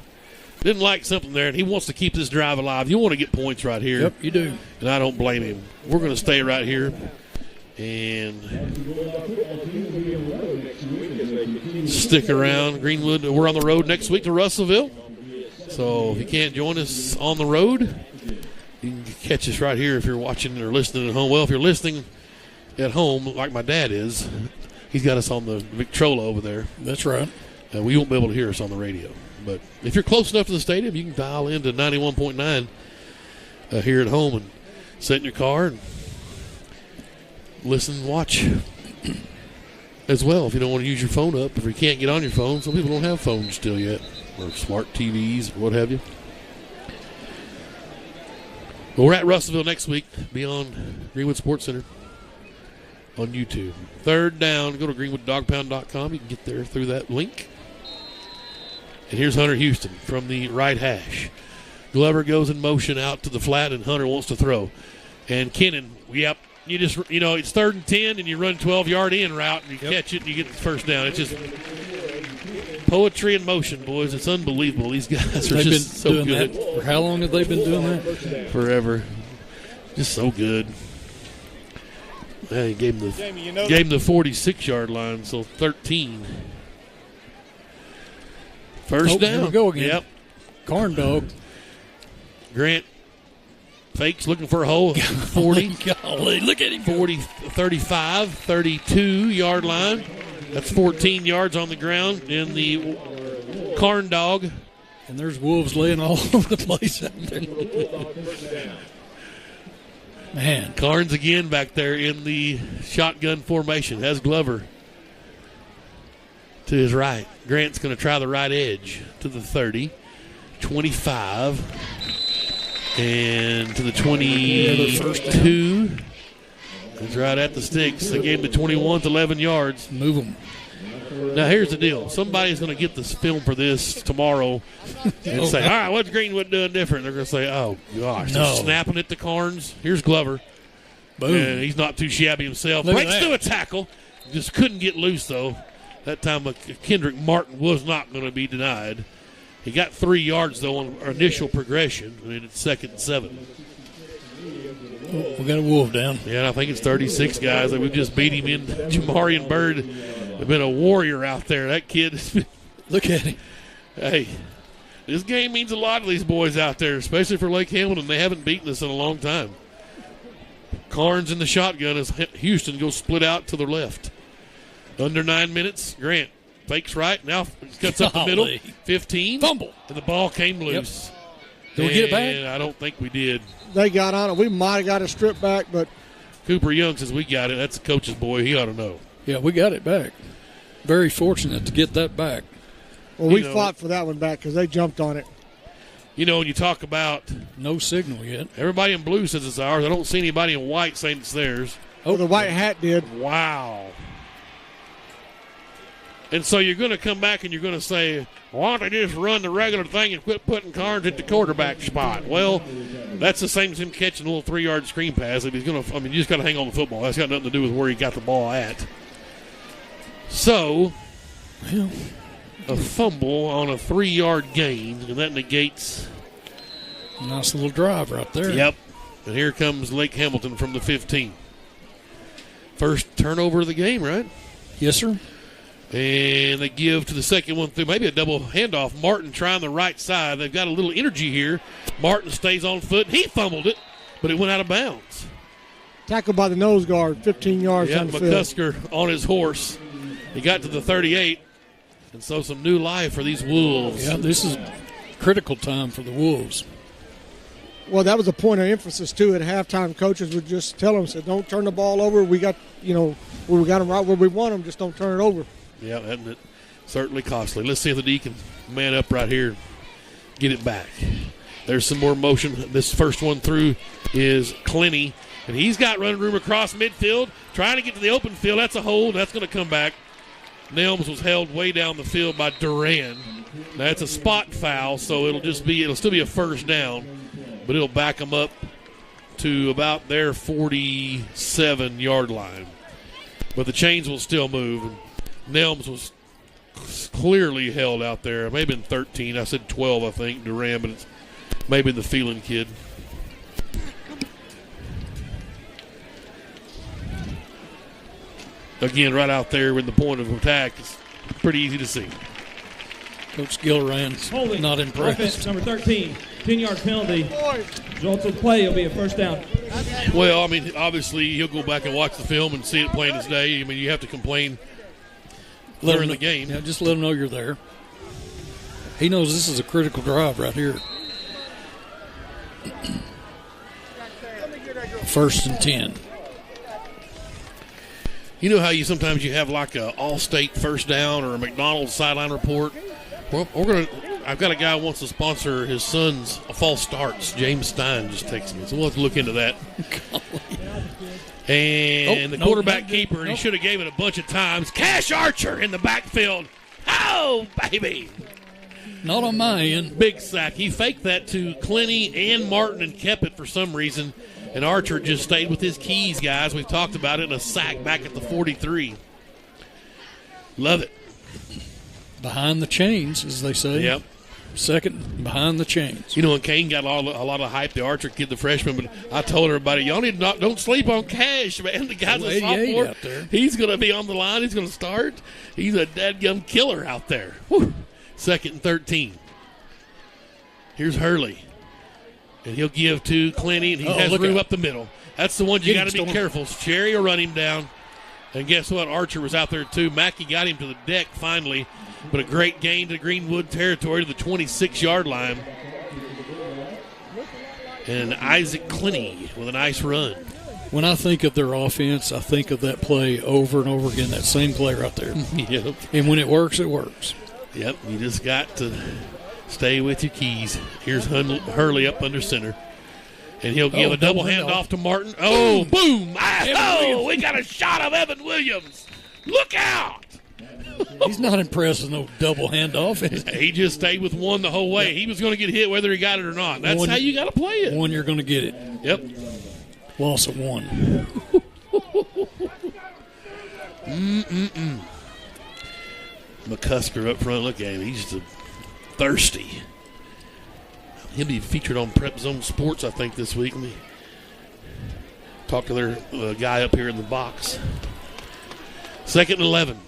Didn't like something there, and he wants to keep this drive alive. You want to get points right here. Yep, you do. And I don't blame him. We're going to stay right here and stick around. Greenwood, we're on the road next week to Russellville. So if you can't join us on the road, you can catch us right here if you're watching or listening at home. Well, if you're listening at home, like my dad is, he's got us on the Victrola over there. That's right. We won't be able to hear us on the radio. But if you're close enough to the stadium, you can dial into 91.9 here at home and sit in your car and listen and watch as well if you don't want to use your phone up. If you can't get on your phone, some people don't have phones still yet, or smart TVs or what have you. But we're at Russellville next week. Be on Greenwood Sports Center on YouTube. 3rd down, go to greenwooddogpound.com. You can get there through that link. And here's Hunter Houston from the right hash. Glover goes in motion out to the flat, and Hunter wants to throw. And Kennan, yep, you just, it's 3rd and 10, and you run 12-yard in route, and you catch it, and you get the first down. It's just poetry in motion, boys. It's unbelievable. These guys are just so good. That. For how long have they been doing that? Forever. Just so good. He gave him the 46-yard line, so 13. First down. Here we go again. Yep. Corn dog. Grant fakes, looking for a hole. 40. Golly, look at him. 40, 35, 32-yard line. That's 14 yards on the ground in the corn dog. And there's wolves laying all over the place out there. Man. Carnes again back there in the shotgun formation. Has Glover to his right. Grant's going to try the right edge to the 30, 25, and to the 22. He's right at the sticks. They gave him the 21 to 11 yards. Move them. Now, here's the deal. Somebody's going to get this film for this tomorrow and say, all right, what's Greenwood doing different? They're going to say, oh, gosh, they're snapping at the Carnes. Here's Glover. Boom. And he's not too shabby himself. Breaks through a tackle. Just couldn't get loose, though. That time, Kendrick Martin was not going to be denied. He got 3 yards, though, on initial progression. I mean, it's 2nd and 7. Oh, we got a wolf down. Yeah, I think it's 36 guys. Like, we've just beat him in. Jamarian Bird has been a warrior out there. That kid. Look at him. Hey, this game means a lot to these boys out there, especially for Lake Hamilton. They haven't beaten us in a long time. Carnes in the shotgun as Houston goes split out to the left. Under 9 minutes, Grant fakes right. Now cuts up the middle. 15. Fumble. And the ball came loose. Yep. Did we get it back? I don't think we did. They got on it. We might have got a strip back, but Cooper Young says we got it. That's the coach's boy. He ought to know. Yeah, we got it back. Very fortunate to get that back. Well, we fought for that one back because they jumped on it. You know, when you talk about no signal yet. Everybody in blue says it's ours. I don't see anybody in white saying it's theirs. Oh, the white hat did. Wow. And so you're going to come back and you're going to say, why don't they just run the regular thing and quit putting Carnes at the quarterback spot? Well, that's the same as him catching a little 3-yard screen pass. If he's going to, you just got to hang on the football. That's got nothing to do with where he got the ball at. So, a fumble on a 3-yard gain, and that negates. Nice little drive right there. Yep. And here comes Lake Hamilton from the 15. First turnover of the game, right? Yes, sir. And they give to the second one through, maybe a double handoff. Martin trying the right side. They've got a little energy here. Martin stays on foot. He fumbled it, but it went out of bounds. Tackled by the nose guard, 15 yards on the field. McCusker on his horse. He got to the 38, and so some new life for these Wolves. Yeah, this is critical time for the Wolves. Well, that was a point of emphasis, too. At halftime, coaches would just tell them, said, don't turn the ball over. We got, we got them right where we want them. Just don't turn it over. Yeah, certainly costly. Let's see if the D can man up right here, get it back. There's some more motion. This first one through is Clenny, and he's got running room across midfield, trying to get to the open field. That's a hold. That's going to come back. Nelms was held way down the field by Duran. That's a spot foul, so it'll still be a first down, but it'll back them up to about their 47-yard line. But the chains will still move. And Nelms was clearly held out there. It may have been 13. I said 12, I think, Duran, but it's maybe the Phelan kid. Again, right out there in the point of attack. It's pretty easy to see. Coach Gilliran's not impressed. Offense number 13, 10-yard penalty. Result of the play will be a first down. Well, I mean, obviously he'll go back and watch the film and see it plain as day. I mean, you have to complain during the game. Yeah, just let him know you're there. He knows this is a critical drive right here. 1st and 10. You know how sometimes you have like a All-State first down or a McDonald's sideline report? Well, I've got a guy who wants to sponsor his son's false starts. James Stein just texted me, so we'll have to look into that. And the quarterback keeper, and he should have gave it a bunch of times. Cash Archer in the backfield. Oh, baby. Not on my end. Big sack. He faked that to Clenny and Martin and kept it for some reason. And Archer just stayed with his keys, guys. We've talked about it in a sack back at the 43. Love it. Behind the chains, as they say. Yep. Second behind the chains. You know, and Kane got a lot of hype, the Archer kid, the freshman, but I told everybody, y'all don't sleep on Cash, man. The guy's a sophomore. Out there. He's going to be on the line. He's going to start. He's a dadgum killer out there. Whew. 2nd and 13. Here's Hurley. And he'll give to Clenny, and he has room up the middle. That's the one you got to be careful. Cherry will run him down. And guess what? Archer was out there too. Mackey got him to the deck finally. But a great gain to Greenwood territory to the 26-yard line. And Isaac Clenny with a nice run. When I think of their offense, I think of that play over and over again, that same play right there. Yep. And when it works, it works. Yep, you just got to stay with your keys. Here's Hurley up under center. And he'll give a double handoff to Martin. Oh, boom. We got a shot of Evan Williams. Look out. He's not impressed with no double handoff. He just stayed with one the whole way. He was going to get hit whether he got it or not. That's how you got to play it. One, you're going to get it. Yep. Loss of one. McCusker up front. Look at him. He's just thirsty. He'll be featured on Prep Zone Sports, I think, this week. Let me talk to their guy up here in the box. 2nd and 11.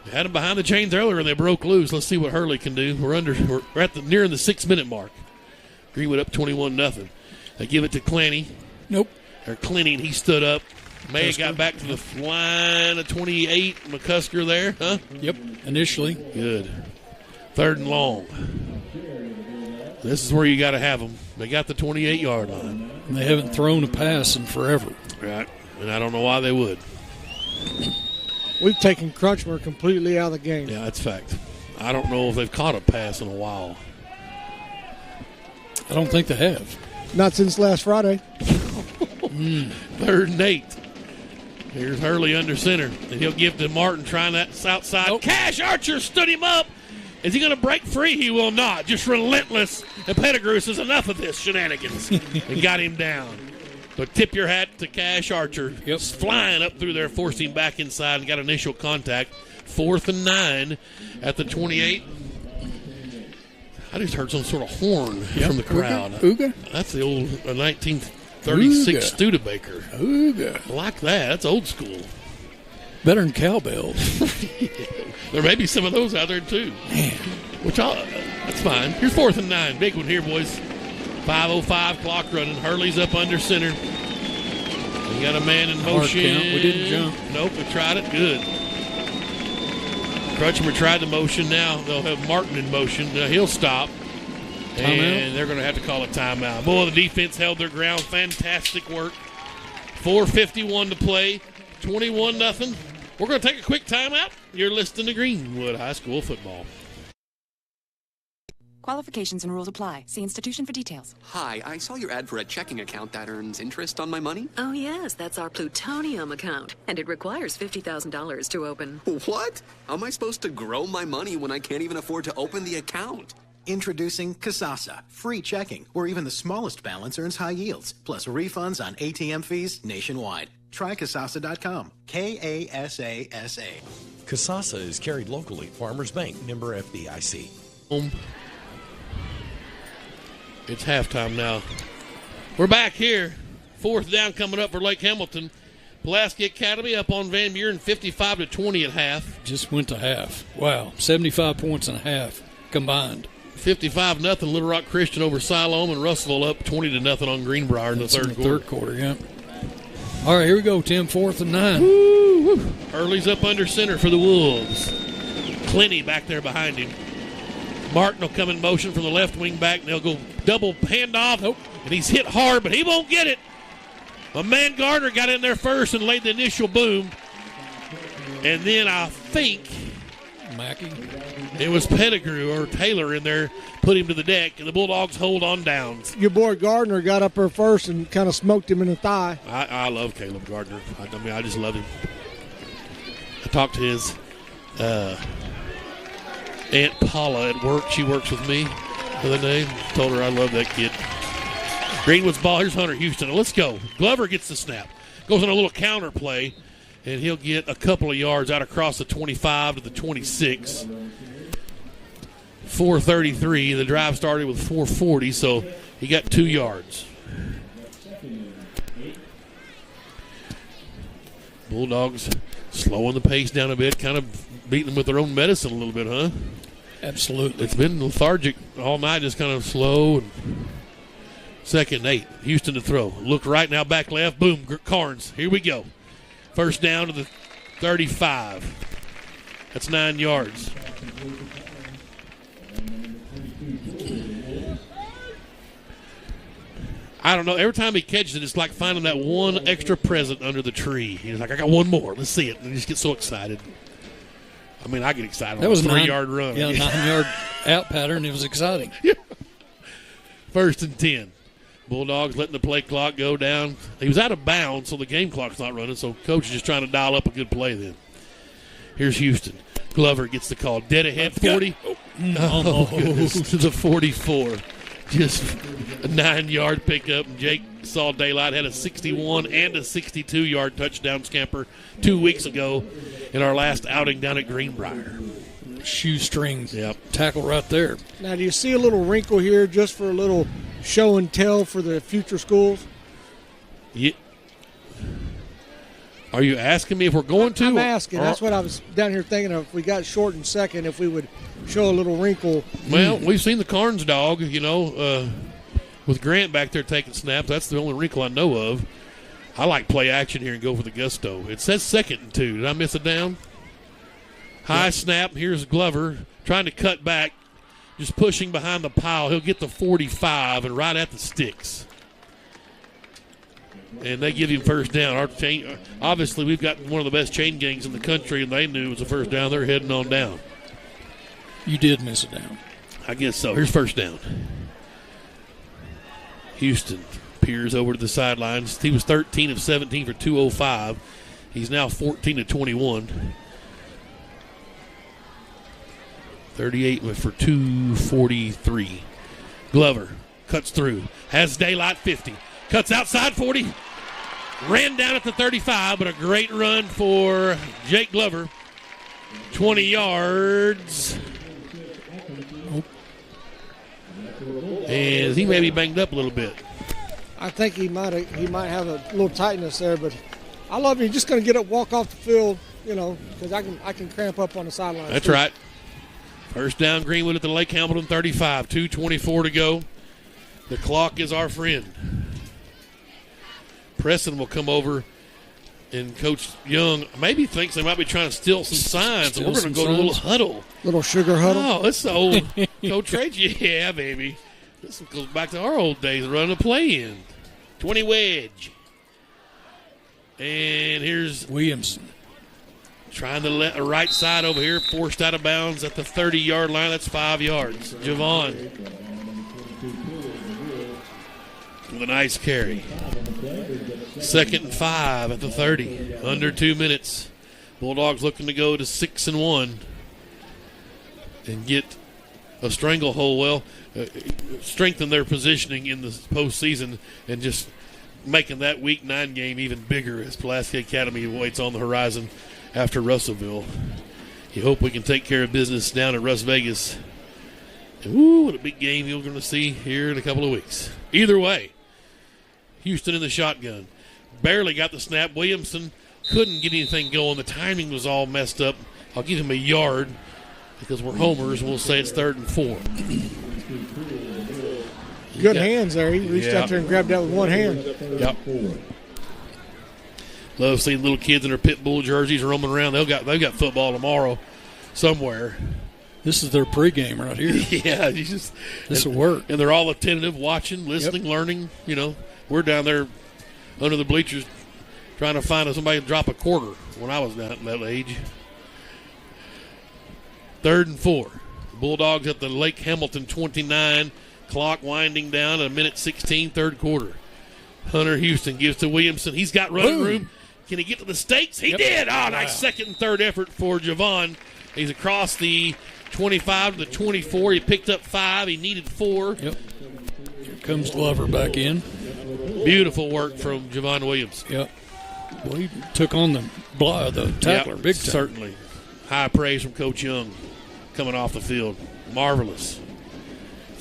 They had him behind the chains earlier, and they broke loose. Let's see what Hurley can do. We're at nearing the 6-minute mark. Greenwood up 21-0. They give it to Clenny. Nope. Or Clenny, and he stood up. May have got back to the line of 28. McCusker there, huh? Yep, initially. Good. 3rd and long. This is where you got to have them. They got the 28-yard line. And they haven't thrown a pass in forever. Right, and I don't know why they would. We've taken Crutchmer completely out of the game. Yeah, that's fact. I don't know if they've caught a pass in a while. I don't think they have. Not since last Friday. 3rd and 8. Here's Hurley under center, and he'll give to Martin trying that outside. Nope. Cash Archer stood him up. Is he going to break free? He will not. Just relentless. And Pettigrew says enough of this shenanigans and got him down. But tip your hat to Cash Archer. Yep. Flying up through there, forced him back inside and got initial contact. 4th and 9 at the 28. I just heard some sort of horn from the crowd. Ooga? That's the old 1936 Studebaker. Ooga. I like that. That's old school. Better than cowbells. There may be some of those out there, too. Man. That's fine. Here's 4th and 9. Big one here, boys. 5:05 clock running. Hurley's up under center. We got a man in motion. We didn't jump. Nope, we tried it. Good. Crutchmer tried the motion. Now they'll have Martin in motion. Now he'll stop. And they're going to have to call a timeout. Boy, the defense held their ground. Fantastic work. 4:51 to play. 21-0. We're going to take a quick timeout. You're listening to Greenwood High School football. Qualifications and rules apply. See institution for details. Hi, I saw your ad for a checking account that earns interest on my money. Oh, yes, that's our plutonium account, and it requires $50,000 to open. What? How am I supposed to grow my money when I can't even afford to open the account? Introducing Kasasa, free checking, where even the smallest balance earns high yields, plus refunds on ATM fees nationwide. Try Kasasa.com. K-A-S-A-S-A. Kasasa is carried locally. Farmers Bank, member FDIC. It's halftime now. We're back here. 4th down coming up for Lake Hamilton. Pulaski Academy up on Van Buren 55-20 at half. Just went to half. Wow, 75 points and a half combined. 55-0 Little Rock Christian over Siloam, and Russellville up 20-0 on Greenbrier in the third quarter. Yeah. All right, here we go, Tim. 4th and 9. Woo-woo. Early's up under center for the Wolves. Clinty back there behind him. Martin will come in motion from the left wing back, and they'll go double handoff. Nope. And he's hit hard, but he won't get it. My man Gardner got in there first and laid the initial boom. And then I think Mackey. It was Pettigrew or Taylor in there, put him to the deck, and the Bulldogs hold on downs. Your boy Gardner got up there first and kind of smoked him in the thigh. I love Caleb Gardner. I just love him. I talked to his Aunt Paula at work. She works with me the other day. Told her I love that kid. Greenwood's ball. Here's Hunter Houston. Let's go. Glover gets the snap. Goes on a little counter play, and he'll get a couple of yards out across the 25 to the 26. 4:33. The drive started with 4:40, so he got 2 yards. Bulldogs slowing the pace down a bit, kind of beating them with their own medicine a little bit, huh? Absolutely. It's been lethargic all night, just kind of slow. And 2nd and 8. Houston to throw. Look right now, back left. Boom, Carnes. Here we go. First down to the 35. That's 9 yards. I don't know. Every time he catches it, it's like finding that one extra present under the tree. He's like, I got one more. Let's see it. And he just gets so excited. I mean, I get excited. That was a 3-yard run. Yeah, 9-yard out pattern. It was exciting. Yeah. 1st and 10. Bulldogs letting the play clock go down. He was out of bounds, so the game clock's not running, so coach is just trying to dial up a good play then. Here's Houston. Glover gets the call. Dead ahead, 40. Oh, goodness, to the 44. Just a 9-yard pickup. And Jake saw daylight, had a 61 and a 62-yard touchdown scamper 2 weeks ago in our last outing down at Greenbrier. Shoestring yep. Tackle right there. Now, do you see a little wrinkle here just for a little show and tell for the future schools? Yeah. Are you asking me if we're going to? I'm asking. That's what I was down here thinking of. If we got short and second, if we would show a little wrinkle. Well, we've seen the Carnes dog, with Grant back there taking snaps. That's the only wrinkle I know of. I like play action here and go for the gusto. It says 2nd and 2. Did I miss it down? High snap. Here's Glover trying to cut back, just pushing behind the pile. He'll get the 45 and right at the sticks. And they give him first down. Obviously, we've got one of the best chain gangs in the country, and they knew it was a first down. They're heading on down. You did miss it down. I guess so. Here's first down. Houston peers over to the sidelines. He was 13 of 17 for 205. He's now 14 of 21. 38 for 243. Glover cuts through. Has daylight 50. Cuts outside 40. Ran down at the 35, but a great run for Jake Glover. 20 yards. And he may be banged up a little bit. I think he might have a little tightness there, but I love him. He's just going to get up, walk off the field, because I can cramp up on the sideline. That's right. First down, Greenwood at the Lake Hamilton 35. 2:24 to go. The clock is our friend. Preston will come over, and Coach Young maybe thinks they might be trying to steal some signs, and we're going to go to a little huddle. Little sugar huddle? Oh, it's the old Coach Reggie. Yeah, baby. This goes back to our old days, running a play in. 20 wedge. And here's Williamson. trying to let a right side over here, forced out of bounds at the 30-yard line. That's 5 yards. Javon with a nice carry. 2nd and 5 at the 30. Under 2 minutes. Bulldogs looking to go to 6-1 and get a stranglehold. Well, strengthen their positioning in the postseason and just making that Week 9 game even bigger as Pulaski Academy waits on the horizon after Russellville. You hope we can take care of business down in Las Vegas. Ooh, what a big game you're going to see here in a couple of weeks. Either way, Houston in the shotgun. Barely got the snap. Williamson couldn't get anything going. The timing was all messed up. I'll give him a yard because we're homers. We'll say it's 3rd and 4. Good hands there. He reached out there and grabbed that with one hand. Yep. Love seeing little kids in their pit bull jerseys roaming around. They've got football tomorrow somewhere. This is their pregame right here. Yeah, this will work. And they're all attentive, watching, listening, learning. You know, we're down there under the bleachers trying to find somebody to drop a quarter when I was down at that age. 3rd and 4. Bulldogs at the Lake Hamilton 29. Clock winding down at 1:16, 3rd quarter. Hunter Houston gives to Williamson. He's got running room. Can he get to the stakes? He did. Oh, nice 2nd and 3rd effort for Javon. He's across the 25 to the 24. He picked up 5. He needed 4. Yep. Here comes Glover back in. Beautiful work from Javon Williams. Yep. Well, he took on the tackler big time. Certainly. High praise from Coach Young coming off the field. Marvelous.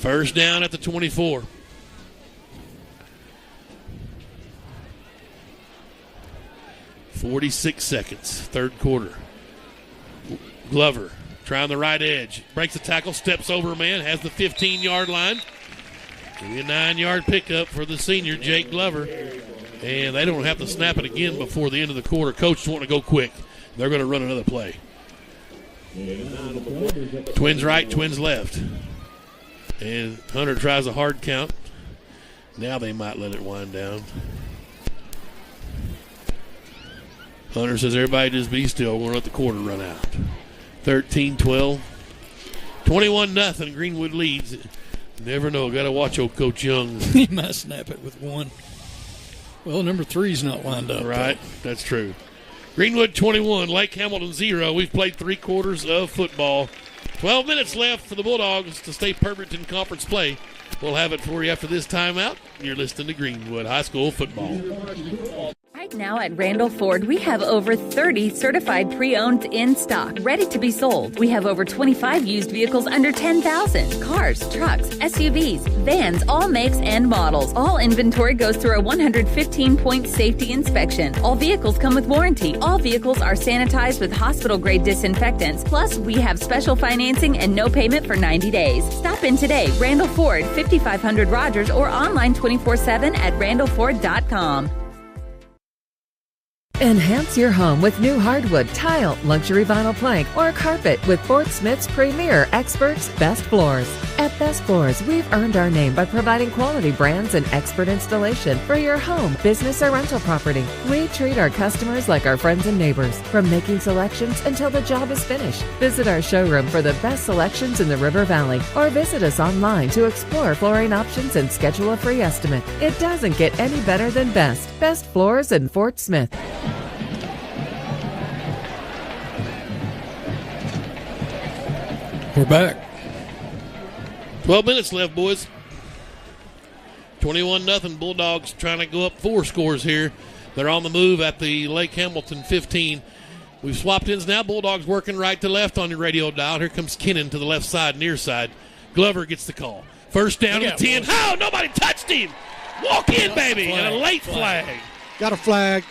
1st down at the 24. .46 seconds, 3rd quarter. Glover trying the right edge. Breaks the tackle, steps over a man, has the 15-yard line. Give me a 9-yard pickup for the senior, Jake Glover. And they don't have to snap it again before the end of the quarter. Coach wanting to go quick. They're going to run another play. Twins right, twins left. And Hunter tries a hard count. Now they might let it wind down. Hunter says, everybody just be still. We're going to let the quarter run out. 13-12. 21-0. Greenwood leads. Never know. Got to watch old Coach Young. He might snap it with 1. Well, number 3's not lined up. Right. That's true. Greenwood 21, Lake Hamilton 0. We've played 3 quarters of football. 12 minutes left for the Bulldogs to stay perfect in conference play. We'll have it for you after this timeout. You're listening to Greenwood High School football. Right now at Randall Ford, we have over 30 certified pre-owned in stock, ready to be sold. We have over 25 used vehicles under $10,000. Cars, trucks, SUVs, vans, all makes and models. All inventory goes through a 115-point safety inspection. All vehicles come with warranty. All vehicles are sanitized with hospital-grade disinfectants. Plus, we have special financing and no payment for 90 days. Stop in today. Randall Ford, 5500 Rogers, or online 24/7 at randallford.com. Enhance your home with new hardwood, tile, luxury vinyl plank, or carpet with Fort Smith's premier experts, Best Floors. At Best Floors, we've earned our name by providing quality brands and expert installation for your home, business, or rental property. We treat our customers like our friends and neighbors, from making selections until the job is finished. Visit our showroom for the best selections in the River Valley, or visit us online to explore flooring options and schedule a free estimate. It doesn't get any better than Best. Best Floors in Fort Smith. We're back. 12 minutes left, boys. 21-0. Bulldogs trying to go up 4 scores here. They're on the move at the Lake Hamilton 15. We've swapped ends now. Bulldogs working right to left on your radio dial. Here comes Kennan to the left side, near side. Glover gets the call. 1st down to the 10. Oh, nobody touched him. Walk in, baby. And a late flag. Got a flag.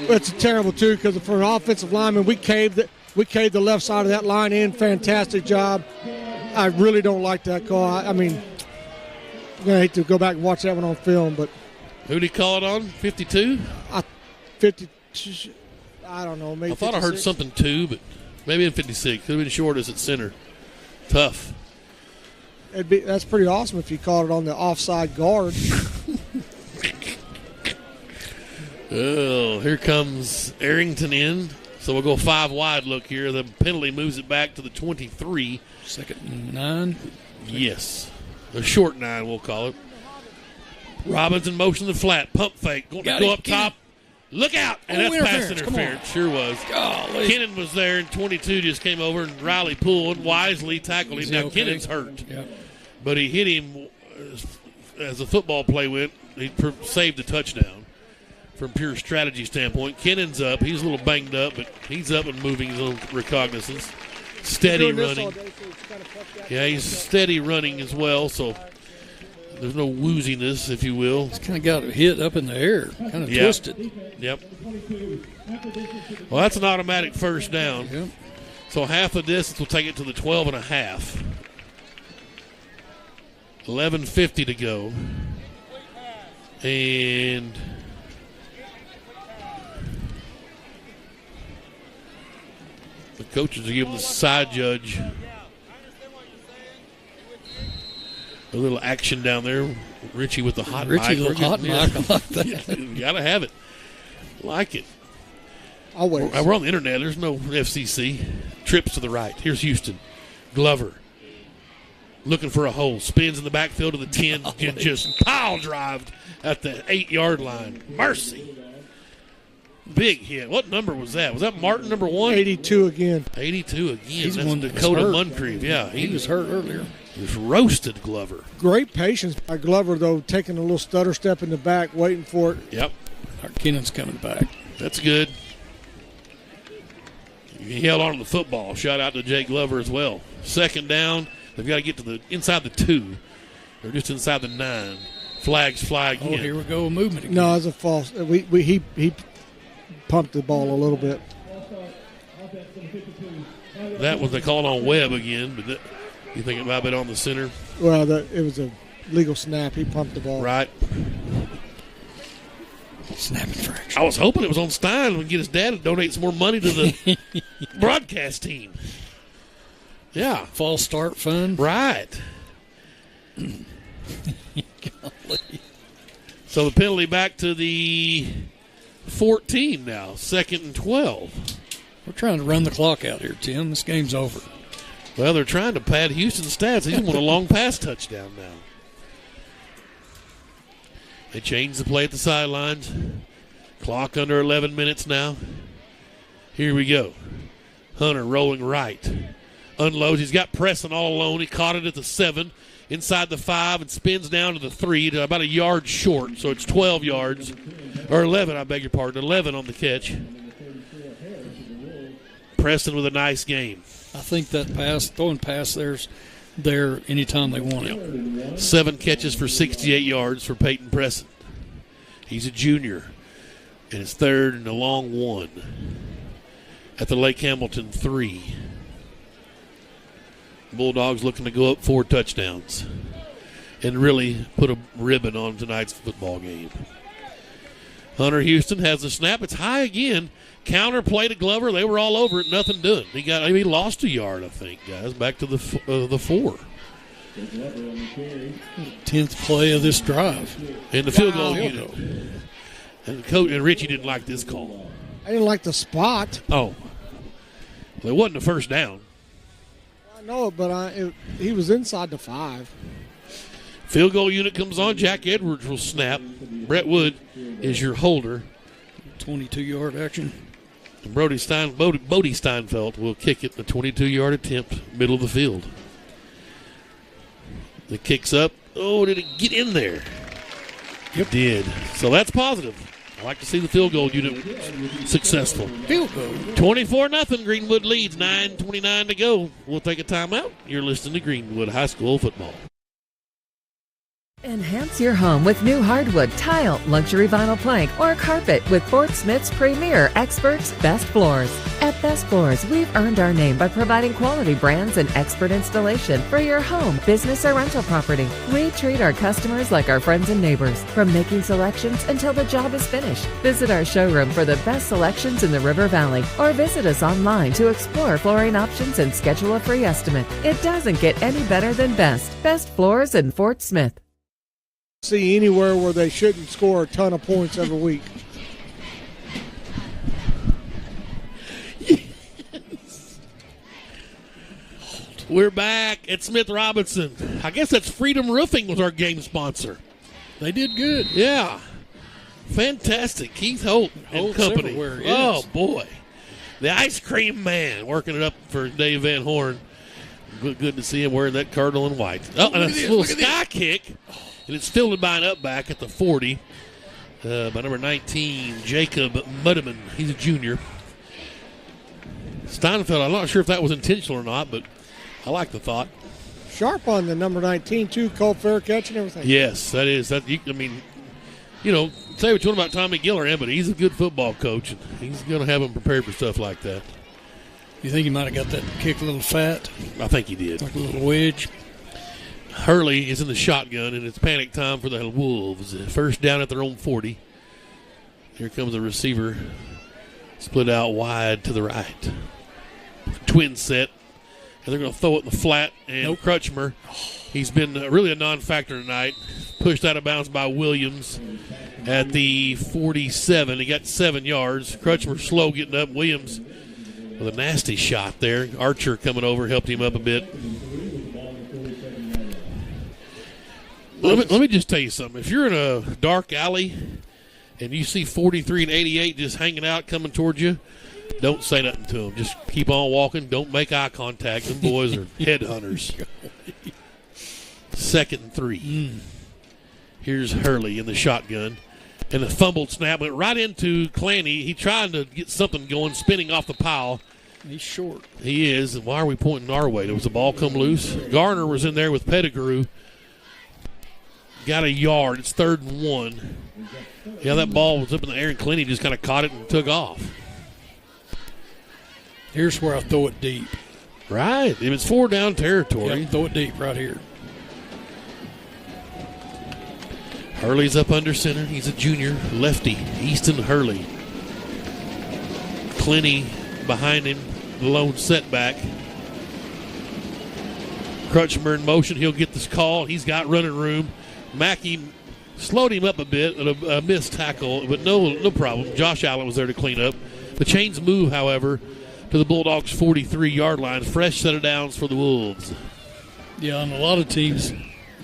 It's terrible, too, because for an offensive lineman, we caved the left side of that line in. Fantastic job. I really don't like that call. I mean, I'm going to hate to go back and watch that one on film, but. Who did he call it on? 52? 52. I don't know. Maybe I thought 56? I heard something, too, but maybe in 56. Could have been short as at center. Tough. That's pretty awesome if you called it on the offside guard. Oh, here comes Arrington in. So we'll go 5 wide look here. The penalty moves it back to the 23. Second and 9. Yes. A short 9, we'll call it. Robbins in motion to the flat. Pump fake. Going to go up top. Look out. And that's pass interference. Sure was. Golly. Kennan was there, and 22 just came over, and Riley pulled and wisely tackled him. Now, Kennan's hurt. Yep. But he hit him as the football play went. He saved the touchdown from pure strategy standpoint. Kennan's up. He's a little banged up, but he's up and moving his own recognizance. Steady running. Yeah, he's steady running as well, so there's no wooziness, if you will. He's kind of got it hit up in the air, kind of twisted. Yep. Well, that's an automatic first down. Yep. So half the distance will take it to the 12 and a half. 11:50 to go. And the coaches are giving the side judge a little action down there. Richie with the hot mic. Little hot mic. I like that. Gotta have it. Like it. Always. We're on the internet. There's no FCC. Trips to the right. Here's Houston. Glover. Looking for a hole. Spins in the backfield of the 10. And just pile drived at the 8-yard line. Mercy. Big hit. What number was that? Was that Martin, number 1? 82 again. 82 again. He's That's one Dakota hurt. Moncrief. Yeah. He was hurt earlier. Just roasted Glover. Great patience by Glover, though, taking a little stutter step in the back, waiting for it. Yep. Kennan's coming back. That's good. He held on to the football. Shout out to Jake Glover as well. Second down. They've got to get to the inside the 2. They're just inside the 9. Flags fly again. Oh, here we go. Movement again. No, it's a false. He pumped the ball a little bit. That was they called on Webb again, but you think it might have been on the center? Well, it was a legal snap. He pumped the ball. Right. Snap infraction. I was hoping it was on Stein and get his dad to donate some more money to the broadcast team. Yeah. False start fund. Right. So the penalty back to the 14 now. 2nd and 12. We're trying to run the clock out here, Tim. This game's over. Well, they're trying to pad Houston's stats. He's won a long pass touchdown now. They changed the play at the sidelines. Clock under 11 minutes now. Here we go. Hunter rolling right. Unloads. He's got Preston all alone. He caught it at the 7, inside the 5, and spins down to the 3, to about a yard short. So it's 12 yards. Or 11, I beg your pardon. 11 on the catch. Preston with a nice game. I think that throwing pass there anytime they want it. 7 catches for 68 yards for Peyton Preston. He's a junior. And it's 3rd and a long 1 at the Lake Hamilton 3. Bulldogs looking to go up 4 touchdowns and really put a ribbon on tonight's football game. Hunter Houston has the snap. It's high again. Counter play to Glover. They were all over it. Nothing doing. He lost a yard, I think, guys. Back to the 4. 10th play of this drive. And the field goal unit. And coach and Richie didn't like this call. I didn't like the spot. Oh. Well, it wasn't a first down. I know it, but he was inside the 5. Field goal unit comes on. Jack Edwards will snap. Brett Wood is your holder. 22-yard action. And Bodie Steinfeld will kick it, a 22-yard attempt, middle of the field. The kick's up. Oh, did it get in there? Yep. It did. So that's positive. I like to see the field goal unit successful. Field goal. 24-0. Greenwood leads. 9:29 to go. We'll take a timeout. You're listening to Greenwood High School football. Enhance your home with new hardwood, tile, luxury vinyl plank, or carpet with Fort Smith's premier experts, Best Floors. At Best Floors, we've earned our name by providing quality brands and expert installation for your home, business, or rental property. We treat our customers like our friends and neighbors, from making selections until the job is finished. Visit our showroom for the best selections in the River Valley, or visit us online to explore flooring options and schedule a free estimate. It doesn't get any better than Best Floors in Fort Smith. See anywhere where they shouldn't score a ton of points every week. We're back at Smith Robinson. I guess that's Freedom Roofing was our game sponsor. They did good. Yeah. Fantastic. Keith Holt and company. Yes. Oh, boy. The Ice Cream Man working it up for Dave Van Horn. Good to see him wearing that cardinal and white. Oh, and a little sky kick. And it's fielded by an up back at the 40 by number 19, Jacob Muddeman. He's a junior. Steinfeld, I'm not sure if that was intentional or not, but I like the thought. Sharp on the number 19, too. Called fair catch and everything. Yes, that is. Say what you want about Tommy Gilliran, but he's a good football coach, and he's going to have him prepared for stuff like that. You think he might have got that kick a little fat? I think he did. Like a little wedge. Hurley is in the shotgun, and it's panic time for the Wolves. First down at their own 40. Here comes the receiver. Split out wide to the right. Twin set. And they're going to throw it in the flat. And Crutchmer, he's been really a non-factor tonight. Pushed out of bounds by Williams at the 47. He got 7 yards. Crutchmer slow getting up. Williams with a nasty shot there. Archer coming over, helped him up a bit. Let me just tell you something. If you're in a dark alley and you see 43 and 88 just hanging out coming towards you, don't say nothing to them. Just keep on walking. Don't make eye contact. Them boys are headhunters. 2nd and 3. Here's Hurley in the shotgun. And the fumbled snap went right into Clanny. He trying to get something going, spinning off the pile. He's short. He is. And why are we pointing our way? There was a ball come loose. Garner was in there with Pettigrew. Got a yard. It's 3rd and 1. Yeah, that ball was up in the air, and Clinty just kind of caught it and took off. Here's where I throw it deep. Right. If it's 4 down territory. Yeah, throw it deep right here. Hurley's up under center. He's a junior. Lefty. Easton Hurley. Clinty behind him. The lone setback. Crutchmer in motion. He'll get this call. He's got running room. Mackey slowed him up a bit, a missed tackle, but no problem. Josh Allen was there to clean up. The chains move, however, to the Bulldogs' 43-yard line. Fresh set of downs for the Wolves. Yeah, and a lot of teams,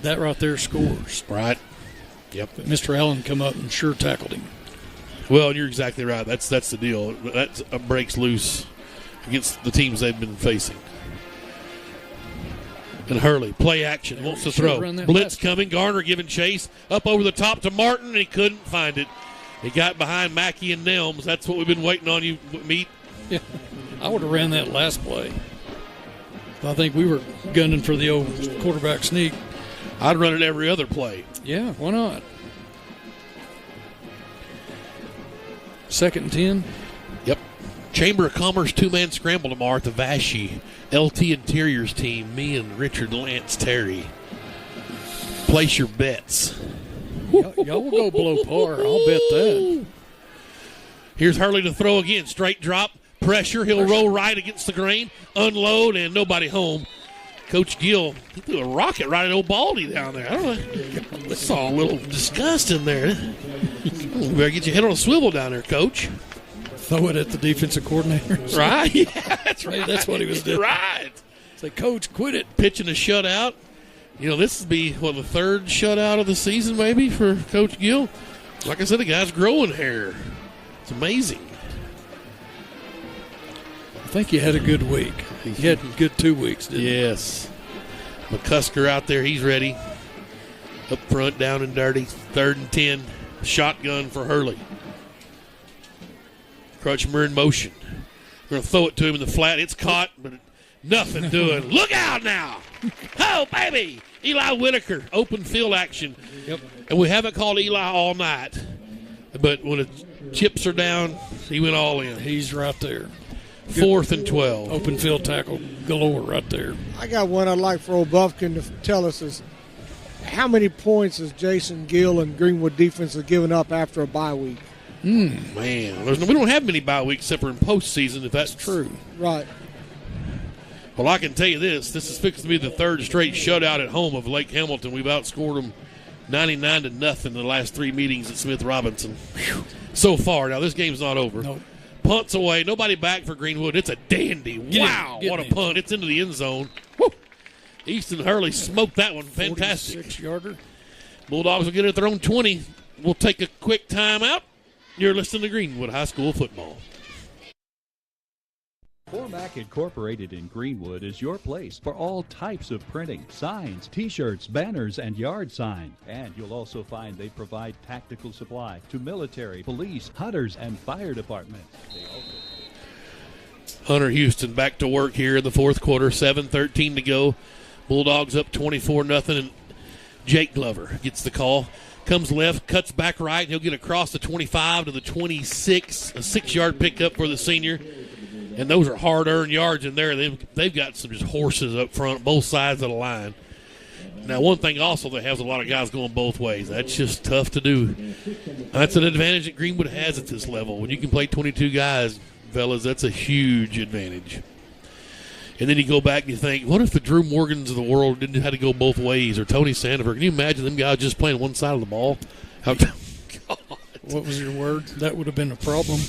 that right there scores. Right. Yep. But Mr. Allen come up and sure tackled him. Well, you're exactly right. That's the deal. That breaks loose against the teams they've been facing. And Hurley, play action, wants to throw. Blitz coming, Garner giving chase. Up over the top to Martin, and he couldn't find it. He got behind Mackey and Nelms. That's what we've been waiting on you, Meat. Yeah, I would have ran that last play. I think we were gunning for the old quarterback sneak. I'd run it every other play. Yeah, why not? 2nd and 10. Yep. Chamber of Commerce 2-man scramble tomorrow at the Vashi LT Interiors team. Me and Richard Lance Terry. Place your bets. Y'all will go below par. I'll bet that. Here's Hurley to throw again. Straight drop. Pressure. He'll roll right against the grain. Unload, and nobody home. Coach Gill, he threw a rocket right at old Baldy down there. I don't know. I saw a little disgust in there. You better get your head on a swivel down there, Coach. Throw it at the defensive coordinator. Right? Yeah, that's right. Hey, that's what he was doing. Right. Say, Coach, quit it. Pitching a shutout. You know, this would be, the 3rd shutout of the season maybe for Coach Gill. Like I said, the guy's growing hair. It's amazing. I think he had a good week. He had a good 2 weeks, didn't he? Yes. McCusker out there. He's ready. Up front, down and dirty. 3rd and 10. Shotgun for Hurley. Crutchmer in motion. We're going to throw it to him in the flat. It's caught, but nothing doing. Look out now. Oh, baby. Eli Whitaker. Open field action. Yep. And we haven't called Eli all night. But when the chips are down, he went all in. He's right there. 4th and 12. Open field tackle galore right there. I got one I'd like for old Buffkin to tell us is how many points has Jason Gill and Greenwood defense have given up after a bye week? Man, we don't have many bye weeks except for in postseason, if that's true. Right. Well, I can tell you this is fixing to be the 3rd straight shutout at home of Lake Hamilton. We've outscored them 99-0 in the last 3 meetings at Smith Robinson. Whew. So far. Now, this game's not over. Nope. Punts away. Nobody back for Greenwood. It's a dandy. Wow, what a punt. It's into the end zone. Woo. Easton Hurley smoked that one. Fantastic. 46-yarder. Bulldogs will get it at their own 20. We'll take a quick timeout. You're listening to Greenwood High School football. Formac Incorporated in Greenwood is your place for all types of printing, signs, T-shirts, banners, and yard signs. And you'll also find they provide tactical supply to military, police, hunters, and fire departments. Hunter Houston back to work here in the fourth quarter. 7:13 to go. Bulldogs up 24-0, and Jake Glover gets the call. Comes left, cuts back right. He'll get across the 25 to the 26. A 6-yard pickup for the senior. And those are hard-earned yards in there. They've got some just horses up front, both sides of the line. Now, one thing also that has a lot of guys going both ways. That's just tough to do. That's an advantage that Greenwood has at this level. When you can play 22 guys, fellas, that's a huge advantage. And then you go back and you think, what if the Drew Morgans of the world didn't have to go both ways, or Tony Sandifer? Can you imagine them guys just playing one side of the ball? God. What was your word? That would have been a problem.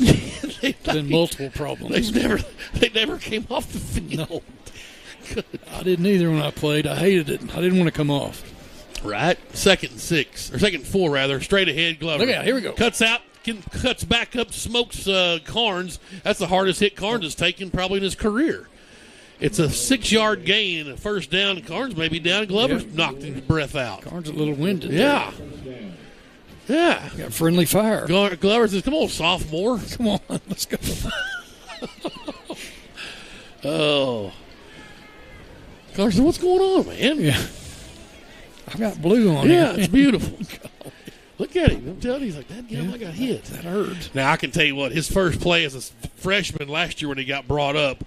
Been multiple problems. They never came off the field. No. I didn't either when I played. I hated it. I didn't want to come off. Right. 2nd and 6, or 2nd and 4 rather. Straight ahead, Glover. Look out, here we go. Cuts out, cuts back up, smokes Carnes. That's the hardest hit Carnes has taken probably in his career. It's a 6-yard gain, a first down. Carnes may be down. Glover's knocked his breath out. Carnes a little winded. Yeah. There. Yeah. Got friendly fire. Glover says, come on, sophomore. Come on, let's go. Oh. Carson, what's going on, man? Yeah. I got blue on Yeah, here. It's beautiful. Look at him. I'm telling you, he's like, that guy, I got hit. That hurt. Now, I can tell you what, his first play as a freshman last year when he got brought up,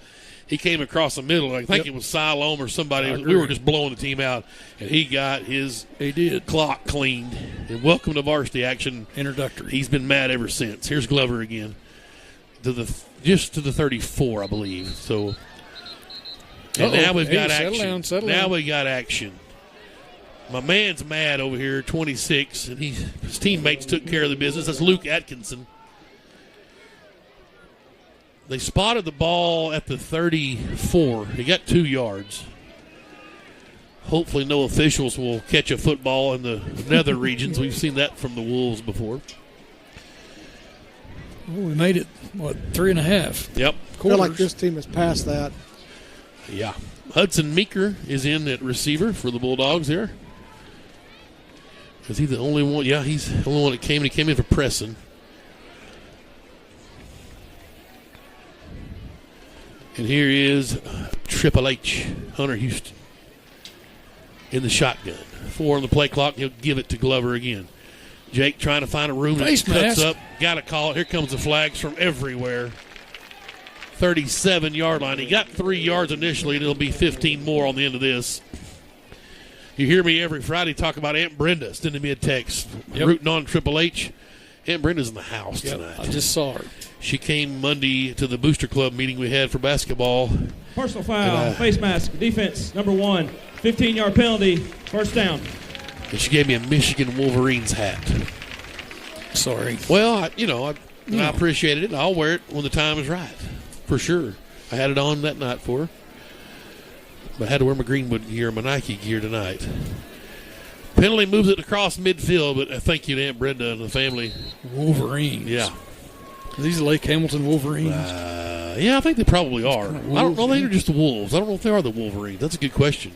he came across the middle. I think it was Siloam or somebody. We were just blowing the team out, and he got his clock cleaned. And welcome to varsity action. Introductory. He's been mad ever since. Here's Glover again. Just to the 34, I believe. So, and now we've got action. Settle down. We got action. My man's mad over here, 26, and his teammates took care of the business. That's Luke Atkinson. They spotted the ball at the 34. He got 2 yards. Hopefully no officials will catch a football in the nether regions. We've seen that from the Wolves before. Well, we made it, 3.5? Yep. I feel like this team has passed that. Yeah. Hudson Meeker is in at receiver for the Bulldogs here. Is he the only one? Yeah, he's the only one that came in. He came in for Preston. And here is Triple H, Hunter Houston, in the shotgun. 4 on the play clock. He'll give it to Glover again. Jake trying to find a room that cuts up. Got to call it. Here comes the flags from everywhere. 37-yard line. He got 3 yards initially, and it'll be 15 more on the end of this. You hear me every Friday talk about Aunt Brenda sending me a text, rooting on Triple H. Aunt Brenda's in the house tonight. I just saw her. She came Monday to the Booster Club meeting we had for basketball. Personal foul, face mask, defense, number 1, 15-yard penalty, first down. And she gave me a Michigan Wolverines hat. Sorry. Well, I appreciated it. I'll wear it when the time is right, for sure. I had it on that night for her. But I had to wear my Greenwood gear, my Nike gear tonight. Penalty moves it across midfield, but thank you to Aunt Brenda and the family. Wolverines. Yeah. Are these Lake Hamilton Wolverines? Yeah, I think they probably are. I don't know if they're just the Wolves. I don't know if they are the Wolverines. That's a good question.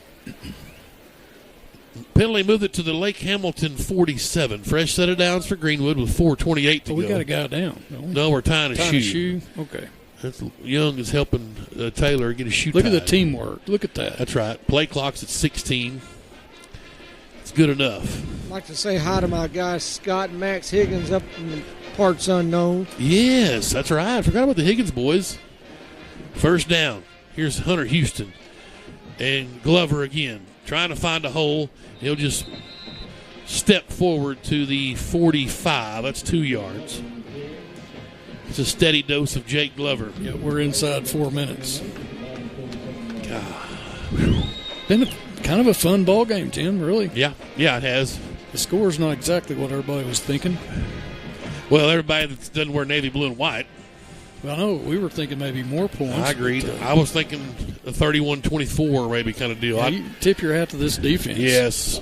Penalty moved it to the Lake Hamilton 47. Fresh set of downs for Greenwood with 4:28 to go. We got a guy down. No, we're tying a shoe. Okay. That's Young is helping Taylor get a shoe Look tied. at the teamwork. Look at that. That's right. Play clock's at 16. It's good enough. I'd like to say hi to my guys Scott and Max Higgins up in the parts unknown. Yes, that's right. I forgot about the Higgins boys. First down. Here's Hunter Houston. And Glover again. Trying to find a hole. He'll just step forward to the 45. That's 2 yards. It's a steady dose of Jake Glover. Yeah, we're inside 4 minutes. God. Been kind of a fun ball game, Tim, really. Yeah, it has. The score's not exactly what everybody was thinking. Well, everybody that doesn't wear navy blue and white. Well, I know we were thinking maybe more points. I agreed. I was thinking a 31-24 maybe kind of deal. Yeah, you tip your hat to this defense. Yes,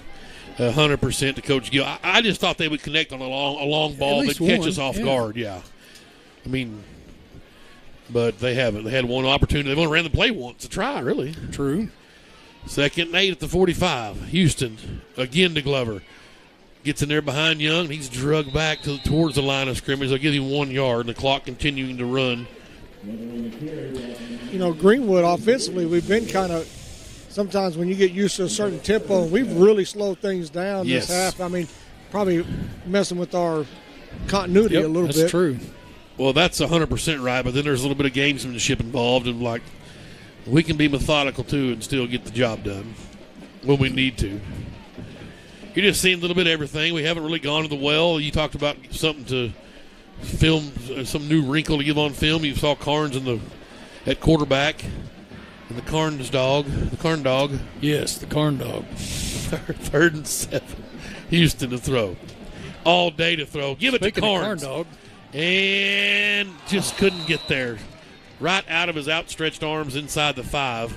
100% to Coach Gill. I just thought they would connect on a long ball that catch us off guard. Yeah, I mean, but they haven't. They had one opportunity. They've only ran the play once to try, really. True. 2nd and 8 at the 45. Houston again to Glover. Gets in there behind Young. He's drugged back towards the line of scrimmage. They'll give him 1 yard, and the clock continuing to run. You know, Greenwood offensively, we've been kind of sometimes when you get used to a certain tempo, we've really slowed things down this half. I mean, probably messing with our continuity a little bit. That's true. Well, that's 100% right, but then there's a little bit of gamesmanship involved, and like we can be methodical too and still get the job done when we need to. You're just seeing a little bit of everything. We haven't really gone to the well. You talked about something to film, some new wrinkle to give on film. You saw Carnes at quarterback, and the Carn dog. Yes, the Carn dog. 3rd and 7. Houston to throw. All day to throw. Give it to Carnes. Carn dog. And just couldn't get there. Right out of his outstretched arms inside the 5.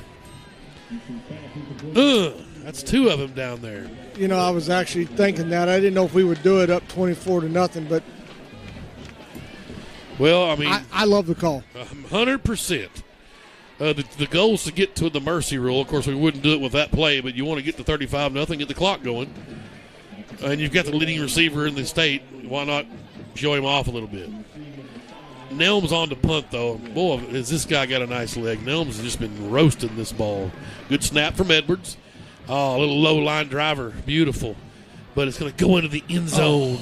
That's 2 of them down there. You know, I was actually thinking that. I didn't know if we would do it up 24-0, but well, I mean, I love the call. 100%. The goal is to get to the mercy rule. Of course, we wouldn't do it with that play, but you want to get to 35-0, get the clock going. And you've got the leading receiver in the state. Why not show him off a little bit? Nelms on to punt, though. Boy, has this guy got a nice leg. Nelms has just been roasting this ball. Good snap from Edwards. Oh, a little low line driver. Beautiful. But it's going to go into the end zone.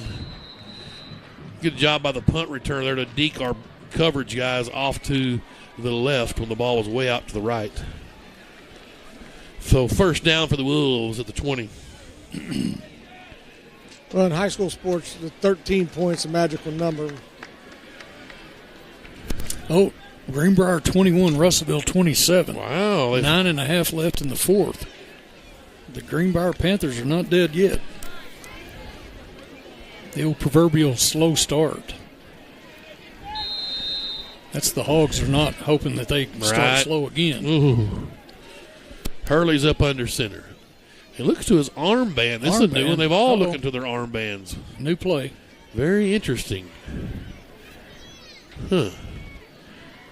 Good job by the punt return there to deke our coverage guys off to the left when the ball was way out to the right. So 1st down for the Wolves at the 20. Well, in high school sports, the 13 points a magical number. Oh, Greenbrier 21, Russellville 27. Wow. 9.5 left in the 4th. The Greenbrier Panthers are not dead yet. The old proverbial slow start. That's the Hogs are not hoping that they start slow again. Ooh. Hurley's up under center. He looks to his armband. This is a new one. They've all looking to their armbands. New play. Very interesting. Huh.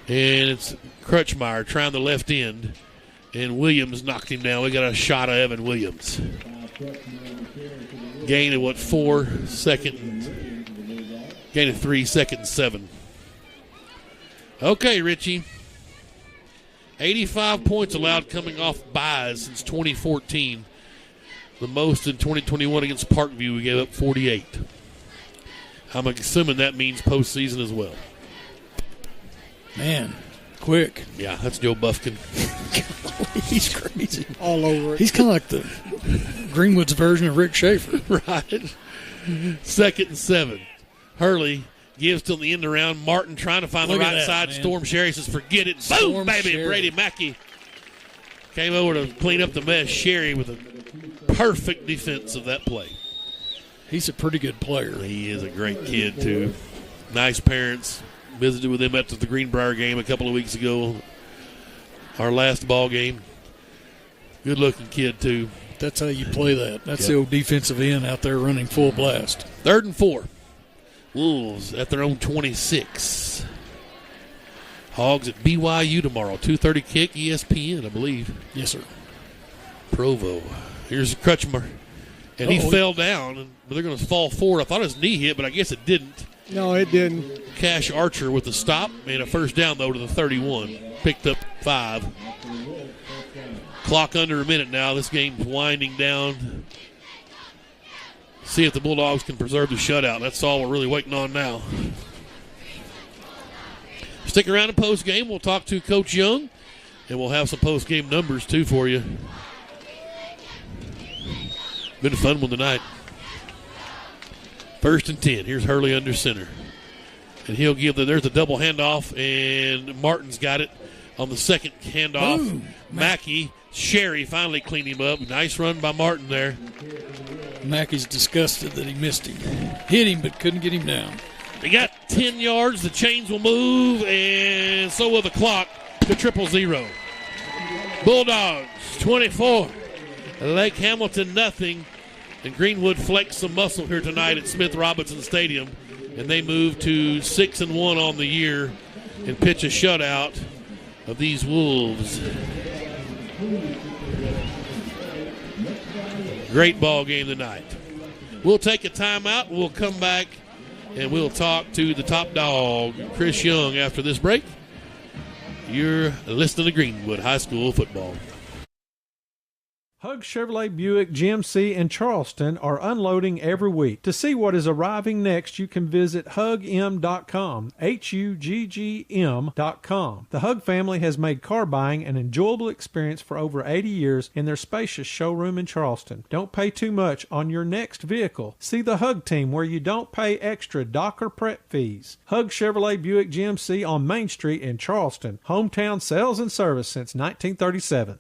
And it's Crutchmeyer trying the left end. And Williams knocked him down. We got a shot of Evan Williams. Gain of 4 seconds. Gain of 3, 2nd and 7. Okay, Richie. 85 points allowed coming off buys since 2014. The most in 2021 against Parkview. We gave up 48. I'm assuming that means postseason as well. Man, quick. Yeah, that's Joe Buffkin. He's crazy. All over it. He's kind of like the Greenwood's version of Rick Schaefer. Right. 2nd and 7. Hurley gives till the end around. Martin trying to find the right side. Man. Storm Sherry says, forget it. Boom, baby. Sherry. Brady Mackey came over to clean up the mess. Sherry with a perfect defense of that play. He's a pretty good player. He is a great kid, too. Nice parents. Visited with him after the Greenbrier game a couple of weeks ago. Our last ball game. Good-looking kid, too. That's how you play that. That's the old defensive end out there running full blast. 3rd and 4. Wolves at their own 26. Hogs at BYU tomorrow. 2:30 kick, ESPN, I believe. Yes, sir. Provo. Here's Crutchmer. And he fell down, and they're going to fall forward. I thought his knee hit, but I guess it didn't. No, it didn't. Cash Archer with the stop. Made a 1st down, though, to the 31. Picked up 5. Clock under a minute now. This game's winding down. See if the Bulldogs can preserve the shutout. That's all we're really waiting on now. Stick around in post-game. We'll talk to Coach Young, and we'll have some post-game numbers, too, for you. Been a fun one tonight. 1st and 10. Here's Hurley under center. And he'll give there's a double handoff, and Martin's got it on the 2nd handoff. Boom. Mackey, Sherry finally cleaned him up. Nice run by Martin there. Mackey's disgusted that he missed him. Hit him, but couldn't get him down. They got 10 yards. The chains will move, and so will the clock to 0-0. Bulldogs 24, Lake Hamilton nothing. And Greenwood flexed some muscle here tonight at Smith Robinson Stadium, and they move to 6-1 on the year and pitch a shutout of these Wolves. Great ball game tonight. We'll take a timeout. We'll come back and we'll talk to the top dog, Chris Young, after this break. You're listening to Greenwood High School football. Hug Chevrolet Buick GMC in Charleston are unloading every week. To see what is arriving next, you can visit hugm.com, HUGGM.com. The Hug family has made car buying an enjoyable experience for over 80 years in their spacious showroom in Charleston. Don't pay too much on your next vehicle. See the Hug team where you don't pay extra dock or prep fees. Hug Chevrolet Buick GMC on Main Street in Charleston. Hometown sales and service since 1937.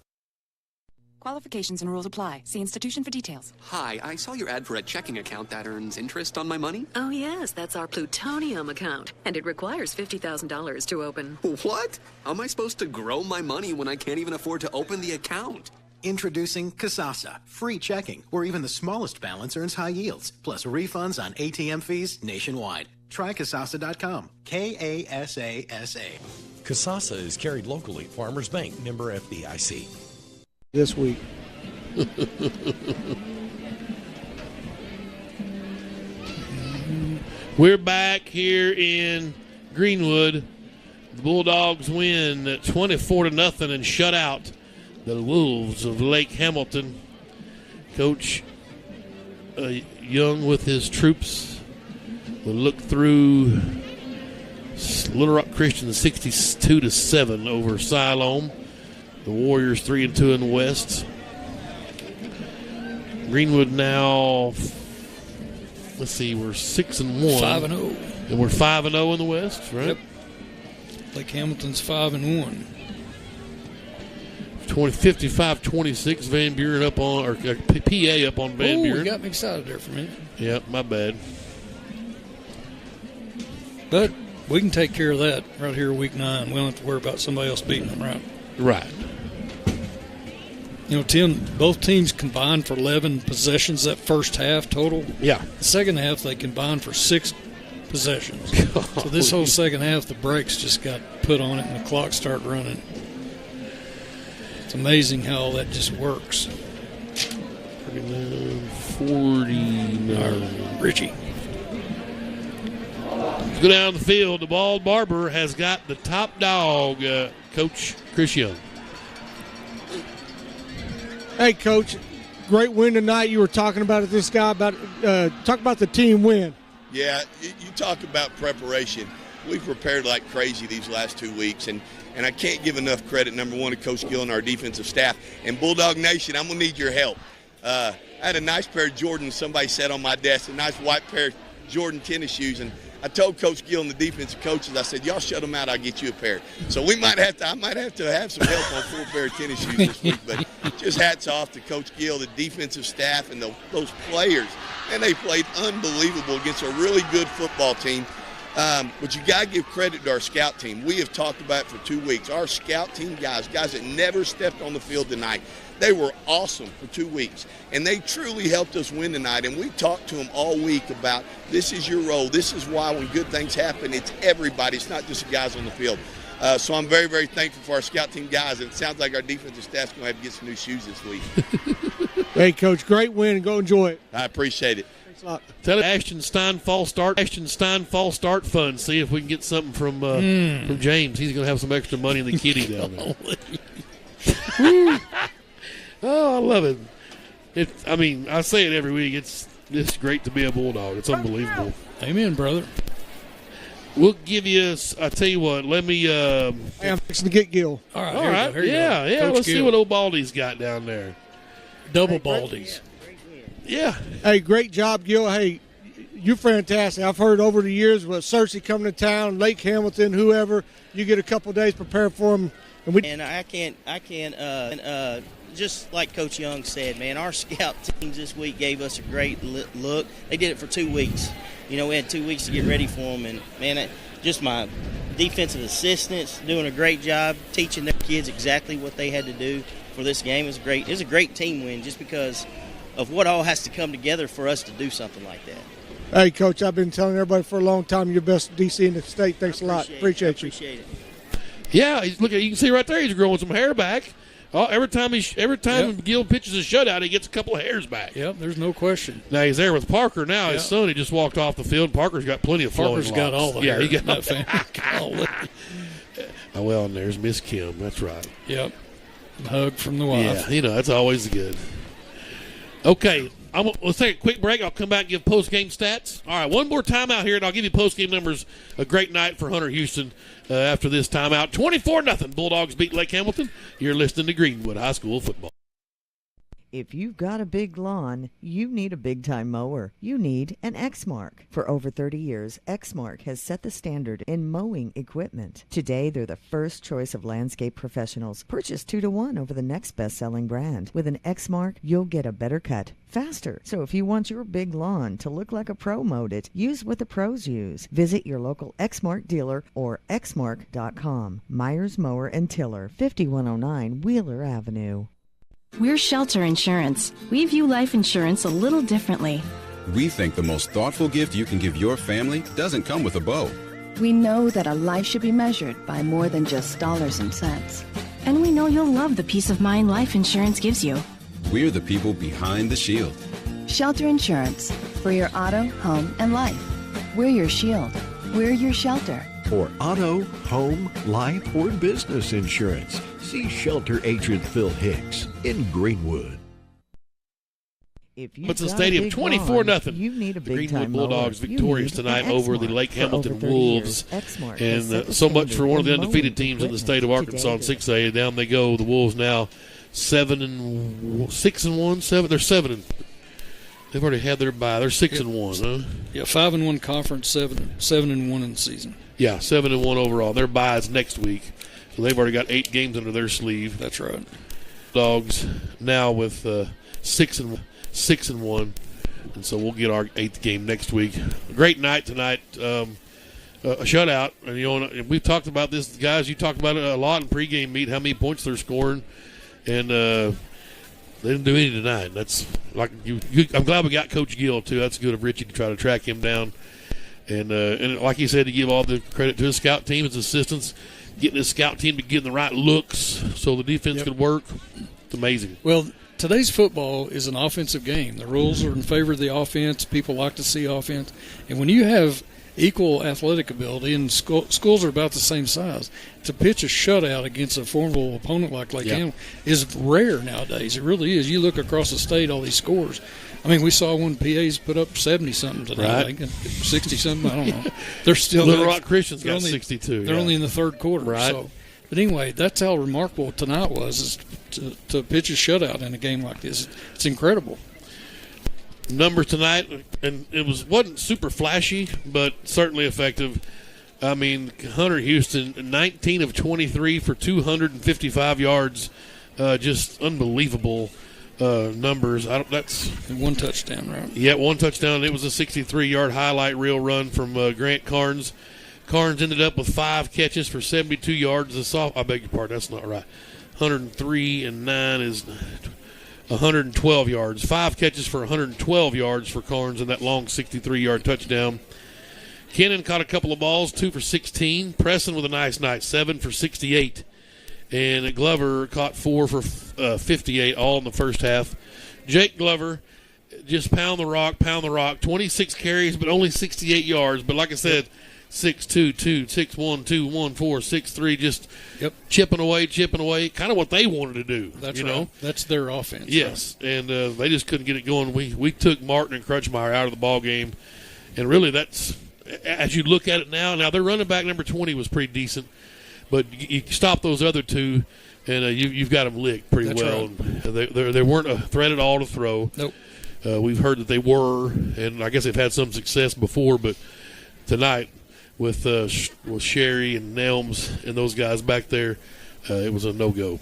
Qualifications and rules apply. See institution for details. Hi, I saw your ad for a checking account that earns interest on my money. Oh, yes, that's our plutonium account, and it requires $50,000 to open. What? How am I supposed to grow my money when I can't even afford to open the account? Introducing Kasasa, free checking, where even the smallest balance earns high yields, plus refunds on ATM fees nationwide. Try Kasasa.com. Kasasa. Kasasa is carried locally. Farmers Bank, member FDIC. This week. We're back here in Greenwood. The Bulldogs win 24-0 and shut out the Wolves of Lake Hamilton. Coach Young with his troops will look through Little Rock Christian 62-7 over Siloam. The Warriors 3-2 in the West. Greenwood now, let's see, we're 6-1. 5-0. And we're 5-0 in the West, right? Yep. Lake Hamilton's 5-1. 55-26. Van Buren up on, or PA up on Van Buren. You got me excited there for a minute. Yep, my bad. But we can take care of that right here week 9. We don't have to worry about somebody else beating them, right? Right. You know, Tim, both teams combined for 11 possessions that first half total. Yeah. The second half, they combined for 6 possessions. So this whole second half, the brakes just got put on it and the clock started running. It's amazing how all that just works. 49. Richie. Let's go down the field. The ball Barber has got the top dog, Coach Chris Young. Hey, Coach, great win tonight. You were talking about it, this guy, about talk about the team win. Yeah, you talk about preparation. We've prepared like crazy these last 2 weeks, and I can't give enough credit, number one, to Coach Gill and our defensive staff. And Bulldog Nation, I'm going to need your help. I had a nice pair of Jordans somebody set on my desk, a nice white pair of Jordan tennis shoes, and I told Coach Gill and the defensive coaches, I said, y'all shut them out, I'll get you a pair. So I might have to have some help on 4 pair of tennis shoes this week. But just hats off to Coach Gill, the defensive staff, and those players. And they played unbelievable against a really good football team. But you got to give credit to our scout team. We have talked about it for 2 weeks. Our scout team guys that never stepped on the field tonight, they were awesome for 2 weeks. And they truly helped us win tonight. And we talked to them all week about this is your role. This is why when good things happen, it's everybody. It's not just the guys on the field. So I'm very, very thankful for our scout team guys. And it sounds like our defensive staff's going to have to get some new shoes this week. Hey, Coach, great win. Go enjoy it. I appreciate it. Thanks a lot. Tell it Ashton Stein Fall Start Fund. See if we can get something from James. He's going to have some extra money in the kitty down there. Oh, I love it. I say it every week. It's great to be a Bulldog. It's unbelievable. Amen, brother. We'll give you. I tell you what. Let me. Hey, I'm fixing to get Gil. All right. All right. Here you go. Yeah. Coach Let's see Gill. what old Baldy's got down there. Double Baldies. Yeah. Hey, great job, Gil. Hey, you're fantastic. I've heard over the years with Cersei coming to town, Lake Hamilton, whoever, you get a couple days prepared for them. And I can't. Just like Coach Young said, man, our scout teams this week gave us a great look. They did it for 2 weeks. You know, we had 2 weeks to get ready for them, and man, just my defensive assistants doing a great job teaching their kids exactly what they had to do for this game. It was a great team win just because of what all has to come together for us to do something like that. Hey, Coach, I've been telling everybody for a long time you're best DC in the state. Thanks a lot. Appreciate you. Appreciate it. Yeah, look, you can see right there he's growing some hair back. Every time Gil pitches a shutout, he gets a couple of hairs back. Yep, there's no question. Now he's there with Parker. Now his son, he just walked off the field. Parker's got plenty of flowing locks. Got all the hair. He got that family. Well, and there's Miss Kim. That's right. Yep. Hug from the wife. Yeah, that's always good. Okay, let's take a quick break. I'll come back and give post-game stats. All right, one more timeout here, and I'll give you post-game numbers. A great night for Hunter Houston after this timeout. 24-0. Bulldogs beat Lake Hamilton. You're listening to Greenwood High School football. If you've got a big lawn, you need a big-time mower. You need an Exmark. For over 30 years, Exmark has set the standard in mowing equipment. Today, they're the first choice of landscape professionals. Purchase 2-to-1 over the next best-selling brand. With an Exmark, you'll get a better cut faster. So if you want your big lawn to look like a pro mowed it, use what the pros use. Visit your local Exmark dealer or exmark.com. Myers Mower and Tiller, 5109 Wheeler Avenue. We're Shelter Insurance. We view life insurance a little differently. We think the most thoughtful gift you can give your family doesn't come with a bow. We know that a life should be measured by more than just dollars and cents. And we know you'll love the peace of mind life insurance gives you. We're the people behind the shield. Shelter Insurance. For your auto, home, and life. We're your shield. We're your shelter. For auto, home, life, or business insurance, see Shelter Agent Phil Hicks in Greenwood. It's a stadium, 24-0. You need a the big Greenwood Bulldogs victorious tonight over the Lake Hamilton Wolves. And so much for one of the undefeated teams in the state of Arkansas in 6A. Down they go. The Wolves now 6-1. They're 7. They've already had their bye. They're 6-1, huh? Yeah, 5-1 conference, 7-1 in the season. Yeah, 7-1 overall. Their bye is next week, so they've already got 8 games under their sleeve. That's right. Dogs now with 6-1, and so we'll get our 8th game next week. A great night tonight. A shutout, and we've talked about this, guys. You talked about it a lot in pregame meet. How many points they're scoring, and they didn't do any tonight. That's like I'm glad we got Coach Gill too. That's good of Richie to try to track him down. And like he said, to give all the credit to his scout team, his assistants, getting his scout team to get the right looks so the defense could work. It's amazing. Well, today's football is an offensive game. The rules are in favor of the offense. People like to see offense. And when you have equal athletic ability, and schools are about the same size, to pitch a shutout against a formidable opponent like Lake Hamilton is rare nowadays. It really is. You look across the state, all these scores. I mean, we saw one PA's put up 70-something today, I think, 60-something, I don't know. They're still Little Rock Christian's got 62. They're only in the third quarter. Right. So. But anyway, that's how remarkable tonight was, is to pitch a shutout in a game like this. It's incredible. Numbers tonight, and it wasn't super flashy, but certainly effective. I mean, Hunter Houston, 19 of 23 for 255 yards, just unbelievable numbers. That's and 1 touchdown, right? Yeah, 1 touchdown. It was a 63-yard highlight reel run from Grant Carnes. Carnes ended up with 5 catches for 72 yards. I beg your pardon, that's not right. 103 and 9 is 112 yards. 5 catches for 112 yards for Carnes in that long 63-yard touchdown. Kennan caught a couple of balls, 2 for 16. Preston with a nice night, 7 for 68. And Glover caught 4 for 58, all in the first half. Jake Glover, just pound the rock. 26 carries, but only 68 yards. But like I said, 6'2", 6'1", 2'1", 4, 6'3", just chipping away. Kind of what they wanted to do. That's right. That's their offense. Yes, right. And they just couldn't get it going. We took Martin and Crutchmeyer out of the ball game, and really that's, as you look at it now their running back number 20 was pretty decent. But you stop those other two, and you've got them licked pretty well. Right. They weren't a threat at all to throw. Nope. We've heard that they were, and I guess they've had some success before. But tonight, with Sherry and Nelms and those guys back there, it was a no-go.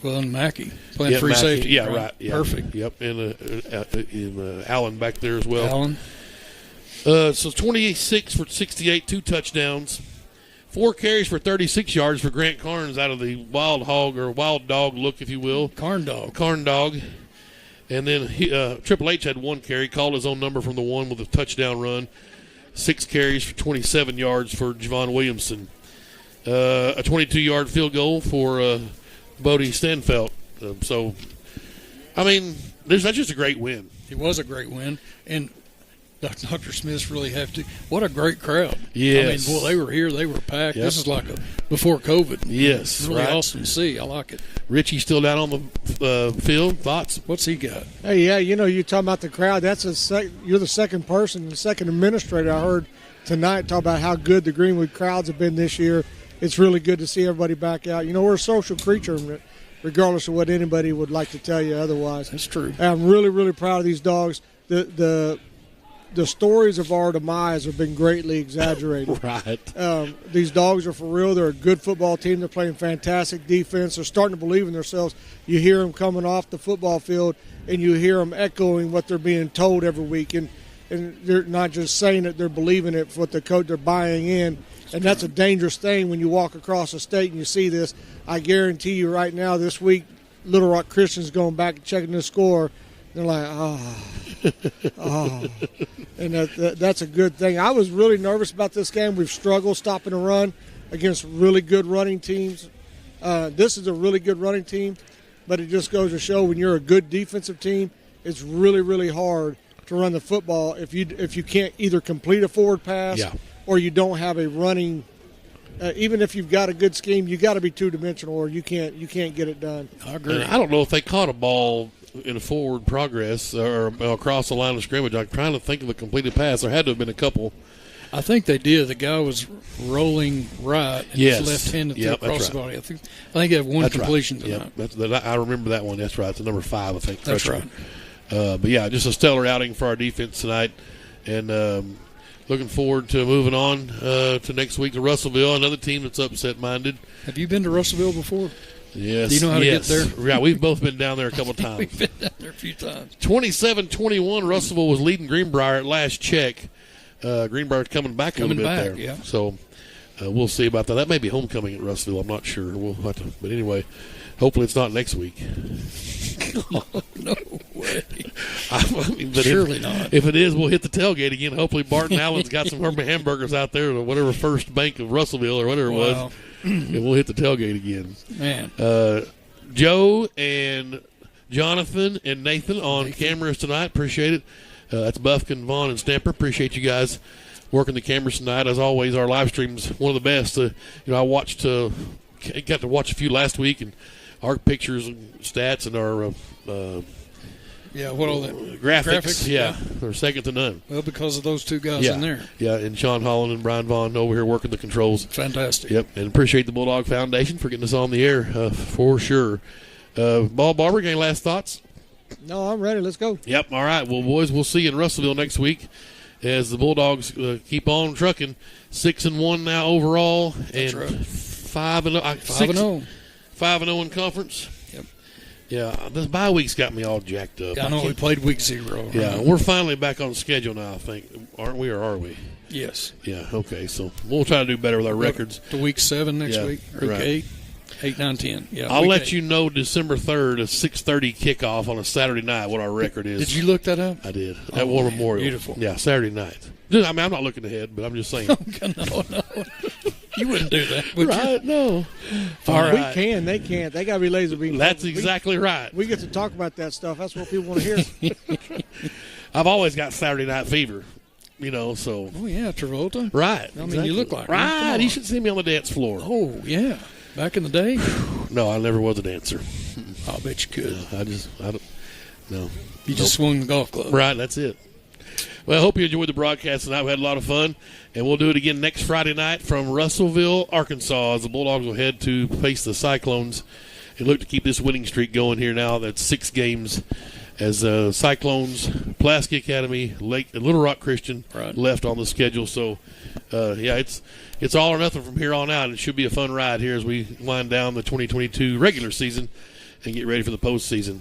Well, and Mackey playing free safety. Yeah, right. Yeah. Perfect. Yep, and Allen back there as well. Allen. So 26 for 68, 2 touchdowns. 4 carries for 36 yards for Grant Carnes out of the wild dog look, if you will. Carn dog. And then Triple H had 1 carry, called his own number from the 1 with a touchdown run. 6 carries for 27 yards for Javon Williamson. A 22-yard field goal for Bodie Stanfelt. So, I mean, that's just a great win. It was a great win. And Dr. Smith's really have to. What a great crowd. Yes. I mean, they were here. They were packed. Yep. This is like before COVID. Yes. It's really right. awesome to see. I like it. Richie's still down on the field. Thoughts? What's he got? Hey, yeah, you're talking about the crowd. You're the second person, the second administrator I heard tonight talk about how good the Greenwood crowds have been this year. It's really good to see everybody back out. We're a social creature, regardless of what anybody would like to tell you otherwise. That's true. And I'm really, really proud of these dogs. The stories of our demise have been greatly exaggerated. Right. These dogs are for real. They're a good football team. They're playing fantastic defense. They're starting to believe in themselves. You hear them coming off the football field, and you hear them echoing what they're being told every week. And they're not just saying it, they're believing it for what the coach they're buying in. And that's a dangerous thing when you walk across the state and you see this. I guarantee you right now this week, Little Rock Christian's going back and checking the score. They're like, and that's a good thing. I was really nervous about this game. We've struggled stopping the run against really good running teams. This is a really good running team, but it just goes to show when you're a good defensive team, it's really, really hard to run the football if you can't either complete a forward pass or you don't have a running. Even if you've got a good scheme, you got to be two-dimensional, or you can't get it done. I agree. I don't know if they caught a ball in a forward progress or across the line of scrimmage. I'm trying to think of a completed pass. There had to have been a couple. I think they did. The guy was rolling right and yes. his left-handed across the body. I think they have one that's completion right. tonight. I remember that one. That's right. It's number 5, I think. That's right. But, yeah, just a stellar outing for our defense tonight. And looking forward to moving on to next week to Russellville, another team that's upset-minded. Have you been to Russellville before? Yes. Do you know how to get there? Yeah, we've both been down there a couple times. We've been down there a few times. 27-21, Russellville was leading Greenbrier at last check. Greenbrier's coming back a little bit there. Yeah. So we'll see about that. That may be homecoming at Russellville. I'm not sure. We'll have to. But anyway, hopefully it's not next week. No way. Surely not. If it is, we'll hit the tailgate again. Hopefully Barton Allen's got some hamburgers out there or whatever First Bank of Russellville or whatever it was. And we'll hit the tailgate again. Man. Joe and Jonathan and Nathan on cameras tonight. Appreciate it. That's Buffkin, Vaughn, and Stamper. Appreciate you guys working the cameras tonight. As always, our live stream's one of the best. I watched, got to watch a few last week, and our pictures and stats and our what all that graphics. Yeah, they're second to none. Well, because of those two guys in there. Yeah, and Sean Holland and Brian Vaughn over here working the controls. Fantastic. Yep, and appreciate the Bulldog Foundation for getting us on the air for sure. Ball Barber, any last thoughts? No, I'm ready. Let's go. Yep. All right. Well, boys, we'll see you in Russellville next week as the Bulldogs keep on trucking. 6-1 now overall, That's and right. 5-0 in conference. Yep. Yeah, this bye week's got me all jacked up. I know we played week 0. Yeah, we're finally back on schedule now, I think. Aren't we, or are we? Yes. Yeah, okay. So we'll try to do better with our records. To week 7 next week. Week right. 8. 8, 9, 10. Yeah, I'll let you know December 3rd, a 6:30 kickoff on a Saturday night, what our record is. Did you look that up? I did. At War Memorial. Beautiful. Yeah, Saturday night. I mean, I'm not looking ahead, but I'm just saying. No. You wouldn't do that, would right? You? No. All right. We can. They can't. They got to be laser beam. That's exactly right. We get to talk about that stuff. That's what people want to hear. I've always got Saturday night fever, so. Oh, yeah, Travolta. Right. I mean, you look like right. You should see me on the dance floor. Oh, yeah. Back in the day? No, I never was a dancer. I'll bet you could. I don't. No. You just swung the golf club. Right, that's it. Well, I hope you enjoyed the broadcast tonight. We had a lot of fun, and we'll do it again next Friday night from Russellville, Arkansas, as the Bulldogs will head to face the Cyclones and look to keep this winning streak going here now. That's 6 games as Cyclones, Pulaski Academy, Little Rock Christian left on the schedule. So, it's all or nothing from here on out. It should be a fun ride here as we wind down the 2022 regular season and get ready for the postseason.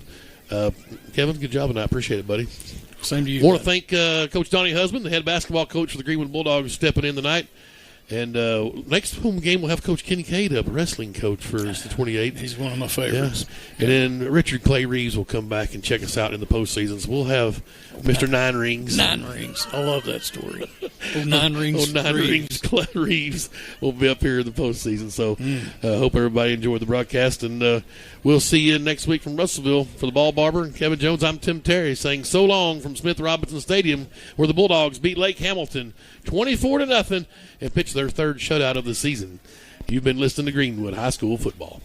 Kevin, good job tonight. Appreciate it, buddy. Same to you. I want to thank Coach Donnie Husband, the head basketball coach for the Greenwood Bulldogs, stepping in tonight And next home game, we'll have Coach Kenny Cade up, wrestling coach for the 28th. He's one of my favorites. Yeah. And then Richard Clay Reeves will come back and check us out in the postseason. So we'll have Mr. Nine Rings. Nine Rings. I love that story. Nine Rings. Nine Rings Clay Reeves will be up here in the postseason. So hope everybody enjoyed the broadcast. And we'll see you next week from Russellville. For the Ball Barber and Kevin Jones, I'm Tim Terry saying so long from Smith Robinson Stadium, where the Bulldogs beat Lake Hamilton 24-0 and pitch their third shutout of the season. You've been listening to Greenwood High School Football.